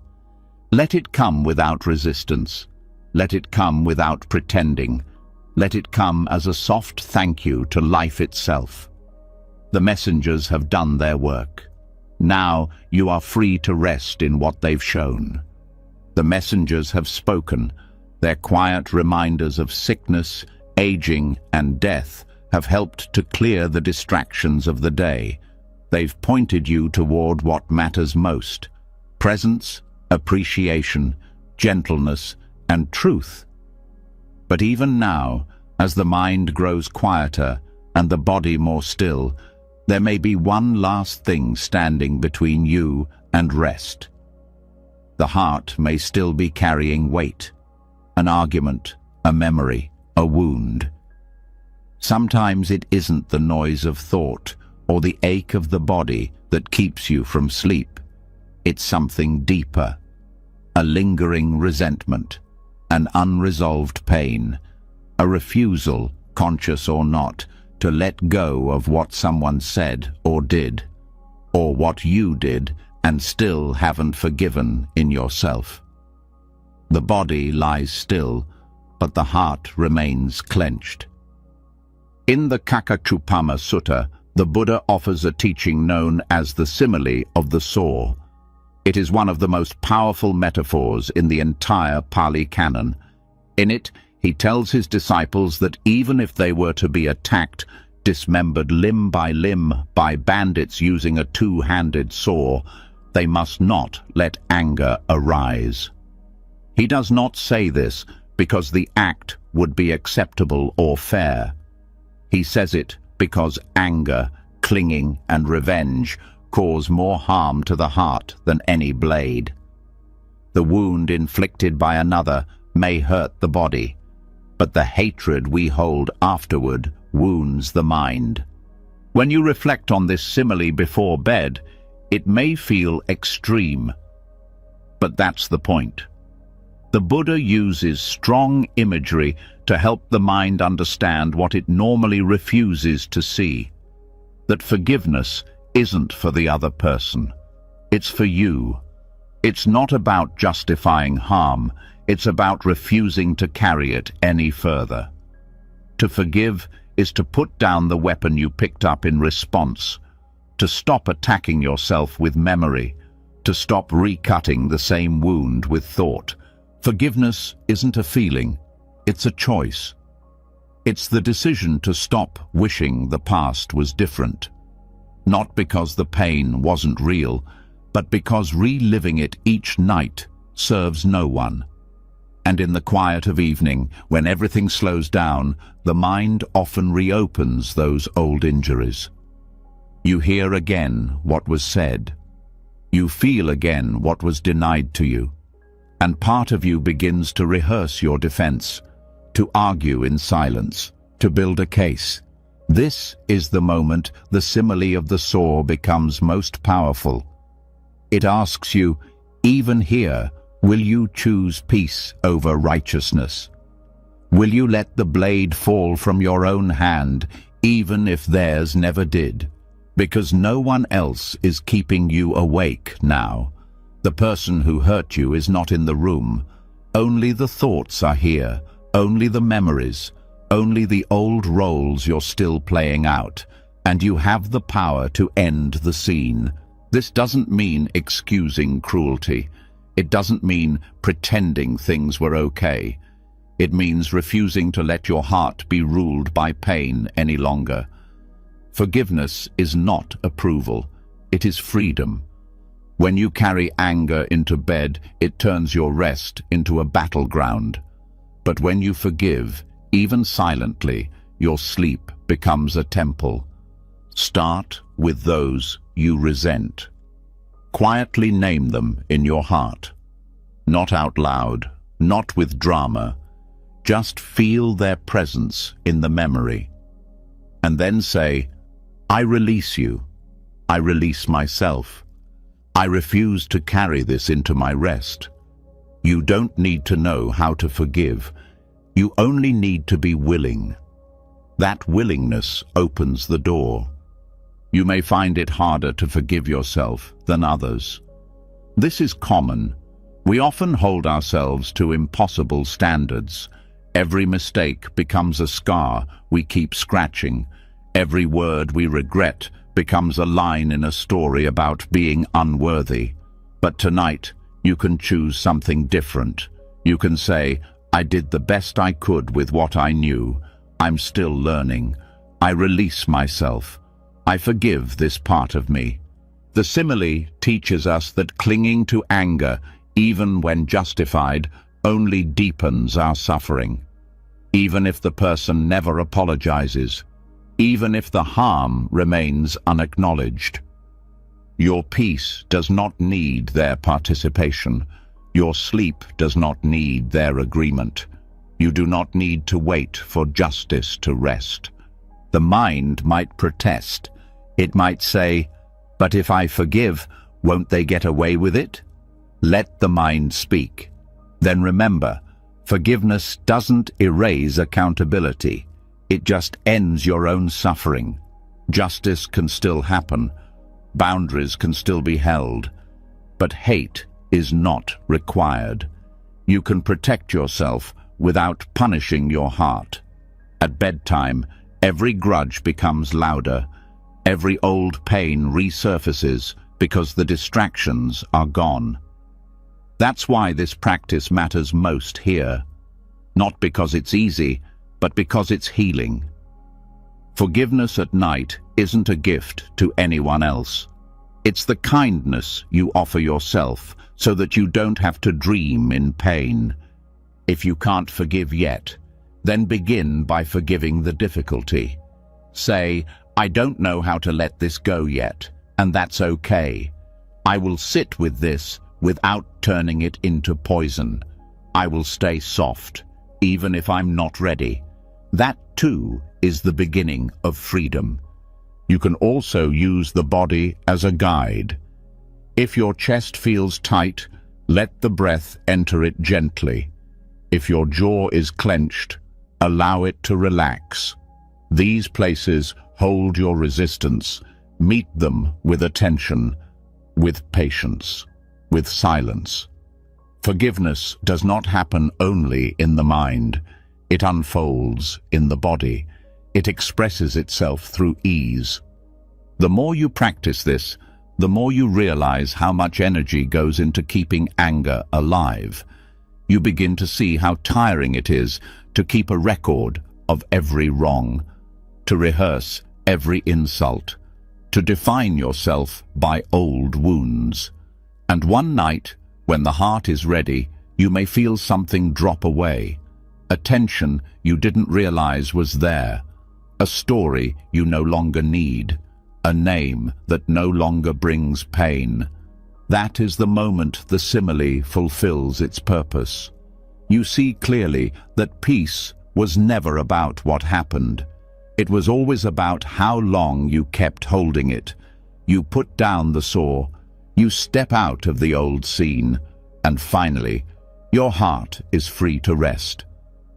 S1: Let it come without resistance. Let it come without pretending. Let it come as a soft thank you to life itself. The messengers have done their work. Now you are free to rest in what they've shown. The messengers have spoken. Their quiet reminders of sickness, aging, and death have helped to clear the distractions of the day. They've pointed you toward what matters most: presence, appreciation, gentleness, and truth. But even now, as the mind grows quieter and the body more still, there may be one last thing standing between you and rest. The heart may still be carrying weight, an argument, a memory, a wound. Sometimes it isn't the noise of thought or the ache of the body that keeps you from sleep. It's something deeper, a lingering resentment, an unresolved pain, a refusal, conscious or not, to let go of what someone said or did, or what you did and still haven't forgiven in yourself. The body lies still, but the heart remains clenched. In the Kakachupama Sutta, the Buddha offers a teaching known as the simile of the saw. It is one of the most powerful metaphors in the entire Pali Canon. In it, he tells his disciples that even if they were to be attacked, dismembered limb by bandits using a two-handed saw, they must not let anger arise. He does not say this because the act would be acceptable or fair. He says it because anger, clinging, and revenge cause more harm to the heart than any blade. The wound inflicted by another may hurt the body, but the hatred we hold afterward wounds the mind. When you reflect on this simile before bed, it may feel extreme, but that's the point. The Buddha uses strong imagery to help the mind understand what it normally refuses to see. That forgiveness isn't for the other person. It's for you. It's not about justifying harm. It's about refusing to carry it any further. To forgive is to put down the weapon you picked up in response, to stop attacking yourself with memory, to stop recutting the same wound with thought. Forgiveness isn't a feeling, it's a choice. It's the decision to stop wishing the past was different, not because the pain wasn't real, but because reliving it each night serves no one. And in the quiet of evening, when everything slows down, the mind often reopens those old injuries. You hear again what was said. You feel again what was denied to you. And part of you begins to rehearse your defense, to argue in silence, to build a case. This is the moment the simile of the saw becomes most powerful. It asks you, even here, will you choose peace over righteousness? Will you let the blade fall from your own hand, even if theirs never did? Because no one else is keeping you awake now. The person who hurt you is not in the room. Only the thoughts are here, only the memories, only the old roles you're still playing out, and you have the power to end the scene. This doesn't mean excusing cruelty. It doesn't mean pretending things were okay. It means refusing to let your heart be ruled by pain any longer. Forgiveness is not approval. It is freedom. When you carry anger into bed, it turns your rest into a battleground. But when you forgive, even silently, your sleep becomes a temple. Start with those you resent. Quietly name them in your heart. Not out loud, not with drama. Just feel their presence in the memory. And then say, I release you. I release myself. I refuse to carry this into my rest. You don't need to know how to forgive. You only need to be willing. That willingness opens the door. You may find it harder to forgive yourself than others. This is common. We often hold ourselves to impossible standards. Every mistake becomes a scar we keep scratching. Every word we regret becomes a line in a story about being unworthy. But tonight, you can choose something different. You can say, I did the best I could with what I knew. I'm still learning. I release myself. I forgive this part of me. The simile teaches us that clinging to anger, even when justified, only deepens our suffering. Even if the person never apologizes, even if the harm remains unacknowledged. Your peace does not need their participation. Your sleep does not need their agreement. You do not need to wait for justice to rest. The mind might protest. It might say, but if I forgive, won't they get away with it? Let the mind speak. Then remember, forgiveness doesn't erase accountability. It just ends your own suffering. Justice can still happen. Boundaries can still be held. But hate is not required. You can protect yourself without punishing your heart. At bedtime, every grudge becomes louder. Every old pain resurfaces because the distractions are gone. That's why this practice matters most here. Not because it's easy, but because it's healing. Forgiveness at night isn't a gift to anyone else. It's the kindness you offer yourself so that you don't have to dream in pain. If you can't forgive yet, then begin by forgiving the difficulty. Say, I don't know how to let this go yet, and that's okay. I will sit with this without turning it into poison. I will stay soft, even if I'm not ready. That, too, is the beginning of freedom. You can also use the body as a guide. If your chest feels tight, let the breath enter it gently. If your jaw is clenched, allow it to relax. These places hold your resistance. Meet them with attention, with patience, with silence. Forgiveness does not happen only in the mind. It unfolds in the body. It expresses itself through ease. The more you practice this, the more you realize how much energy goes into keeping anger alive. You begin to see how tiring it is to keep a record of every wrong, to rehearse every insult, to define yourself by old wounds. And one night, when the heart is ready, you may feel something drop away, a tension you didn't realize was there, a story you no longer need, a name that no longer brings pain. That is the moment the simile fulfills its purpose. You see clearly that peace was never about what happened. It was always about how long you kept holding it. You put down the saw, you step out of the old scene, and finally, your heart is free to rest.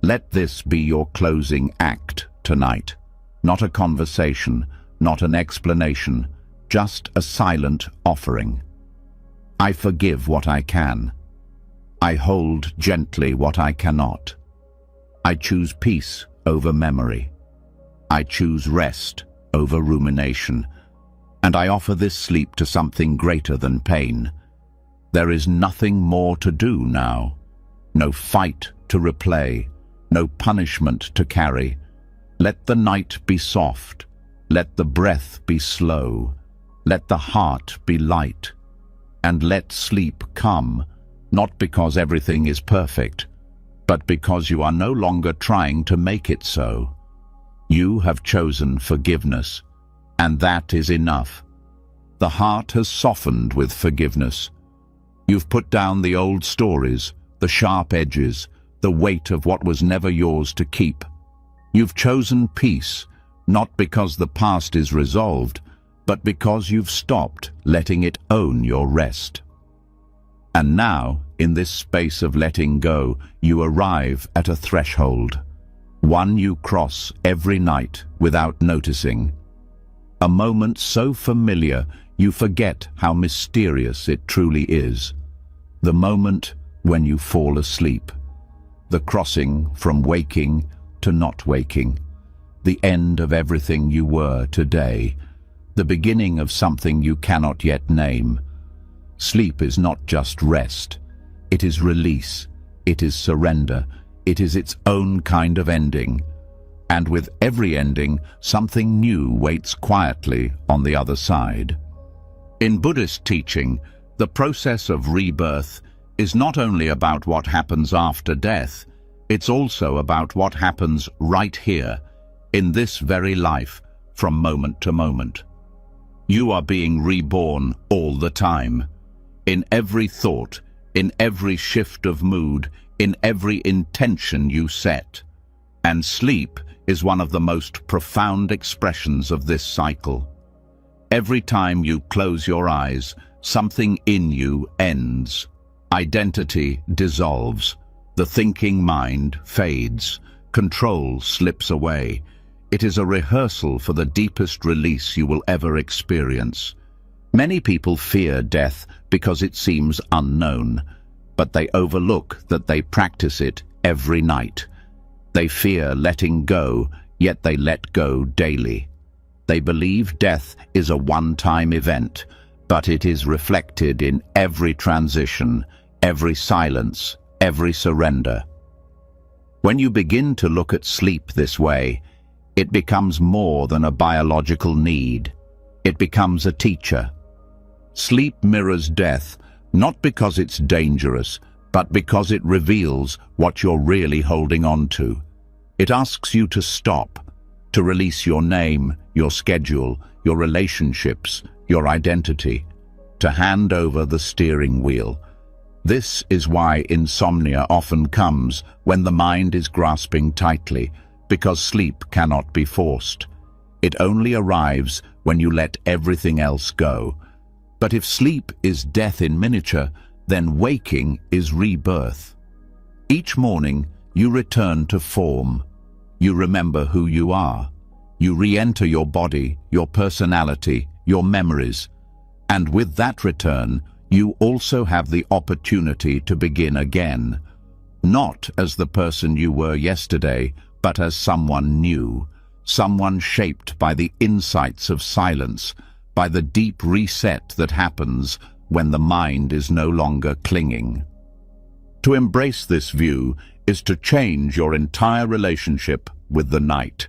S1: Let this be your closing act tonight. Not a conversation, not an explanation, just a silent offering. I forgive what I can. I hold gently what I cannot. I choose peace over memory. I choose rest over rumination. And I offer this sleep to something greater than pain. There is nothing more to do now. No fight to replay. No punishment to carry. Let the night be soft. Let the breath be slow. Let the heart be light. And let sleep come, not because everything is perfect, but because you are no longer trying to make it so. You have chosen forgiveness, and that is enough. The heart has softened with forgiveness. You've put down the old stories, the sharp edges, the weight of what was never yours to keep. You've chosen peace, not because the past is resolved, but because you've stopped letting it own your rest. And now, in this space of letting go, you arrive at a threshold, one you cross every night without noticing. A moment so familiar you forget how mysterious it truly is. The moment when you fall asleep. The crossing from waking to not waking. The end of everything you were today. The beginning of something you cannot yet name. Sleep is not just rest. It is release. It is surrender. It is its own kind of ending. And with every ending, something new waits quietly on the other side. In Buddhist teaching, the process of rebirth is not only about what happens after death, it's also about what happens right here, in this very life, from moment to moment. You are being reborn all the time, in every thought, in every shift of mood, in every intention you set. And sleep is one of the most profound expressions of this cycle. Every time you close your eyes, something in you ends. Identity dissolves. The thinking mind fades. Control slips away. It is a rehearsal for the deepest release you will ever experience. Many people fear death because it seems unknown, but they overlook that they practice it every night. They fear letting go, yet they let go daily. They believe death is a one-time event, but it is reflected in every transition, every silence, every surrender. When you begin to look at sleep this way, it becomes more than a biological need. It becomes a teacher. Sleep mirrors death, not because it's dangerous, but because it reveals what you're really holding on to. It asks you to stop, to release your name, your schedule, your relationships, your identity, to hand over the steering wheel. This is why insomnia often comes when the mind is grasping tightly, because sleep cannot be forced. It only arrives when you let everything else go. But if sleep is death in miniature, then waking is rebirth. Each morning, you return to form. You remember who you are. You re-enter your body, your personality, your memories. And with that return, you also have the opportunity to begin again. Not as the person you were yesterday, but as someone new. Someone shaped by the insights of silence, by the deep reset that happens when the mind is no longer clinging. To embrace this view is to change your entire relationship with the night.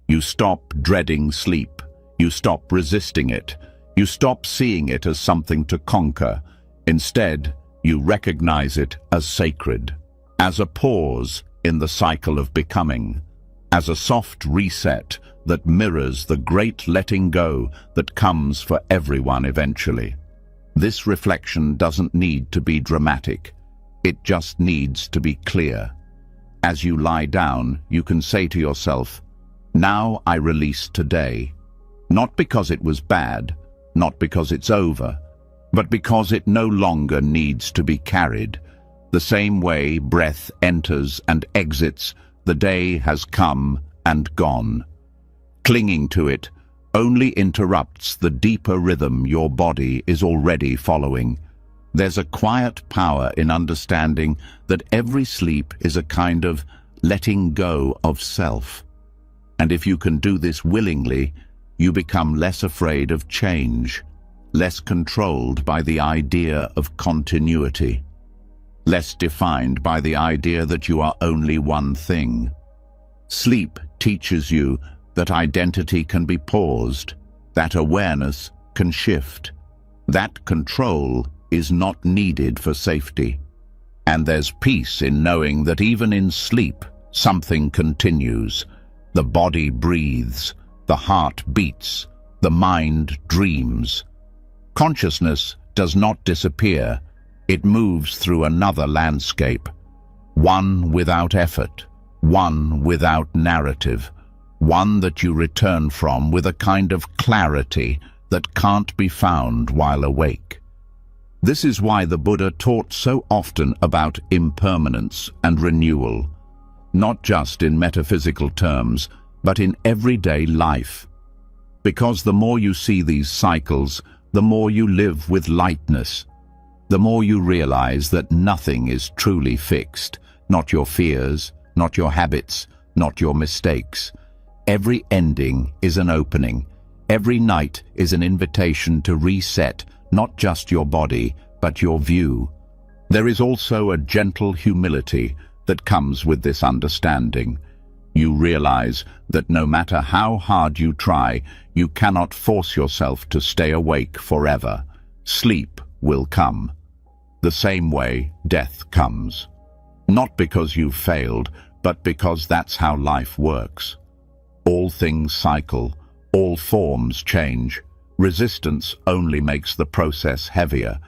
S1: You stop dreading sleep. You stop resisting it. You stop seeing it as something to conquer. Instead, you recognize it as sacred, as a pause in the cycle of becoming, as a soft reset that mirrors the great letting go that comes for everyone eventually. This reflection doesn't need to be dramatic. It just needs to be clear. As you lie down, you can say to yourself, "Now I release today." Not because it was bad, not because it's over, but because it no longer needs to be carried. The same way breath enters and exits, the day has come and gone. Clinging to it only interrupts the deeper rhythm your body is already following. There's a quiet power in understanding that every sleep is a kind of letting go of self. And if you can do this willingly, you become less afraid of change, less controlled by the idea of continuity, less defined by the idea that you are only one thing. Sleep teaches you that identity can be paused, that awareness can shift, that control is not needed for safety. And there's peace in knowing that even in sleep, something continues. The body breathes, the heart beats, the mind dreams. Consciousness does not disappear. It moves through another landscape, one without effort, one without narrative, one that you return from with a kind of clarity that can't be found while awake. This is why the Buddha taught so often about impermanence and renewal, not just in metaphysical terms, but in everyday life. Because the more you see these cycles, the more you live with lightness, the more you realize that nothing is truly fixed, not your fears, not your habits, not your mistakes. Every ending is an opening. Every night is an invitation to reset not just your body, but your view. There is also a gentle humility that comes with this understanding. You realize that no matter how hard you try, you cannot force yourself to stay awake forever. Sleep will come. The same way death comes. Not because you've failed, but because that's how life works. All things cycle, all forms change. Resistance only makes the process heavier.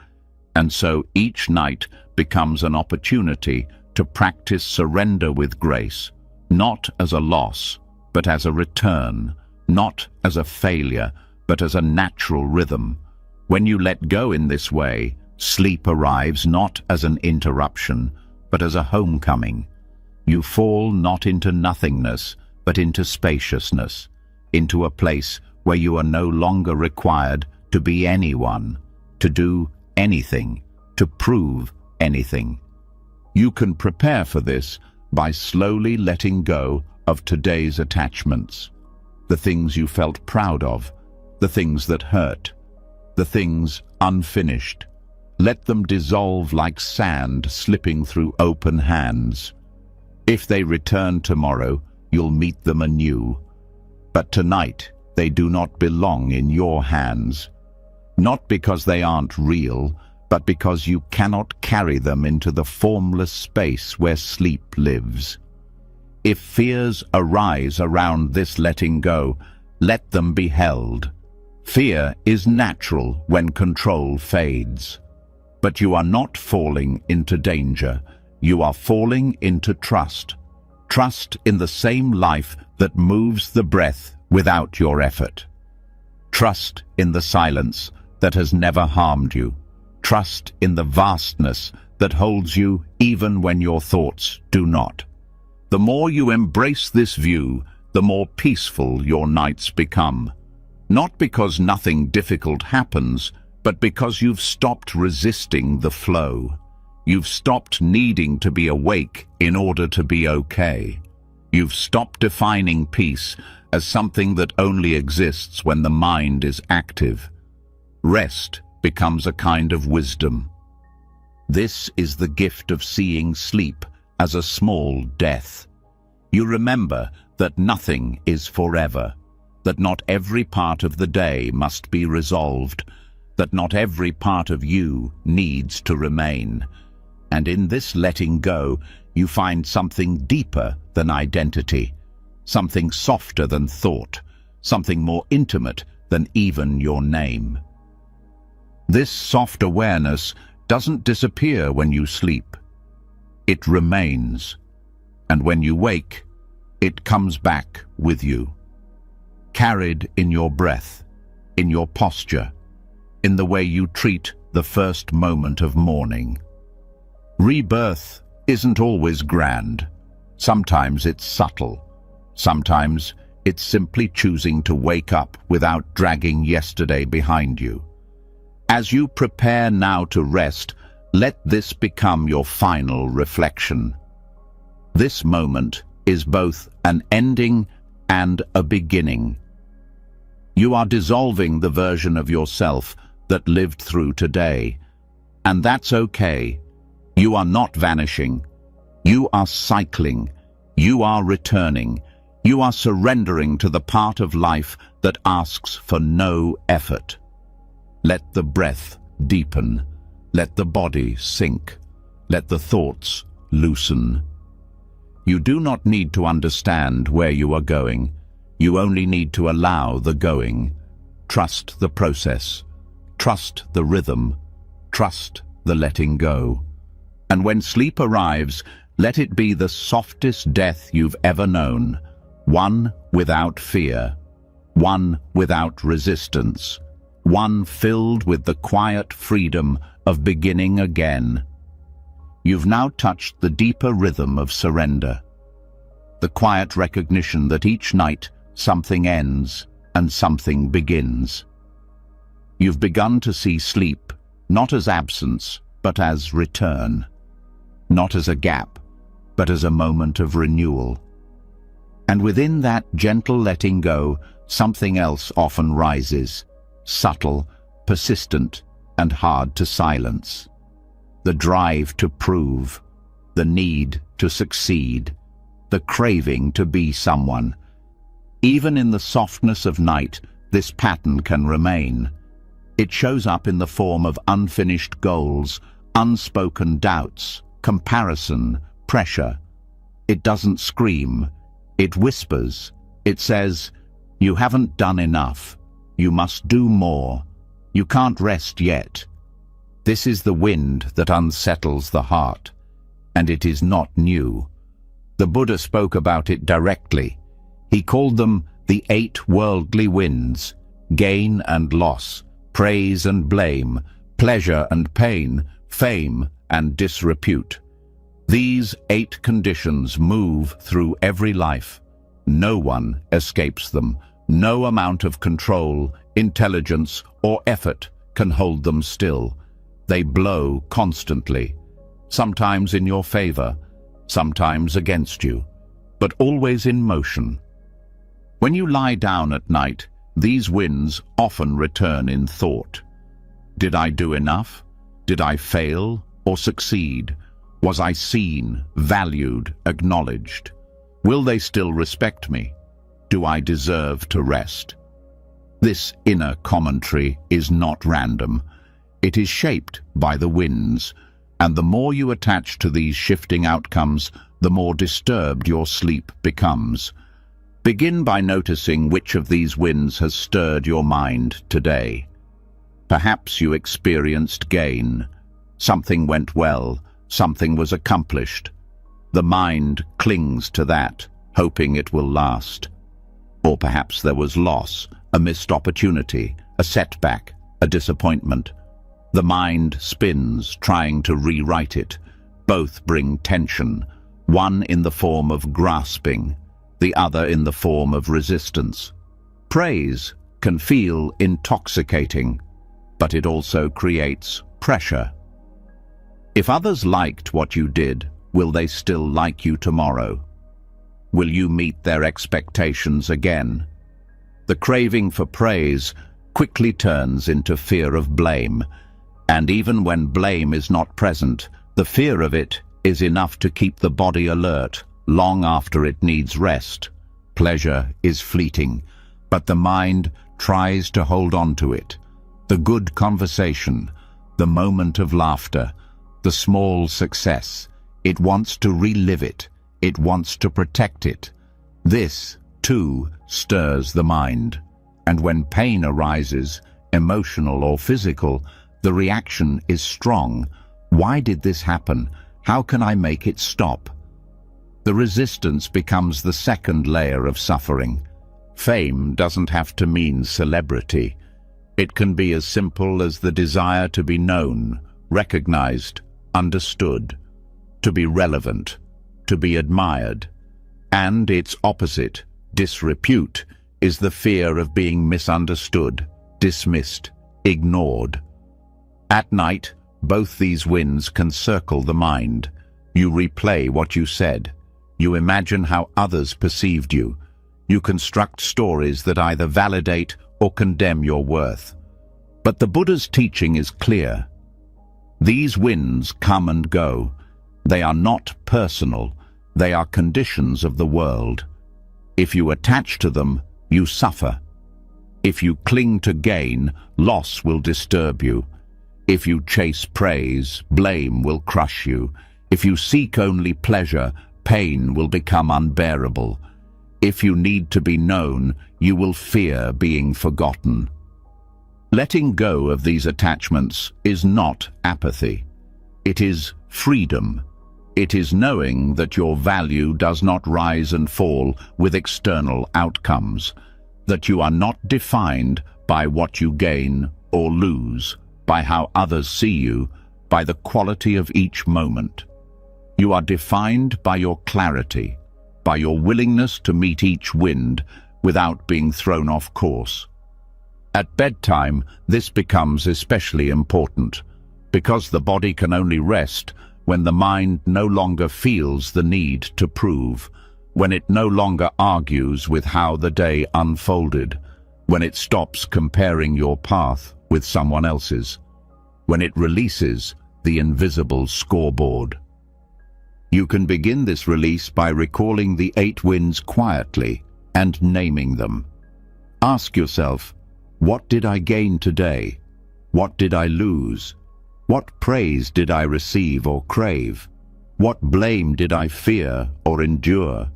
S1: And so each night becomes an opportunity to practice surrender with grace, not as a loss, but as a return, not as a failure, but as a natural rhythm. When you let go in this way, sleep arrives not as an interruption, but as a homecoming. You fall not into nothingness, but into spaciousness, into a place where you are no longer required to be anyone, to do anything, to prove anything. You can prepare for this by slowly letting go of today's attachments, the things you felt proud of, the things that hurt, the things unfinished. Let them dissolve like sand slipping through open hands. If they return tomorrow, you'll meet them anew. But tonight, they do not belong in your hands. Not because they aren't real, but because you cannot carry them into the formless space where sleep lives. If fears arise around this letting go, let them be held. Fear is natural when control fades. But you are not falling into danger. You are falling into trust. Trust in the same life that moves the breath without your effort. Trust in the silence that has never harmed you. Trust in the vastness that holds you even when your thoughts do not. The more you embrace this view, the more peaceful your nights become. Not because nothing difficult happens, but because you've stopped resisting the flow. You've stopped needing to be awake in order to be okay. You've stopped defining peace as something that only exists when the mind is active. Rest becomes a kind of wisdom. This is the gift of seeing sleep as a small death. You remember that nothing is forever. that not every part of the day must be resolved, that not every part of you needs to remain. And in this letting go, you find something deeper than identity, something softer than thought, something more intimate than even your name. This soft awareness doesn't disappear when you sleep. It remains, and when you wake, it comes back with you, carried in your breath, in your posture, in the way you treat the first moment of morning. Rebirth isn't always grand. Sometimes it's subtle. Sometimes it's simply choosing to wake up without dragging yesterday behind you. As you prepare now to rest, let this become your final reflection. This moment is both an ending and a beginning. You are dissolving the version of yourself that lived through today, and that's okay. You are not vanishing. You are cycling. You are returning. You are surrendering to the part of life that asks for no effort. Let the breath deepen. Let the body sink. Let the thoughts loosen. You do not need to understand where you are going. You only need to allow the going. Trust the process. Trust the rhythm. Trust the letting go. And when sleep arrives, let it be the softest death you've ever known. One without fear. One without resistance. One filled with the quiet freedom of beginning again. You've now touched the deeper rhythm of surrender. The quiet recognition that each night something ends and something begins. You've begun to see sleep not as absence, but as return. Not as a gap, but as a moment of renewal. And within that gentle letting go, something else often rises, subtle, persistent, and hard to silence. The drive to prove, the need to succeed, the craving to be someone. Even in the softness of night, this pattern can remain. It shows up in the form of unfinished goals, unspoken doubts, comparison, pressure. It doesn't scream. It whispers. It says, "You haven't done enough. You must do more. You can't rest yet." This is the wind that unsettles the heart, and it is not new. The Buddha spoke about it directly. He called them the 8 worldly winds: gain and loss, praise and blame, pleasure and pain, fame and disrepute. These 8 conditions move through every life. No one escapes them. No amount of control, intelligence, or effort can hold them still. They blow constantly, sometimes in your favor, sometimes against you, but always in motion. When you lie down at night, these winds often return in thought. Did I do enough? Did I fail or succeed? Was I seen, valued, acknowledged? Will they still respect me? Do I deserve to rest? This inner commentary is not random. It is shaped by the winds, and the more you attach to these shifting outcomes, the more disturbed your sleep becomes. Begin by noticing which of these winds has stirred your mind today. Perhaps you experienced gain. Something went well. Something was accomplished. The mind clings to that, hoping it will last. Or perhaps there was loss, a missed opportunity, a setback, a disappointment. The mind spins, trying to rewrite it. Both bring tension, one in the form of grasping, the other in the form of resistance. Praise can feel intoxicating, but it also creates pressure. If others liked what you did, will they still like you tomorrow? Will you meet their expectations again? The craving for praise quickly turns into fear of blame, and even when blame is not present, the fear of it is enough to keep the body alert long after it needs rest. Pleasure is fleeting. but the mind tries to hold on to it. The good conversation, the moment of laughter, the small success. It wants to relive it. It wants to protect it. This, too, stirs the mind. And when pain arises, emotional or physical, the reaction is strong. Why did this happen? How can I make it stop? The resistance becomes the second layer of suffering. Fame doesn't have to mean celebrity. It can be as simple as the desire to be known, recognized, understood, to be relevant, to be admired. And its opposite, disrepute, is the fear of being misunderstood, dismissed, ignored. At night, both these winds can circle the mind. You replay what you said. You imagine how others perceived you. You construct stories that either validate or condemn your worth. But the Buddha's teaching is clear. These winds come and go. They are not personal. They are conditions of the world. If you attach to them, you suffer. If you cling to gain, loss will disturb you. If you chase praise, blame will crush you. If you seek only pleasure, pain will become unbearable. If you need to be known, you will fear being forgotten. Letting go of these attachments is not apathy. It is freedom. It is knowing that your value does not rise and fall with external outcomes, that you are not defined by what you gain or lose, by how others see you, by the quality of each moment. You are defined by your clarity, by your willingness to meet each wind without being thrown off course. At bedtime, this becomes especially important, because the body can only rest when the mind no longer feels the need to prove, when it no longer argues with how the day unfolded, when it stops comparing your path with someone else's, when it releases the invisible scoreboard. You can begin this release by recalling the 8 winds quietly and naming them. Ask yourself, what did I gain today? What did I lose? What praise did I receive or crave? What blame did I fear or endure?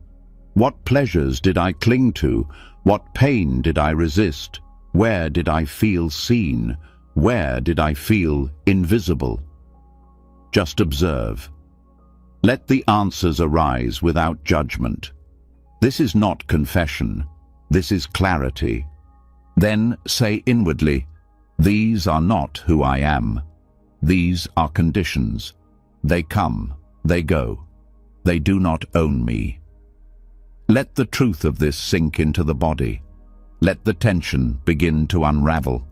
S1: What pleasures did I cling to? What pain did I resist? Where did I feel seen? Where did I feel invisible? Just observe. Let the answers arise without judgment. This is not confession. This is clarity. Then say inwardly, these are not who I am. These are conditions. They come, they go. They do not own me. Let the truth of this sink into the body. Let the tension begin to unravel.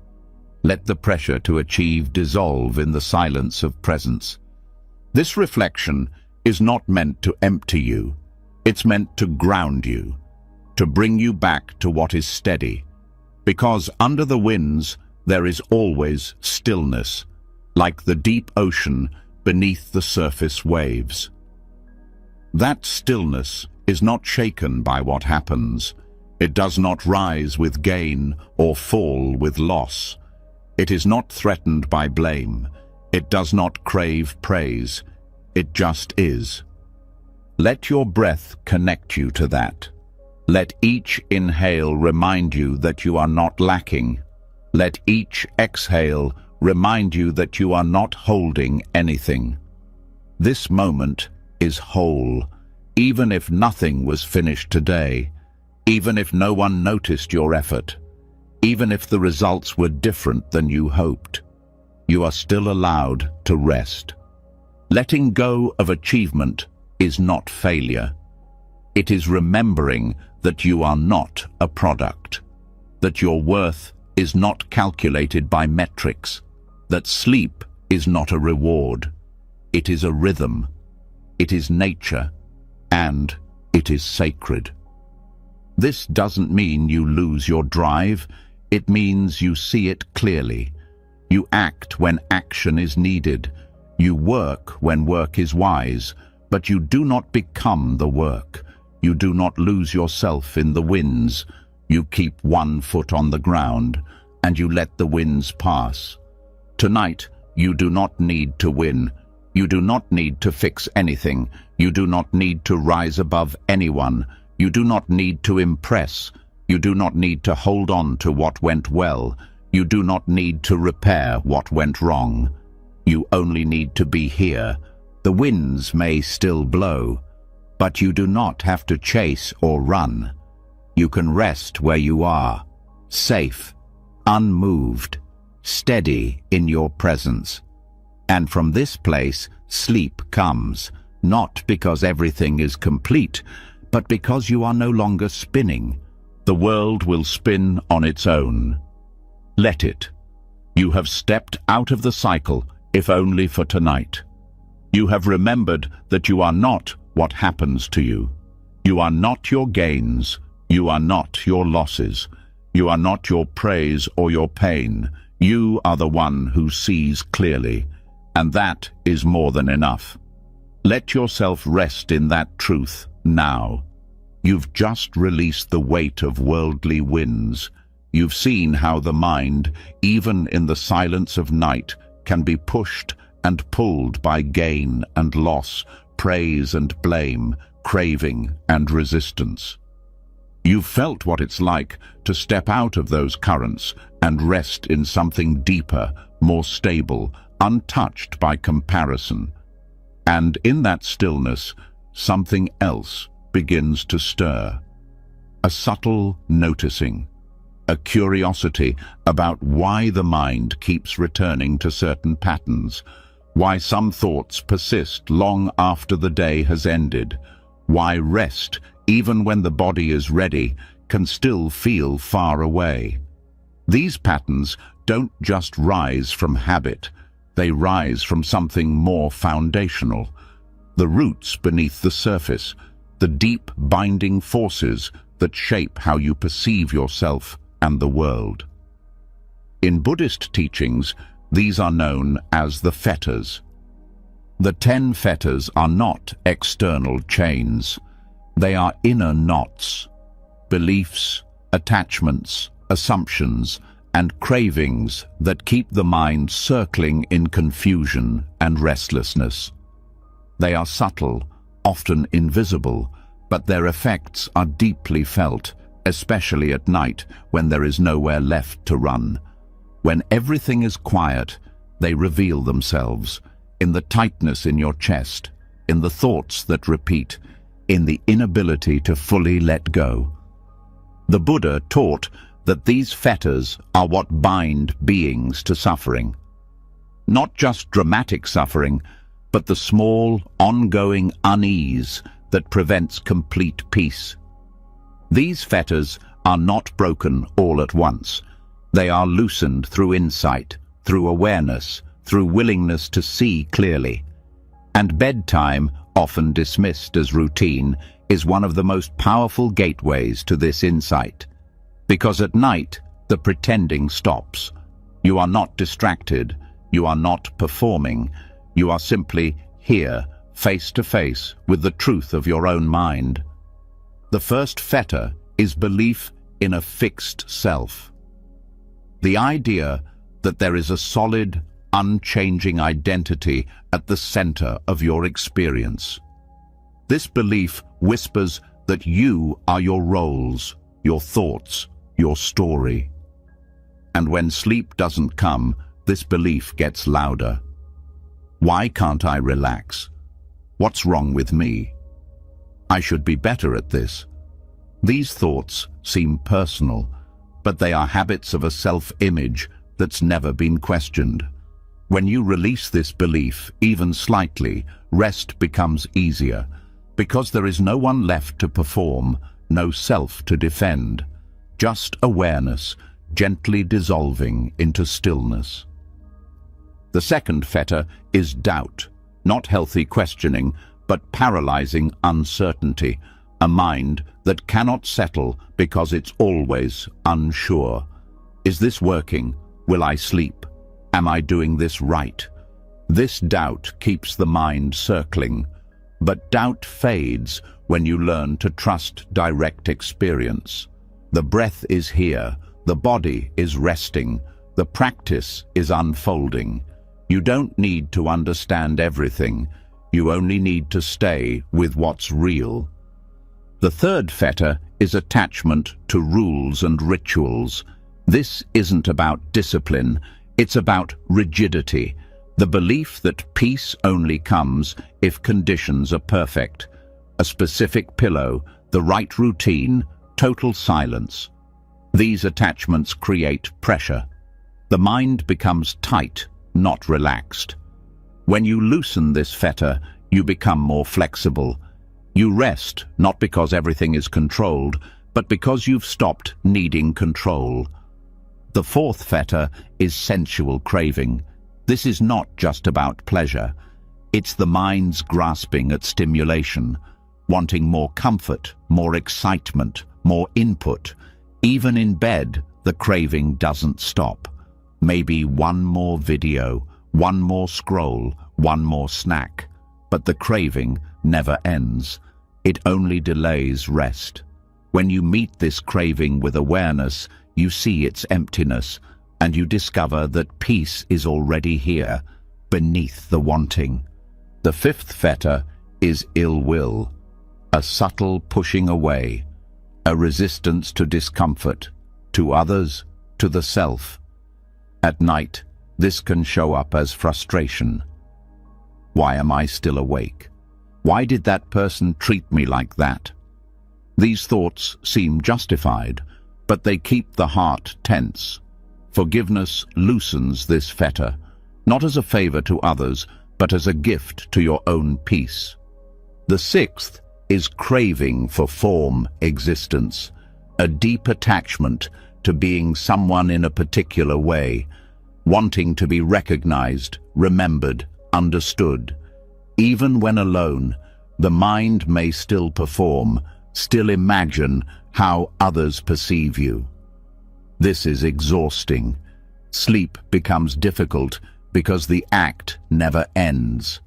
S1: Let the pressure to achieve dissolve in the silence of presence. This reflection is not meant to empty you. It's meant to ground you, to bring you back to what is steady. Because under the winds, there is always stillness, like the deep ocean beneath the surface waves. That stillness is not shaken by what happens. It does not rise with gain or fall with loss. It is not threatened by blame. It does not crave praise. It just is. Let your breath connect you to that. Let each inhale remind you that you are not lacking. Let each exhale remind you that you are not holding anything. This moment is whole, even if nothing was finished today, even if no one noticed your effort, even if the results were different than you hoped. You are still allowed to rest. Letting go of achievement is not failure. It is remembering that you are not a product, that your worth is not calculated by metrics, that sleep is not a reward. It is a rhythm, it is nature, and it is sacred. This doesn't mean you lose your drive. It means you see it clearly. You act when action is needed. You work when work is wise, but you do not become the work. You do not lose yourself in the winds. You keep one foot on the ground, and you let the winds pass. Tonight, you do not need to win. You do not need to fix anything. You do not need to rise above anyone. You do not need to impress. You do not need to hold on to what went well. You do not need to repair what went wrong. You only need to be here. The winds may still blow, but you do not have to chase or run. You can rest where you are, safe, unmoved, steady in your presence. And from this place, sleep comes, not because everything is complete, but because you are no longer spinning. The world will spin on its own. Let it. You have stepped out of the cycle, if only for tonight. You have remembered that you are not what happens to you. You are not your gains. You are not your losses. You are not your praise or your pain. You are the one who sees clearly, and that is more than enough. Let yourself rest in that truth now. You've just released the weight of worldly winds. You've seen how the mind, even in the silence of night, can be pushed and pulled by gain and loss, praise and blame, craving and resistance. You've felt what it's like to step out of those currents and rest in something deeper, more stable, untouched by comparison. And in that stillness, something else begins to stir. A subtle noticing, a curiosity about why the mind keeps returning to certain patterns, why some thoughts persist long after the day has ended, why rest, even when the body is ready, can still feel far away. These patterns don't just rise from habit, they rise from something more foundational. The roots beneath the surface, the deep binding forces that shape how you perceive yourself and the world. In Buddhist teachings, these are known as the fetters. The 10 fetters are not external chains. They are inner knots, beliefs, attachments, assumptions, and cravings that keep the mind circling in confusion and restlessness. They are subtle, often invisible, but their effects are deeply felt, especially at night when there is nowhere left to run. When everything is quiet, they reveal themselves in the tightness in your chest, in the thoughts that repeat, in the inability to fully let go. The Buddha taught that these fetters are what bind beings to suffering. Not just dramatic suffering, but the small, ongoing unease that prevents complete peace. These fetters are not broken all at once. They are loosened through insight, through awareness, through willingness to see clearly. And bedtime, often dismissed as routine, is one of the most powerful gateways to this insight. Because at night, the pretending stops. You are not distracted, you are not performing, you are simply here, face to face with the truth of your own mind. The first fetter is belief in a fixed self. The idea that there is a solid, unchanging identity at the center of your experience. This belief whispers that you are your roles, your thoughts, your story. And when sleep doesn't come, this belief gets louder. Why can't I relax? What's wrong with me? I should be better at this. These thoughts seem personal, but they are habits of a self-image that's never been questioned. When you release this belief, even slightly, rest becomes easier, because there is no one left to perform, no self to defend. Just awareness, gently dissolving into stillness. The second fetter is doubt, not healthy questioning, but paralyzing uncertainty, a mind that cannot settle because it's always unsure. Is this working? Will I sleep? Am I doing this right? This doubt keeps the mind circling, but doubt fades when you learn to trust direct experience. The breath is here, the body is resting, the practice is unfolding. You don't need to understand everything, you only need to stay with what's real. The third fetter is attachment to rules and rituals. This isn't about discipline, it's about rigidity, the belief that peace only comes if conditions are perfect. A specific pillow, the right routine, total silence. These attachments create pressure. The mind becomes tight, not relaxed. When you loosen this fetter, you become more flexible. You rest, not because everything is controlled, but because you've stopped needing control. The fourth fetter is sensual craving. This is not just about pleasure. It's the mind's grasping at stimulation, wanting more comfort, more excitement, more input. Even in bed, the craving doesn't stop. Maybe one more video, one more scroll, one more snack. But the craving never ends. It only delays rest. When you meet this craving with awareness, you see its emptiness, and you discover that peace is already here, beneath the wanting. The fifth fetter is ill will, a subtle pushing away, a resistance to discomfort, to others, to the self. At night, this can show up as frustration. Why am I still awake? Why did that person treat me like that? These thoughts seem justified, but they keep the heart tense. Forgiveness loosens this fetter, not as a favor to others, but as a gift to your own peace. The sixth is craving for form existence, a deep attachment to being someone in a particular way, wanting to be recognized, remembered, understood. Even when alone, the mind may still perform, still imagine how others perceive you. This is exhausting. Sleep becomes difficult because the act never ends.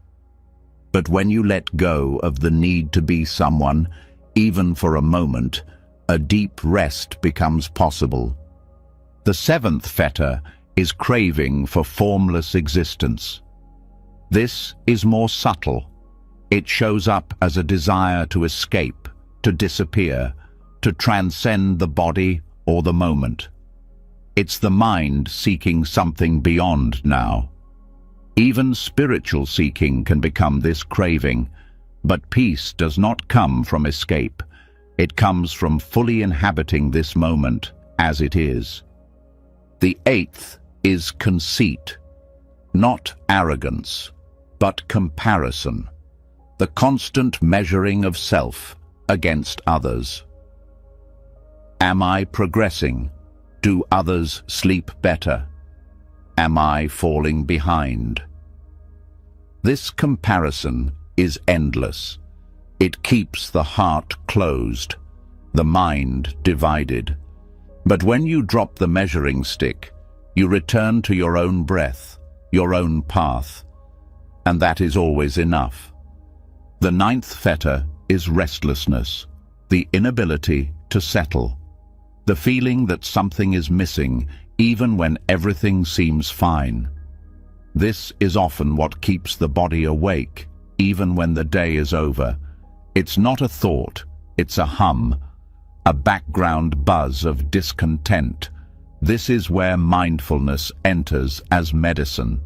S1: But when you let go of the need to be someone, even for a moment, a deep rest becomes possible. The seventh fetter is craving for formless existence. This is more subtle. It shows up as a desire to escape, to disappear, to transcend the body or the moment. It's the mind seeking something beyond now. Even spiritual seeking can become this craving, but peace does not come from escape. It comes from fully inhabiting this moment as it is. The eighth is conceit, not arrogance, but comparison, the constant measuring of self against others. Am I progressing? Do others sleep better? Am I falling behind? This comparison is endless. It keeps the heart closed, the mind divided. But when you drop the measuring stick, you return to your own breath, your own path, and that is always enough. The ninth fetter is restlessness, the inability to settle, the feeling that something is missing even when everything seems fine. This is often what keeps the body awake, even when the day is over. It's not a thought, it's a hum, a background buzz of discontent. This is where mindfulness enters as medicine.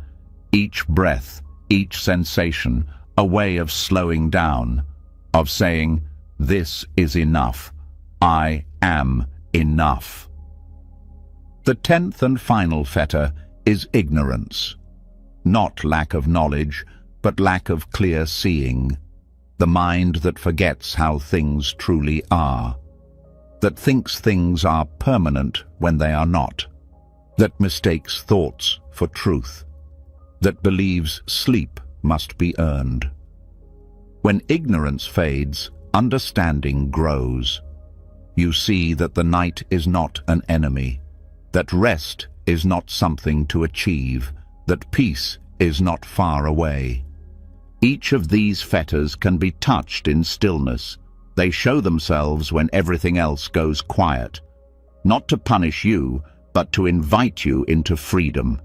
S1: Each breath, each sensation, a way of slowing down, of saying, "This is enough. I am enough." The 10th and final fetter is ignorance. Not lack of knowledge, but lack of clear seeing. The mind that forgets how things truly are. That thinks things are permanent when they are not. That mistakes thoughts for truth. That believes sleep must be earned. When ignorance fades, understanding grows. You see that the night is not an enemy, that rest is not something to achieve, that peace is not far away. Each of these fetters can be touched in stillness. They show themselves when everything else goes quiet, not to punish you, but to invite you into freedom.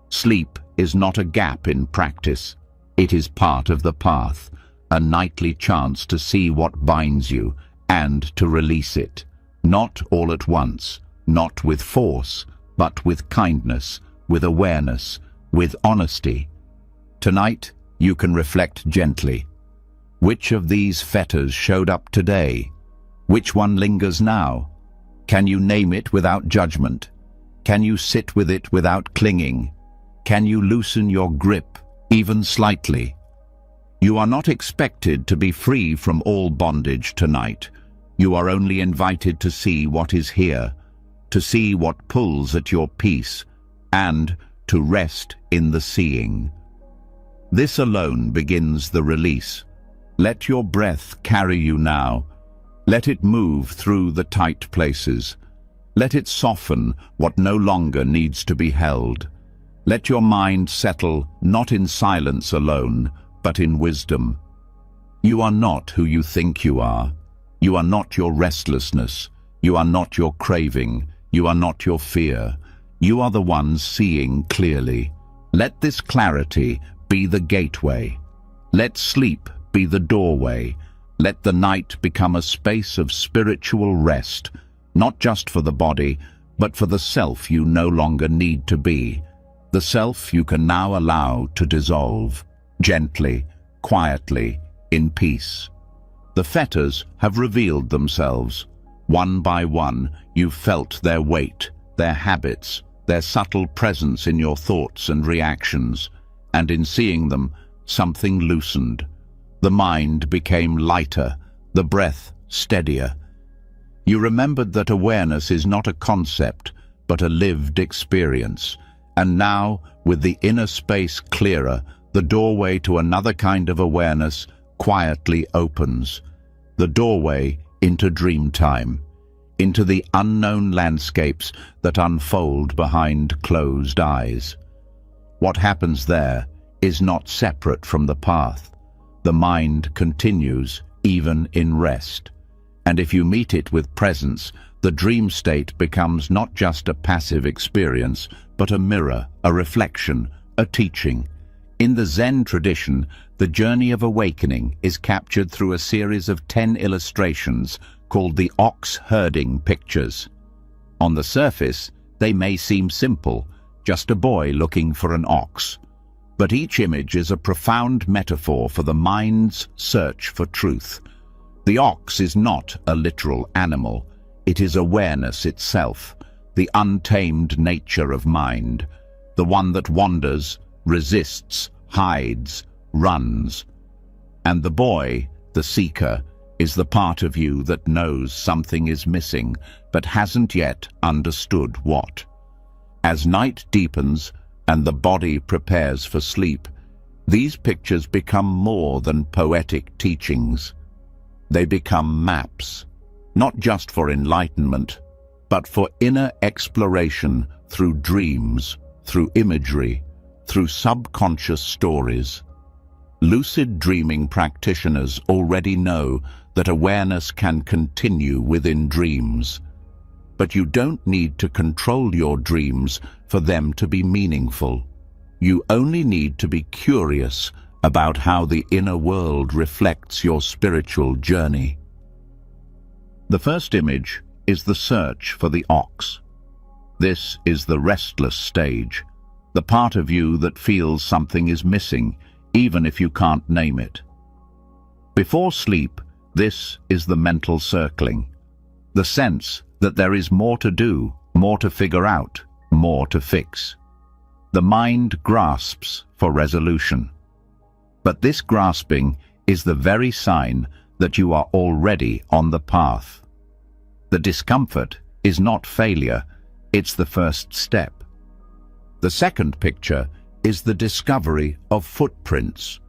S1: Sleep is not a gap in practice. It is part of the path, a nightly chance to see what binds you and to release it, not all at once, not with force, but with kindness, with awareness, with honesty. Tonight, you can reflect gently. Which of these fetters showed up today? Which one lingers now? Can you name it without judgment? Can you sit with it without clinging? Can you loosen your grip, even slightly? You are not expected to be free from all bondage tonight. You are only invited to see what is here, to see what pulls at your peace, and to rest in the seeing. This alone begins the release. Let your breath carry you now. Let it move through the tight places. Let it soften what no longer needs to be held. Let your mind settle not in silence alone, but in wisdom. You are not who you think you are. You are not your restlessness. You are not your craving. You are not your fear. You are the one seeing clearly. Let this clarity be the gateway. Let sleep be the doorway. Let the night become a space of spiritual rest, not just for the body, but for the self you no longer need to be, the self you can now allow to dissolve, gently, quietly, in peace. The fetters have revealed themselves. One by one, you've felt their weight, their habits, their subtle presence in your thoughts and reactions, and in seeing them, something loosened. The mind became lighter, the breath steadier. You remembered that awareness is not a concept, but a lived experience. And now, with the inner space clearer, the doorway to another kind of awareness quietly opens. The doorway into dream time, into the unknown landscapes that unfold behind closed eyes. What happens there is not separate from the path. The mind continues, even in rest. And if you meet it with presence, the dream state becomes not just a passive experience, but a mirror, a reflection, a teaching. In the Zen tradition, the journey of awakening is captured through a series of 10 illustrations called the ox herding pictures. On the surface, they may seem simple, just a boy looking for an ox. But each image is a profound metaphor for the mind's search for truth. The ox is not a literal animal. It is awareness itself, the untamed nature of mind, the one that wanders, resists, hides, runs. And the boy, the seeker, is the part of you that knows something is missing, but hasn't yet understood what. As night deepens and the body prepares for sleep, these pictures become more than poetic teachings. They become maps, not just for enlightenment, but for inner exploration through dreams, through imagery, through subconscious stories. Lucid dreaming practitioners already know that awareness can continue within dreams. But you don't need to control your dreams for them to be meaningful. You only need to be curious about how the inner world reflects your spiritual journey. The first image is the search for the ox. This is the restless stage, the part of you that feels something is missing, even if you can't name it. Before sleep, this is the mental circling, the sense that there is more to do, more to figure out, more to fix. The mind grasps for resolution. But this grasping is the very sign that you are already on the path. The discomfort is not failure, it's the first step. The second picture is the discovery of footprints,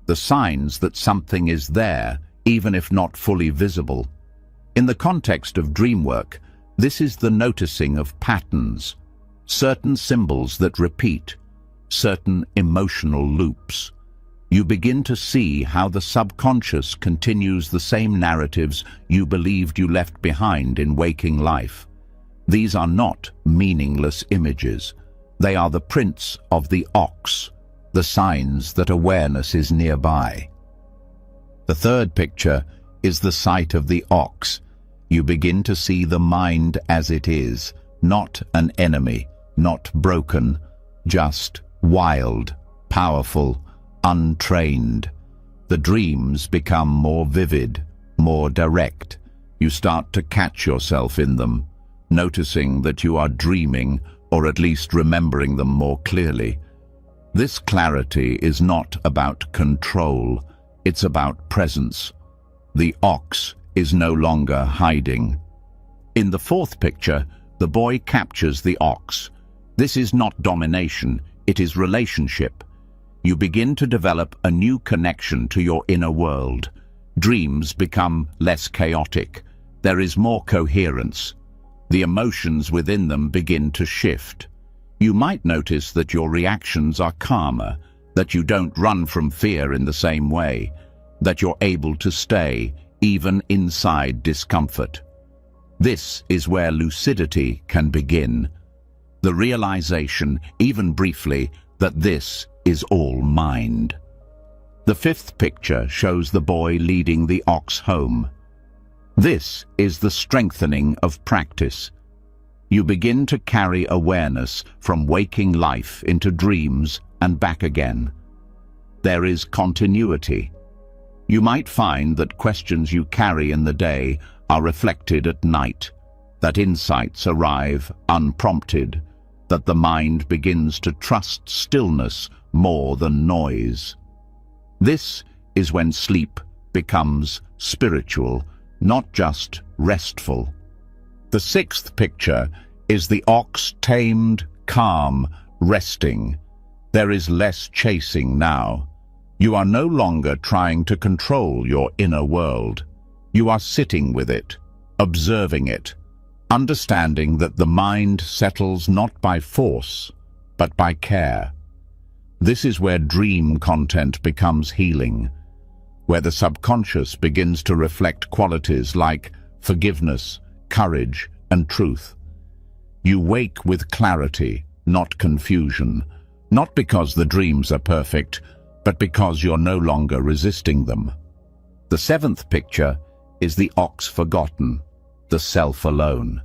S1: the signs that something is there, even if not fully visible. In the context of dream work, this is the noticing of patterns, certain symbols that repeat, certain emotional loops. You begin to see how the subconscious continues the same narratives you believed you left behind in waking life. These are not meaningless images. They are the prints of the ox, the signs that awareness is nearby. The third picture is the sight of the ox. You begin to see the mind as it is, not an enemy, not broken, just wild, powerful, untrained. The dreams become more vivid, more direct. You start to catch yourself in them, noticing that you are dreaming, or at least remembering them more clearly. This clarity is not about control, it's about presence. The ox is no longer hiding. In the fourth picture, the boy captures the ox. This is not domination, it is relationship. You begin to develop a new connection to your inner world. Dreams become less chaotic. There is more coherence. The emotions within them begin to shift. You might notice that your reactions are calmer, that you don't run from fear in the same way, that you're able to stay, even inside discomfort. This is where lucidity can begin. The realization, even briefly, that this is all mind. The fifth picture shows the boy leading the ox home. This is the strengthening of practice. You begin to carry awareness from waking life into dreams and back again. There is continuity. You might find that questions you carry in the day are reflected at night, that insights arrive unprompted, that the mind begins to trust stillness more than noise. This is when sleep becomes spiritual, not just restful. The sixth picture is the ox tamed, calm, resting. There is less chasing now. You are no longer trying to control your inner world. You are sitting with it, observing it, understanding that the mind settles not by force, but by care. This is where dream content becomes healing, where the subconscious begins to reflect qualities like forgiveness, courage, and truth. You wake with clarity, not confusion, not because the dreams are perfect, but because you're no longer resisting them. The seventh picture is the ox forgotten, the self alone.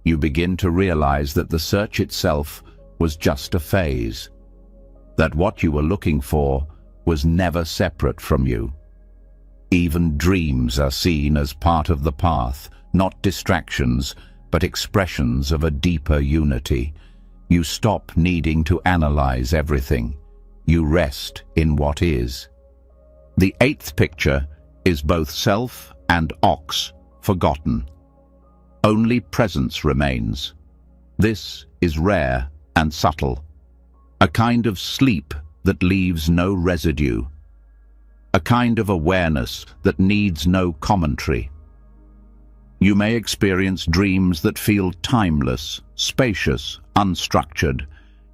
S1: You begin to realize that the search itself was just a phase, that what you were looking for was never separate from you. Even dreams are seen as part of the path, not distractions, but expressions of a deeper unity. You stop needing to analyze everything. You rest in what is. The eighth picture is both self and ox forgotten. Only presence remains. This is rare and subtle. A kind of sleep that leaves no residue. A kind of awareness that needs no commentary. You may experience dreams that feel timeless, spacious, unstructured.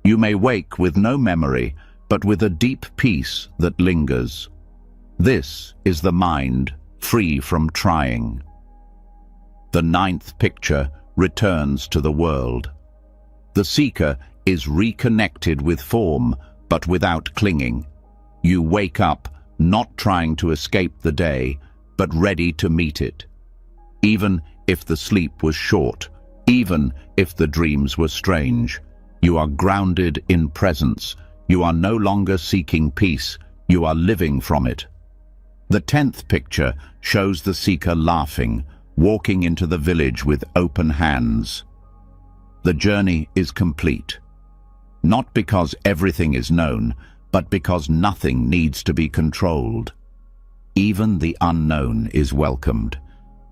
S1: You may wake with no memory, but with a deep peace that lingers. This is the mind, free from trying. The ninth picture returns to the world. The seeker is reconnected with form, but without clinging. You wake up, not trying to escape the day, but ready to meet it. Even if the sleep was short, even if the dreams were strange, you are grounded in presence. You are no longer seeking peace, you are living from it. The 10th picture shows the seeker laughing, walking into the village with open hands. The journey is complete. Not because everything is known, but because nothing needs to be controlled. Even the unknown is welcomed.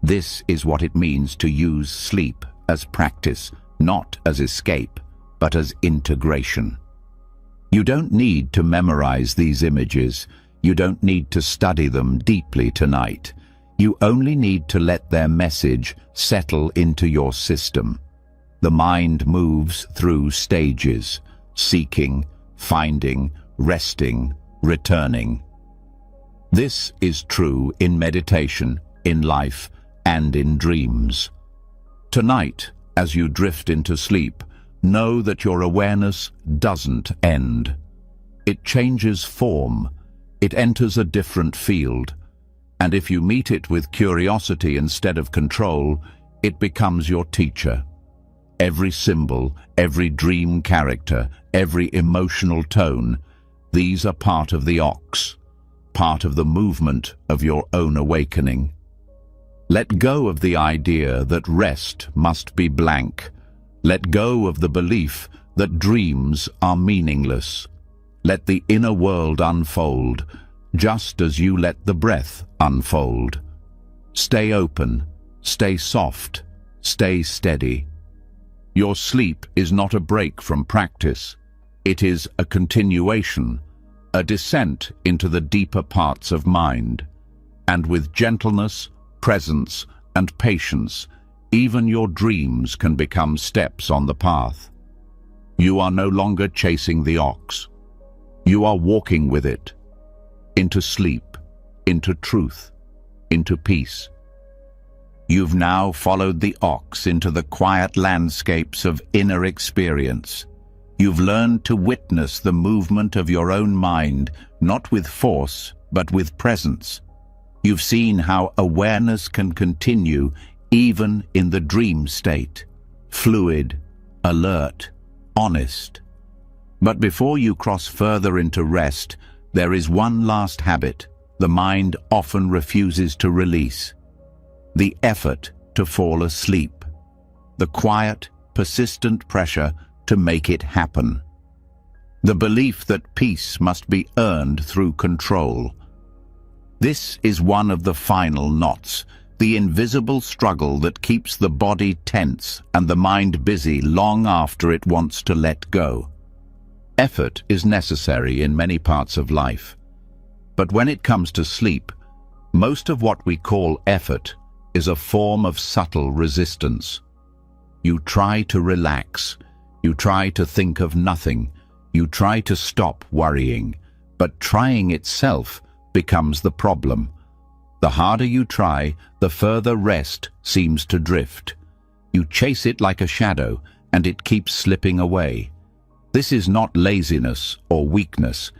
S1: This is what it means to use sleep as practice, not as escape, but as integration. You don't need to memorize these images. You don't need to study them deeply tonight. You only need to let their message settle into your system. The mind moves through stages, seeking, finding, resting, returning. This is true in meditation, in life, and in dreams. Tonight, As you drift into sleep, know that your awareness doesn't end. It changes form. It enters a different field. And if you meet it with curiosity instead of control, it becomes your teacher. Every symbol, every dream character, every emotional tone, these are part of the ox, part of the movement of your own awakening. Let go of the idea that rest must be blank. Let go of the belief that dreams are meaningless. Let the inner world unfold, just as you let the breath unfold. Stay open, stay soft, stay steady. Your sleep is not a break from practice. It is a continuation, a descent into the deeper parts of mind. And with gentleness, presence, and patience, even your dreams can become steps on the path. You are no longer chasing the ox. You are walking with it, into sleep, into truth, into peace. You've now followed the ox into the quiet landscapes of inner experience. You've learned to witness the movement of your own mind, not with force, but with presence. You've seen how awareness can continue even in the dream state, fluid, alert, honest. But before you cross further into rest, there is one last habit the mind often refuses to release: the effort to fall asleep, the quiet, persistent pressure to make it happen, the belief that peace must be earned through control. This is one of the final knots, the invisible struggle that keeps the body tense and the mind busy long after it wants to let go. Effort is necessary in many parts of life, but when it comes to sleep, most of what we call effort is a form of subtle resistance. You try to relax, you try to think of nothing, you try to stop worrying, but trying itself becomes the problem. The harder you try, the further rest seems to drift. You chase it like a shadow, and it keeps slipping away. This is not laziness or weakness.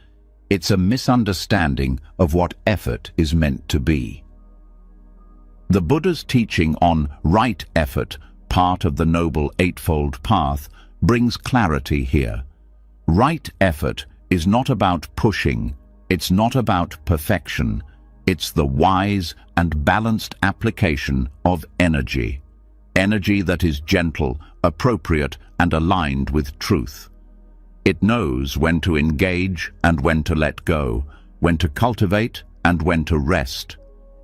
S1: It's a misunderstanding of what effort is meant to be. The Buddha's teaching on right effort, part of the Noble Eightfold Path, brings clarity here. Right effort is not about pushing, it's not about perfection, it's the wise and balanced application of energy. Energy that is gentle, appropriate, and aligned with truth. It knows when to engage and when to let go, when to cultivate and when to rest.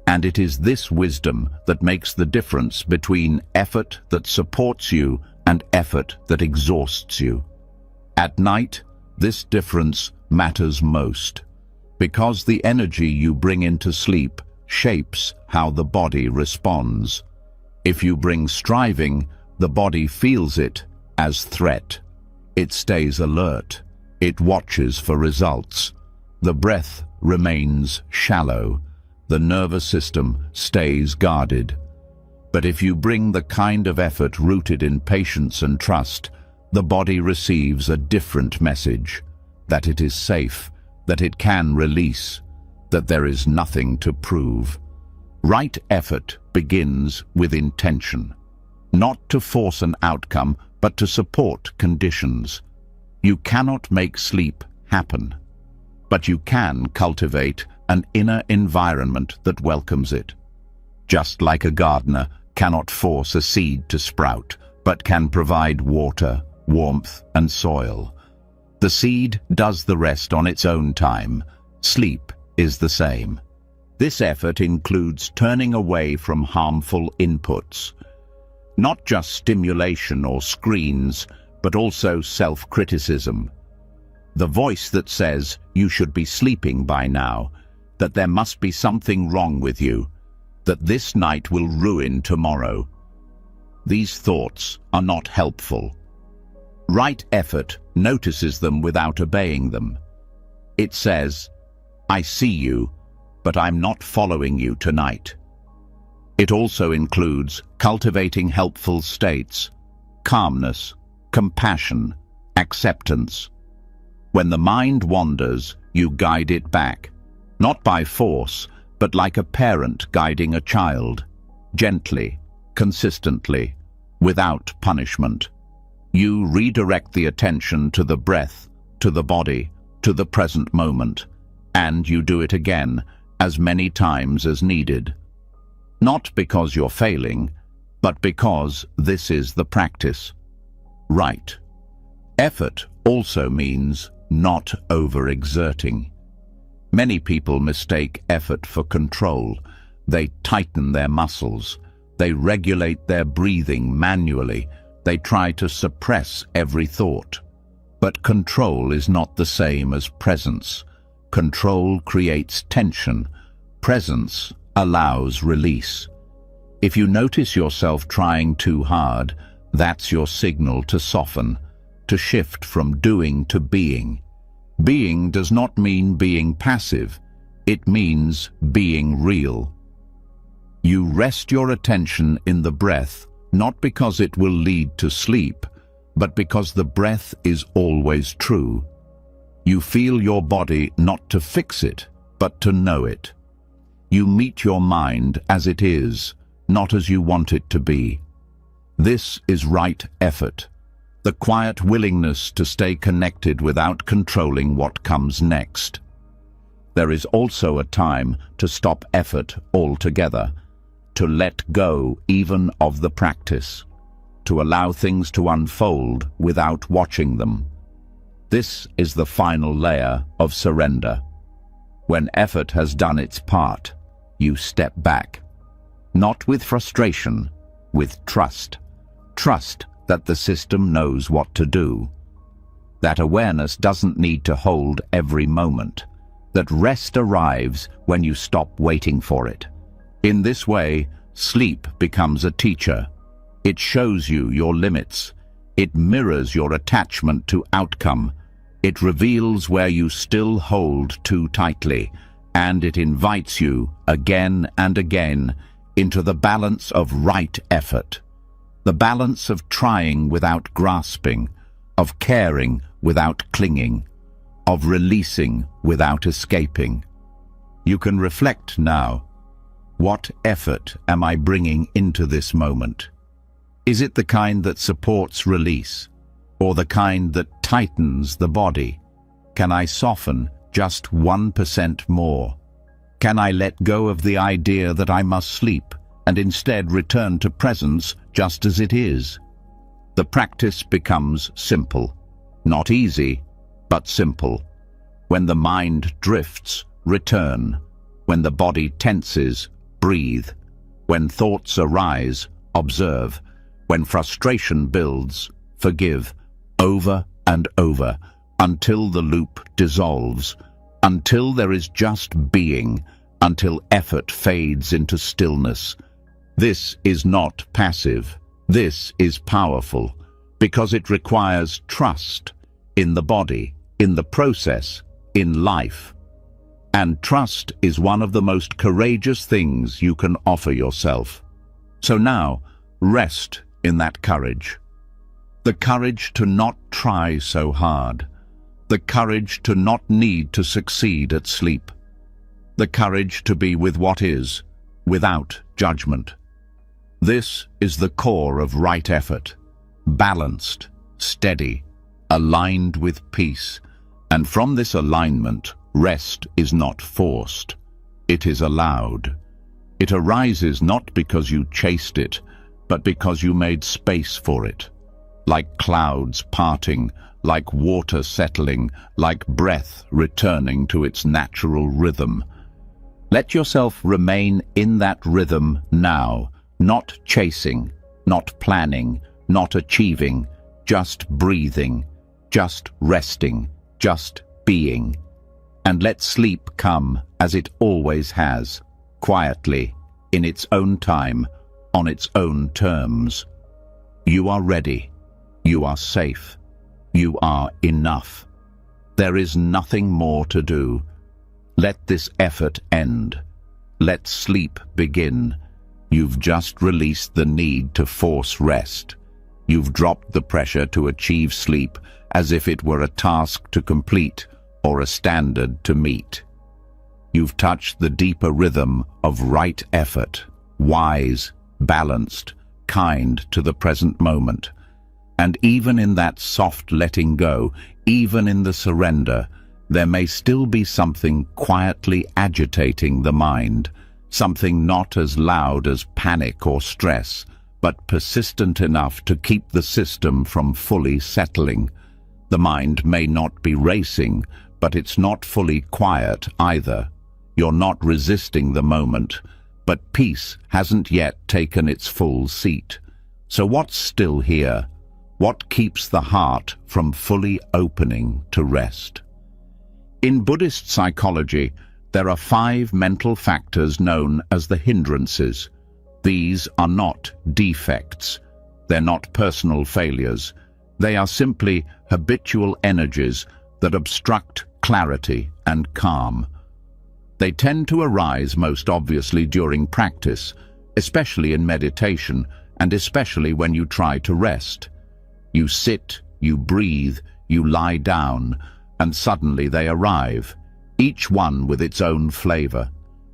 S1: And it is this wisdom that makes the difference between effort that supports you and effort that exhausts you. At night, this difference matters most, because the energy you bring into sleep shapes how the body responds. If you bring striving, the body feels it as threat. It stays alert. It watches for results. The breath remains shallow. The nervous system stays guarded. But if you bring the kind of effort rooted in patience and trust, the body receives a different message, that it is safe, that it can release, that there is nothing to prove. Right effort begins with intention, not to force an outcome, but to support conditions. You cannot make sleep happen, but you can cultivate an inner environment that welcomes it. Just like a gardener cannot force a seed to sprout, but can provide water, warmth, and soil. The seed does the rest on its own time. Sleep is the same. This effort includes turning away from harmful inputs. Not just stimulation or screens, but also self-criticism. The voice that says you should be sleeping by now, that there must be something wrong with you, that this night will ruin tomorrow. These thoughts are not helpful. Right effort notices them without obeying them. It says, "I see you, but I'm not following you tonight." It also includes cultivating helpful states, calmness, compassion, acceptance. When the mind wanders, you guide it back, not by force, but like a parent guiding a child, gently, consistently, without punishment. You redirect the attention to the breath, to the body, to the present moment, and you do it again, as many times as needed. Not because you're failing, but because this is the practice. Right. Effort also means not overexerting. Many people mistake effort for control. They tighten their muscles. They regulate their breathing manually. They try to suppress every thought. But control is not the same as presence. Control creates tension. Presence allows release. If you notice yourself trying too hard, that's your signal to soften, to shift from doing to being. Being does not mean being passive. It means being real. You rest your attention in the breath, not because it will lead to sleep, but because the breath is always true. You feel your body not to fix it, but to know it. You meet your mind as it is, not as you want it to be. This is right effort, the quiet willingness to stay connected without controlling what comes next. There is also a time to stop effort altogether, to let go even of the practice, to allow things to unfold without watching them. This is the final layer of surrender. When effort has done its part, you step back. Not with frustration, with trust. Trust that the system knows what to do. That awareness doesn't need to hold every moment. That rest arrives when you stop waiting for it. In this way, sleep becomes a teacher. It shows you your limits. It mirrors your attachment to outcome. It reveals where you still hold too tightly, and it invites you, again and again, into the balance of right effort, the balance of trying without grasping, of caring without clinging, of releasing without escaping. You can reflect now. What effort am I bringing into this moment? Is it the kind that supports release, or the kind that tightens the body? Can I soften just 1% more? Can I let go of the idea that I must sleep and instead return to presence just as it is? The practice becomes simple. Not easy, but simple. When the mind drifts, return. When the body tenses, breathe. When thoughts arise, observe. When frustration builds, forgive. Over and over, until the loop dissolves, until there is just being, until effort fades into stillness. This is not passive. This is powerful, because it requires trust in the body, in the process, in life. And trust is one of the most courageous things you can offer yourself. So now, rest in that courage. The courage to not try so hard. The courage to not need to succeed at sleep. The courage to be with what is, without judgment. This is the core of right effort. Balanced, steady, aligned with peace. And from this alignment, rest is not forced. It is allowed. It arises not because you chased it, but because you made space for it. Like clouds parting, like water settling, like breath returning to its natural rhythm. Let yourself remain in that rhythm now, not chasing, not planning, not achieving, just breathing, just resting, just being. And let sleep come as it always has, quietly, in its own time, on its own terms. You are ready. You are safe. You are enough. There is nothing more to do. Let this effort end. Let sleep begin. You've just released the need to force rest. You've dropped the pressure to achieve sleep as if it were a task to complete or a standard to meet. You've touched the deeper rhythm of right effort, wise, balanced, kind to the present moment. And even in that soft letting go, even in the surrender, there may still be something quietly agitating the mind, something not as loud as panic or stress, but persistent enough to keep the system from fully settling. The mind may not be racing, but it's not fully quiet either. You're not resisting the moment, but peace hasn't yet taken its full seat. So what's still here? What keeps the heart from fully opening to rest? In Buddhist psychology, there are 5 mental factors known as the hindrances. These are not defects. They're not personal failures. They are simply habitual energies that obstruct clarity and calm. They tend to arise most obviously during practice, especially in meditation, and especially when you try to rest. You sit, you breathe, you lie down, and suddenly they arrive, each one with its own flavor,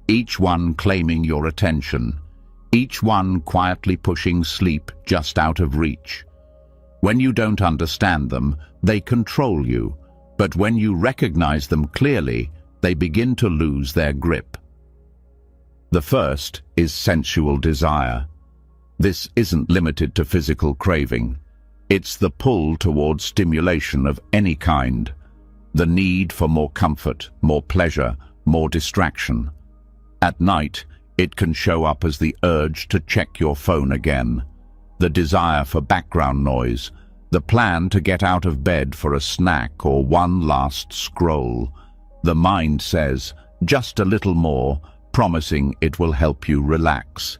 S1: each one claiming your attention, each one quietly pushing sleep just out of reach. When you don't understand them, they control you, but when you recognize them clearly, they begin to lose their grip. The first is sensual desire. This isn't limited to physical craving. It's the pull towards stimulation of any kind, the need for more comfort, more pleasure, more distraction. At night, it can show up as the urge to check your phone again, the desire for background noise, the plan to get out of bed for a snack or one last scroll. The mind says, just a little more, promising it will help you relax.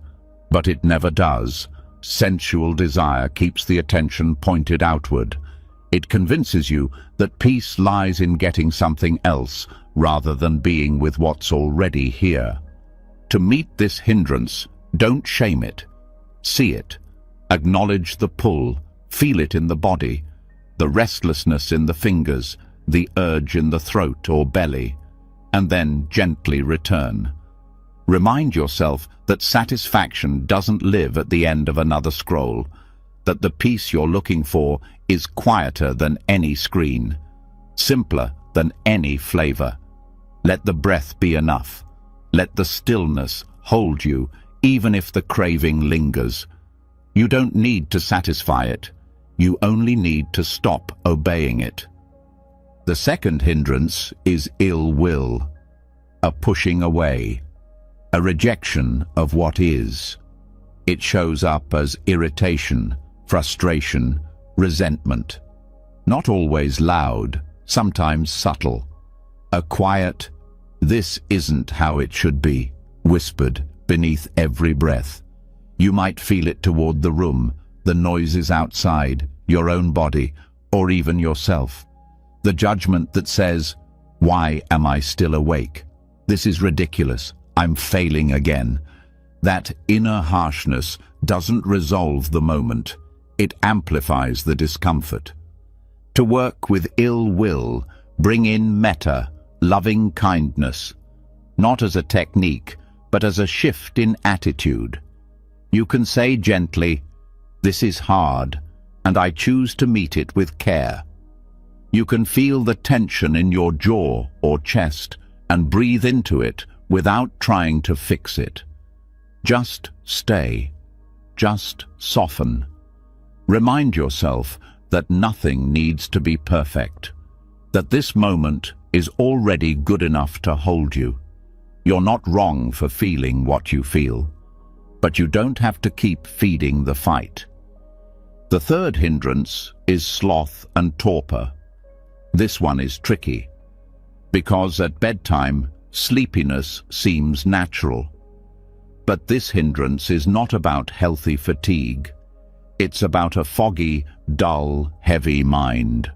S1: But it never does. Sensual desire keeps the attention pointed outward. It convinces you that peace lies in getting something else rather than being with what's already here. To meet this hindrance, don't shame it. See it. Acknowledge the pull. Feel it in the body, the restlessness in the fingers, the urge in the throat or belly, and then gently return. Remind yourself that satisfaction doesn't live at the end of another scroll, that the peace you're looking for is quieter than any screen, simpler than any flavor. Let the breath be enough. Let the stillness hold you, even if the craving lingers. You don't need to satisfy it. You only need to stop obeying it. The second hindrance is ill will, a pushing away, a rejection of what is. It shows up as irritation, frustration, resentment. Not always loud, sometimes subtle. A quiet, "This isn't how it should be," whispered beneath every breath. You might feel it toward the room, the noises outside, your own body, or even yourself. The judgment that says, "Why am I still awake? This is ridiculous. I'm failing again." That inner harshness doesn't resolve the moment. It amplifies the discomfort. To work with ill will, bring in metta, loving kindness, not as a technique, but as a shift in attitude. You can say gently, "This is hard, and I choose to meet it with care." You can feel the tension in your jaw or chest and breathe into it without trying to fix it. Just stay. Just soften. Remind yourself that nothing needs to be perfect, that this moment is already good enough to hold you. You're not wrong for feeling what you feel, but you don't have to keep feeding the fight. The third hindrance is sloth and torpor. This one is tricky, because at bedtime, sleepiness seems natural. But this hindrance is not about healthy fatigue. It's about a foggy, dull, heavy mind.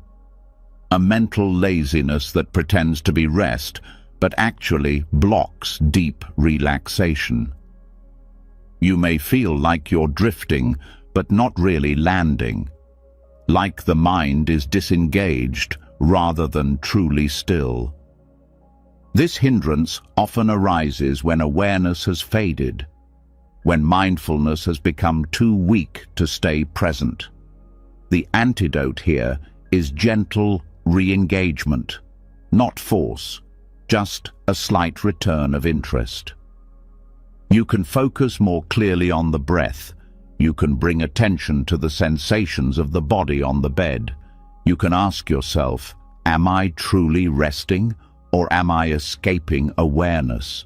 S1: A mental laziness that pretends to be rest, but actually blocks deep relaxation. You may feel like you're drifting, but not really landing. like the mind is disengaged rather than truly still. This hindrance often arises when awareness has faded, when mindfulness has become too weak to stay present. The antidote here is gentle re-engagement, not force, just a slight return of interest. You can focus more clearly on the breath. You can bring attention to the sensations of the body on the bed. You can ask yourself, am I truly resting, or am I escaping awareness?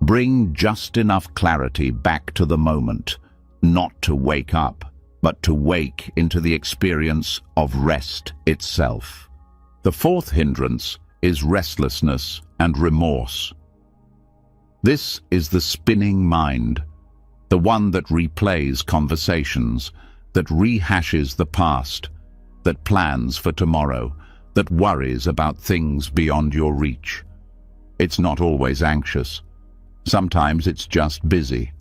S1: Bring just enough clarity back to the moment, not to wake up, but to wake into the experience of rest itself. The fourth hindrance is restlessness and remorse. This is the spinning mind, the one that replays conversations, that rehashes the past, that plans for tomorrow, that worries about things beyond your reach. It's not always anxious. Sometimes it's just busy.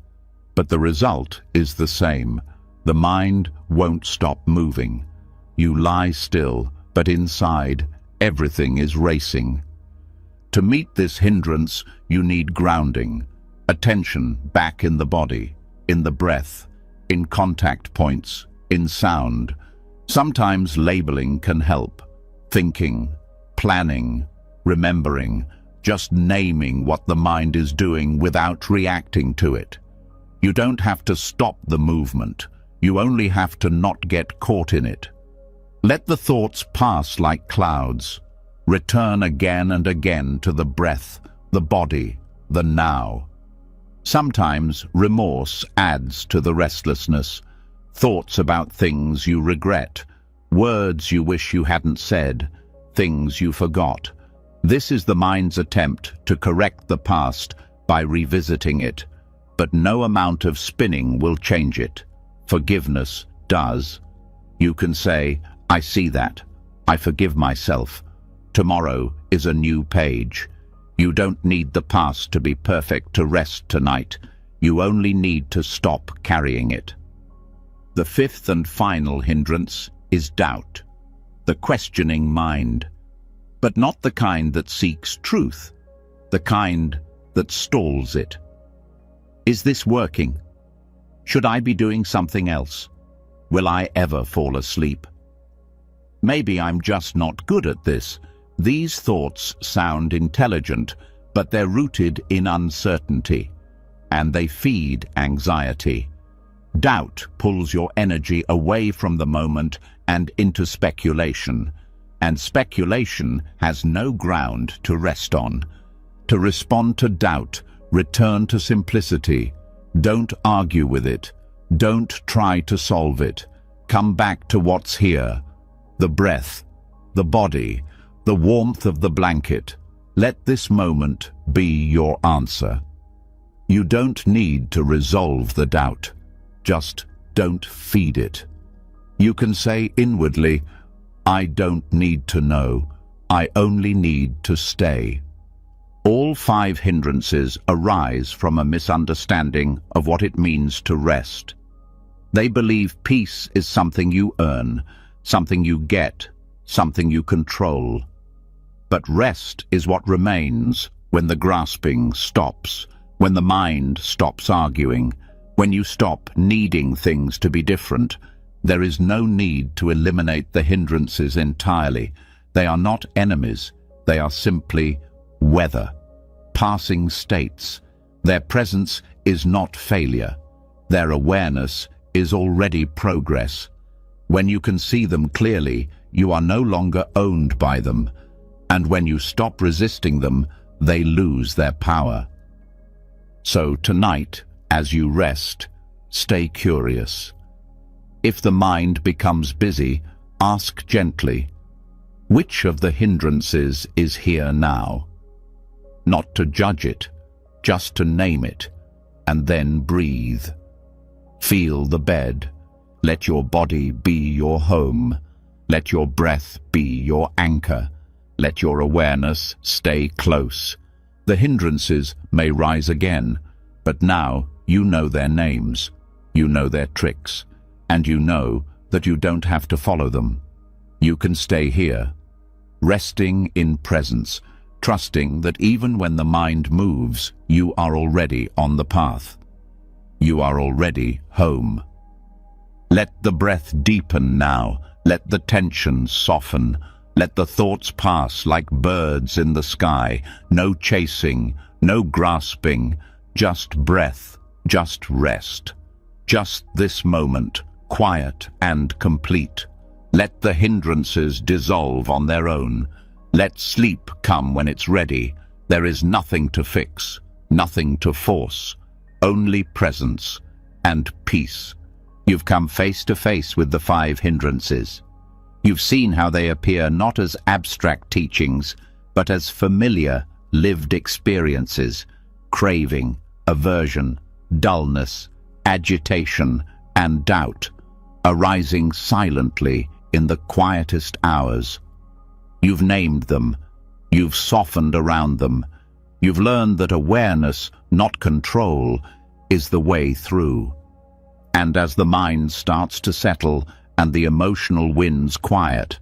S1: But the result is the same. The mind won't stop moving. You lie still, but inside, everything is racing. To meet this hindrance, you need grounding, attention back in the body, in the breath, in contact points, in sound. Sometimes labeling can help. Thinking, planning, remembering, just naming what the mind is doing without reacting to it. You don't have to stop the movement. You only have to not get caught in it. Let the thoughts pass like clouds. Return again and again to the breath, the body, the now. Sometimes remorse adds to the restlessness. Thoughts about things you regret, words you wish you hadn't said, things you forgot. This is the mind's attempt to correct the past by revisiting it. But no amount of spinning will change it. Forgiveness does. You can say, I see that. I forgive myself. Tomorrow is a new page. You don't need the past to be perfect to rest tonight. You only need to stop carrying it. The fifth and final hindrance is doubt, the questioning mind. But not the kind that seeks truth, the kind that stalls it. Is this working? Should I be doing something else? Will I ever fall asleep? Maybe I'm just not good at this. These thoughts sound intelligent, but they're rooted in uncertainty, and they feed anxiety. Doubt pulls your energy away from the moment and into speculation, and speculation has no ground to rest on. To respond to doubt, return to simplicity. Don't argue with it. Don't try to solve it. Come back to what's here. The breath, the body, the warmth of the blanket. Let this moment be your answer. You don't need to resolve the doubt. Just don't feed it. You can say inwardly, I don't need to know. I only need to stay. All 5 hindrances arise from a misunderstanding of what it means to rest. They believe peace is something you earn, something you get, something you control. But rest is what remains when the grasping stops, when the mind stops arguing, when you stop needing things to be different. There is no need to eliminate the hindrances entirely. They are not enemies. They are simply weather, passing states. Their presence is not failure. Their awareness is already progress. When you can see them clearly, you are no longer owned by them. And when you stop resisting them, they lose their power. So tonight, as you rest, stay curious. If the mind becomes busy, ask gently, which of the hindrances is here now? Not to judge it, just to name it, and then breathe. Feel the bed. Let your body be your home. Let your breath be your anchor. Let your awareness stay close. The hindrances may rise again, but now you know their names, you know their tricks, and you know that you don't have to follow them. You can stay here, resting in presence, trusting that even when the mind moves, you are already on the path. You are already home. Let the breath deepen now. Let the tension soften. Let the thoughts pass like birds in the sky. No chasing, no grasping, just breath, just rest. Just this moment, quiet and complete. Let the hindrances dissolve on their own. Let sleep come when it's ready. There is nothing to fix, nothing to force, only presence and peace. You've come face to face with the 5 hindrances. You've seen how they appear not as abstract teachings, but as familiar, lived experiences: craving, aversion, dullness, agitation, and doubt, arising silently in the quietest hours. You've named them. You've softened around them. You've learned that awareness, not control, is the way through. And as the mind starts to settle and the emotional winds quiet,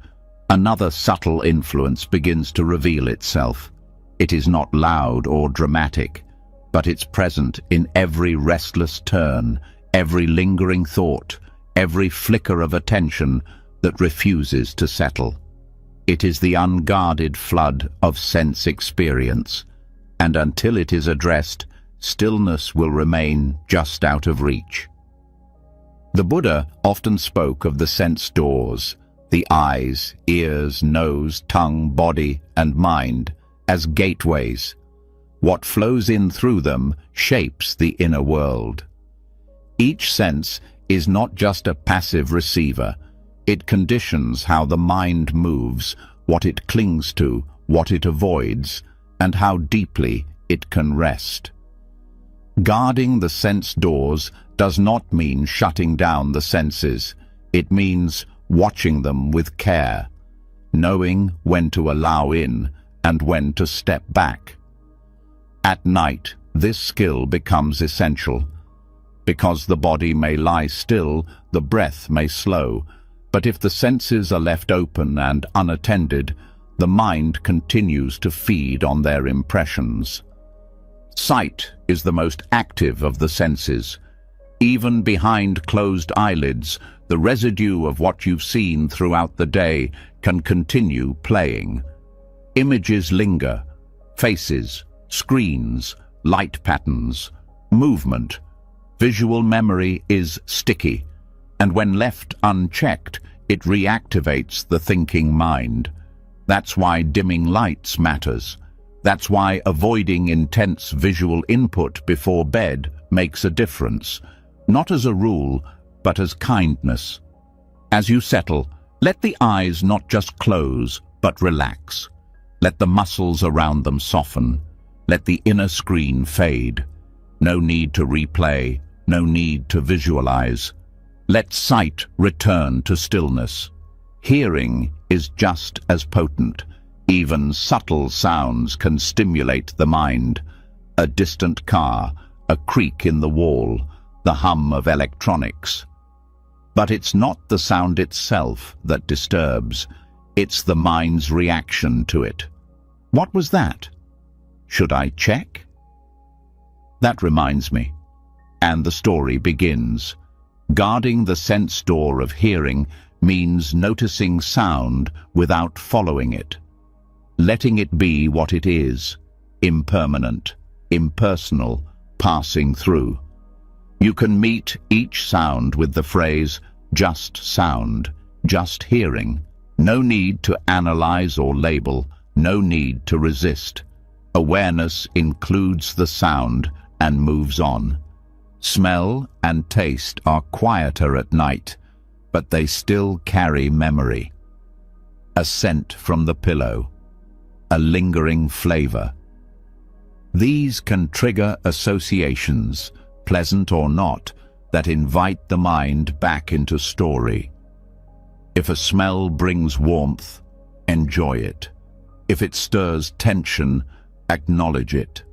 S1: another subtle influence begins to reveal itself. It is not loud or dramatic, but it's present in every restless turn, every lingering thought, every flicker of attention that refuses to settle. It is the unguarded flood of sense experience, and until it is addressed, stillness will remain just out of reach. The Buddha often spoke of the sense doors, the eyes, ears, nose, tongue, body, and mind, as gateways. What flows in through them shapes the inner world. Each sense is not just a passive receiver. It conditions how the mind moves, what it clings to, what it avoids, and how deeply it can rest. Guarding the sense doors does not mean shutting down the senses. It means watching them with care, knowing when to allow in and when to step back. At night, this skill becomes essential. Because the body may lie still, the breath may slow, but if the senses are left open and unattended, the mind continues to feed on their impressions. Sight is the most active of the senses. Even behind closed eyelids, the residue of what you've seen throughout the day can continue playing. Images linger: faces, screens, light patterns, movement. Visual memory is sticky, and when left unchecked, it reactivates the thinking mind. That's why dimming lights matters. That's why avoiding intense visual input before bed makes a difference, not as a rule, but as kindness. As you settle, let the eyes not just close, but relax. Let the muscles around them soften. Let the inner screen fade. No need to replay, no need to visualize. Let sight return to stillness. Hearing is just as potent. Even subtle sounds can stimulate the mind. A distant car, a creak in the wall, the hum of electronics. But it's not the sound itself that disturbs. It's the mind's reaction to it. What was that? Should I check? That reminds me. And the story begins. Guarding the sense door of hearing means noticing sound without following it. Letting it be what it is: impermanent, impersonal, passing through. You can meet each sound with the phrase, just sound, just hearing. No need to analyze or label, no need to resist. Awareness includes the sound and moves on. Smell and taste are quieter at night, but they still carry memory. A scent from the pillow, a lingering flavor. These can trigger associations, pleasant or not, that invite the mind back into story. If a smell brings warmth, enjoy it. If it stirs tension, acknowledge it.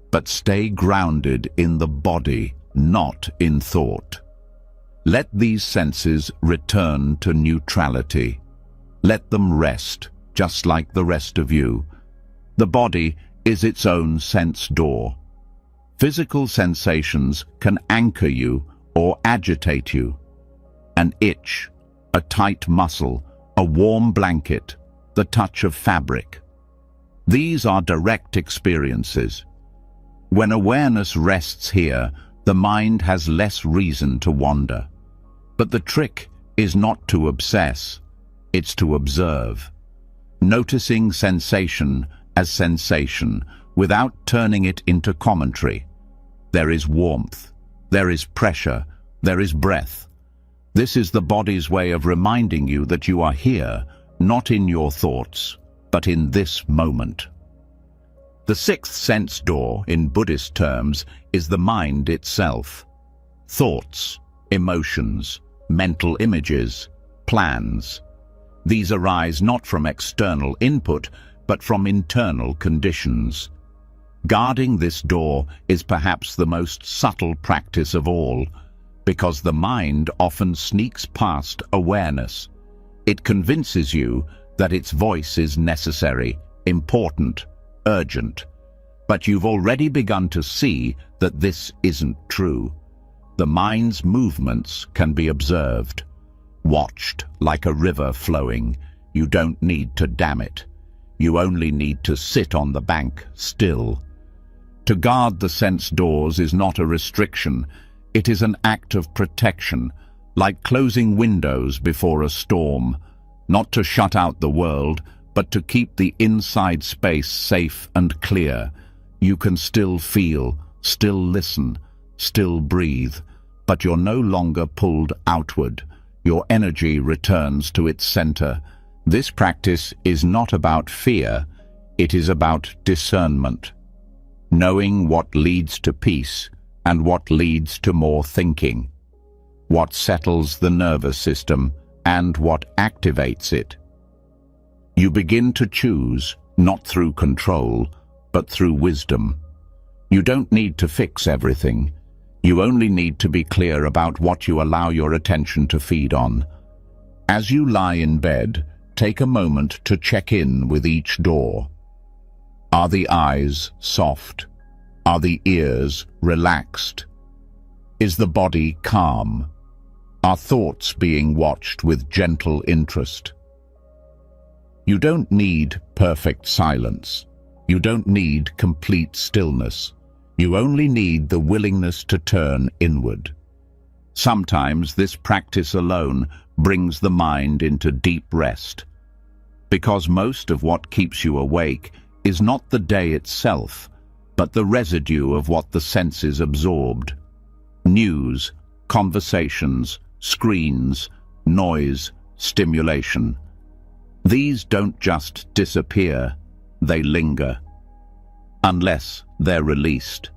S1: But stay grounded in the body, not in thought. Let these senses return to neutrality. Let them rest, just like the rest of you. The body is its own sense door. Physical sensations can anchor you or agitate you. An itch, a tight muscle, a warm blanket, the touch of fabric. These are direct experiences. When awareness rests here, the mind has less reason to wander. But the trick is not to obsess, it's to observe. Noticing sensation as sensation without turning it into commentary. There is warmth, there is pressure, there is breath. This is the body's way of reminding you that you are here, not in your thoughts, but in this moment. The sixth sense door, in Buddhist terms, is the mind itself. Thoughts, emotions, mental images, plans. These arise not from external input, but from internal conditions. Guarding this door is perhaps the most subtle practice of all, because the mind often sneaks past awareness. It convinces you that its voice is necessary, important, urgent. But you've already begun to see that this isn't true. The mind's movements can be observed, watched like a river flowing. You don't need to dam it. You only need to sit on the bank, still. To guard the sense doors is not a restriction. It is an act of protection, like closing windows before a storm, not to shut out the world, but to keep the inside space safe and clear. You can still feel, still listen, still breathe, but you're no longer pulled outward. Your energy returns to its center. This practice is not about fear, it is about discernment. Knowing what leads to peace and what leads to more thinking. What settles the nervous system and what activates it. You begin to choose, not through control, but through wisdom. You don't need to fix everything. You only need to be clear about what you allow your attention to feed on. As you lie in bed, take a moment to check in with each door. Are the eyes soft? Are the ears relaxed? Is the body calm? Are thoughts being watched with gentle interest? You don't need perfect silence. You don't need complete stillness. You only need the willingness to turn inward. Sometimes this practice alone brings the mind into deep rest, because most of what keeps you awake is not the day itself, but the residue of what the senses absorbed. News, conversations, screens, noise, stimulation. These don't just disappear, they linger, unless they're released.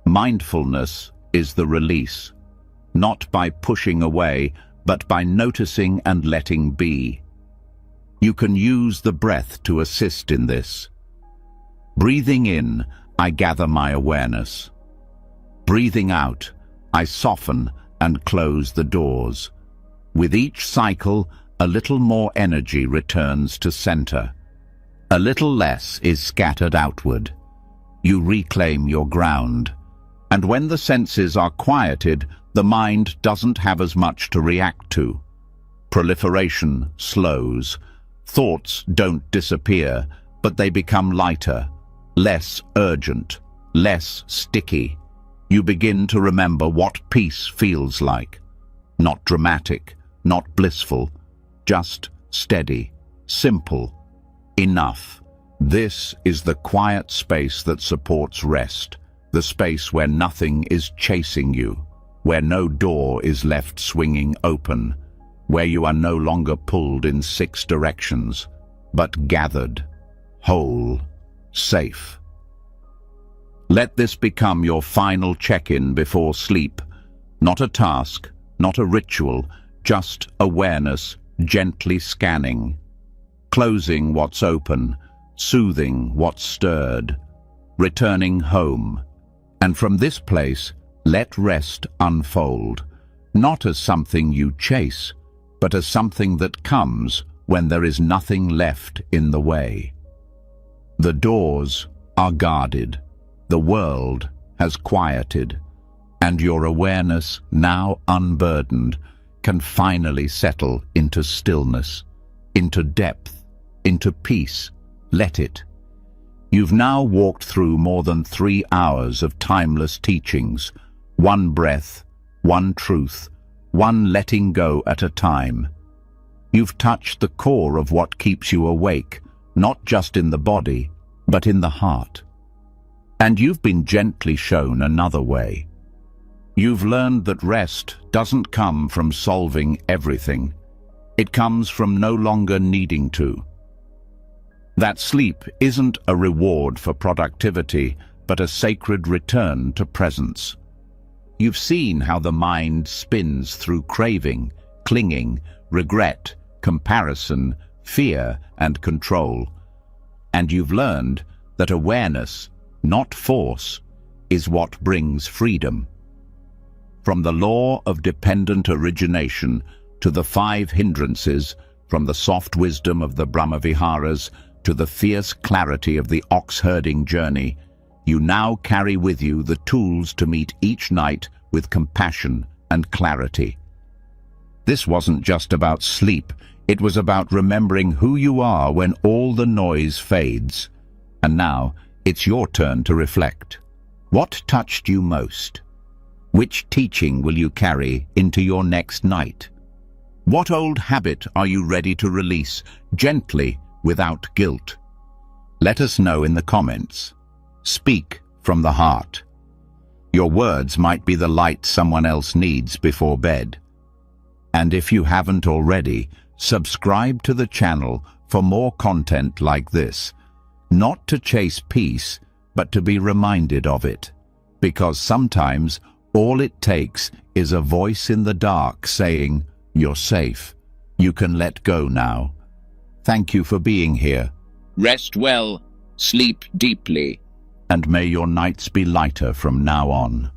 S1: Mindfulness is the release, not by pushing away, but by noticing and letting be. You can use the breath to assist in this. Breathing in, I gather my awareness. Breathing out, I soften and close the doors. With each cycle, a little more energy returns to center. A little less is scattered outward. You reclaim your ground. And when the senses are quieted, the mind doesn't have as much to react to. Proliferation slows. Thoughts don't disappear, but they become lighter, less urgent, less sticky. You begin to remember what peace feels like. Not dramatic, not blissful, just steady, simple, enough. This is the quiet space that supports rest, the space where nothing is chasing you, where no door is left swinging open, where you are no longer pulled in 6 directions, but gathered, whole, safe. Let this become your final check-in before sleep. Not a task, not a ritual, just awareness gently scanning, closing what's open, soothing what's stirred, returning home. And from this place, let rest unfold. not as something you chase, but as something that comes when there is nothing left in the way. The doors are guarded, the world has quieted, and your awareness, now unburdened, can finally settle into stillness, into depth, into peace. Let it. You've now walked through more than 3 hours of timeless teachings, one breath, one truth, one letting go at a time. You've touched the core of what keeps you awake, not just in the body, but in the heart. And you've been gently shown another way. You've learned that rest doesn't come from solving everything. It comes from no longer needing to. That sleep isn't a reward for productivity, but a sacred return to presence. You've seen how the mind spins through craving, clinging, regret, comparison, fear, and control. And you've learned that awareness, not force, is what brings freedom. From the law of dependent origination to the 5 hindrances, from the soft wisdom of the Brahmaviharas to the fierce clarity of the ox-herding journey, you now carry with you the tools to meet each night with compassion and clarity. This wasn't just about sleep, it was about remembering who you are when all the noise fades. And now, it's your turn to reflect. What touched you most? Which teaching will you carry into your next night? What old habit are you ready to release, gently, without guilt? Let us know in the comments. Speak from the heart. Your words might be the light someone else needs before bed. And if you haven't already, subscribe to the channel for more content like this. Not to chase peace, but to be reminded of it. Because sometimes all it takes is a voice in the dark saying, "You're safe. You can let go now." Thank you for being here.
S2: Rest well, sleep deeply.
S1: And may your nights be lighter from now on.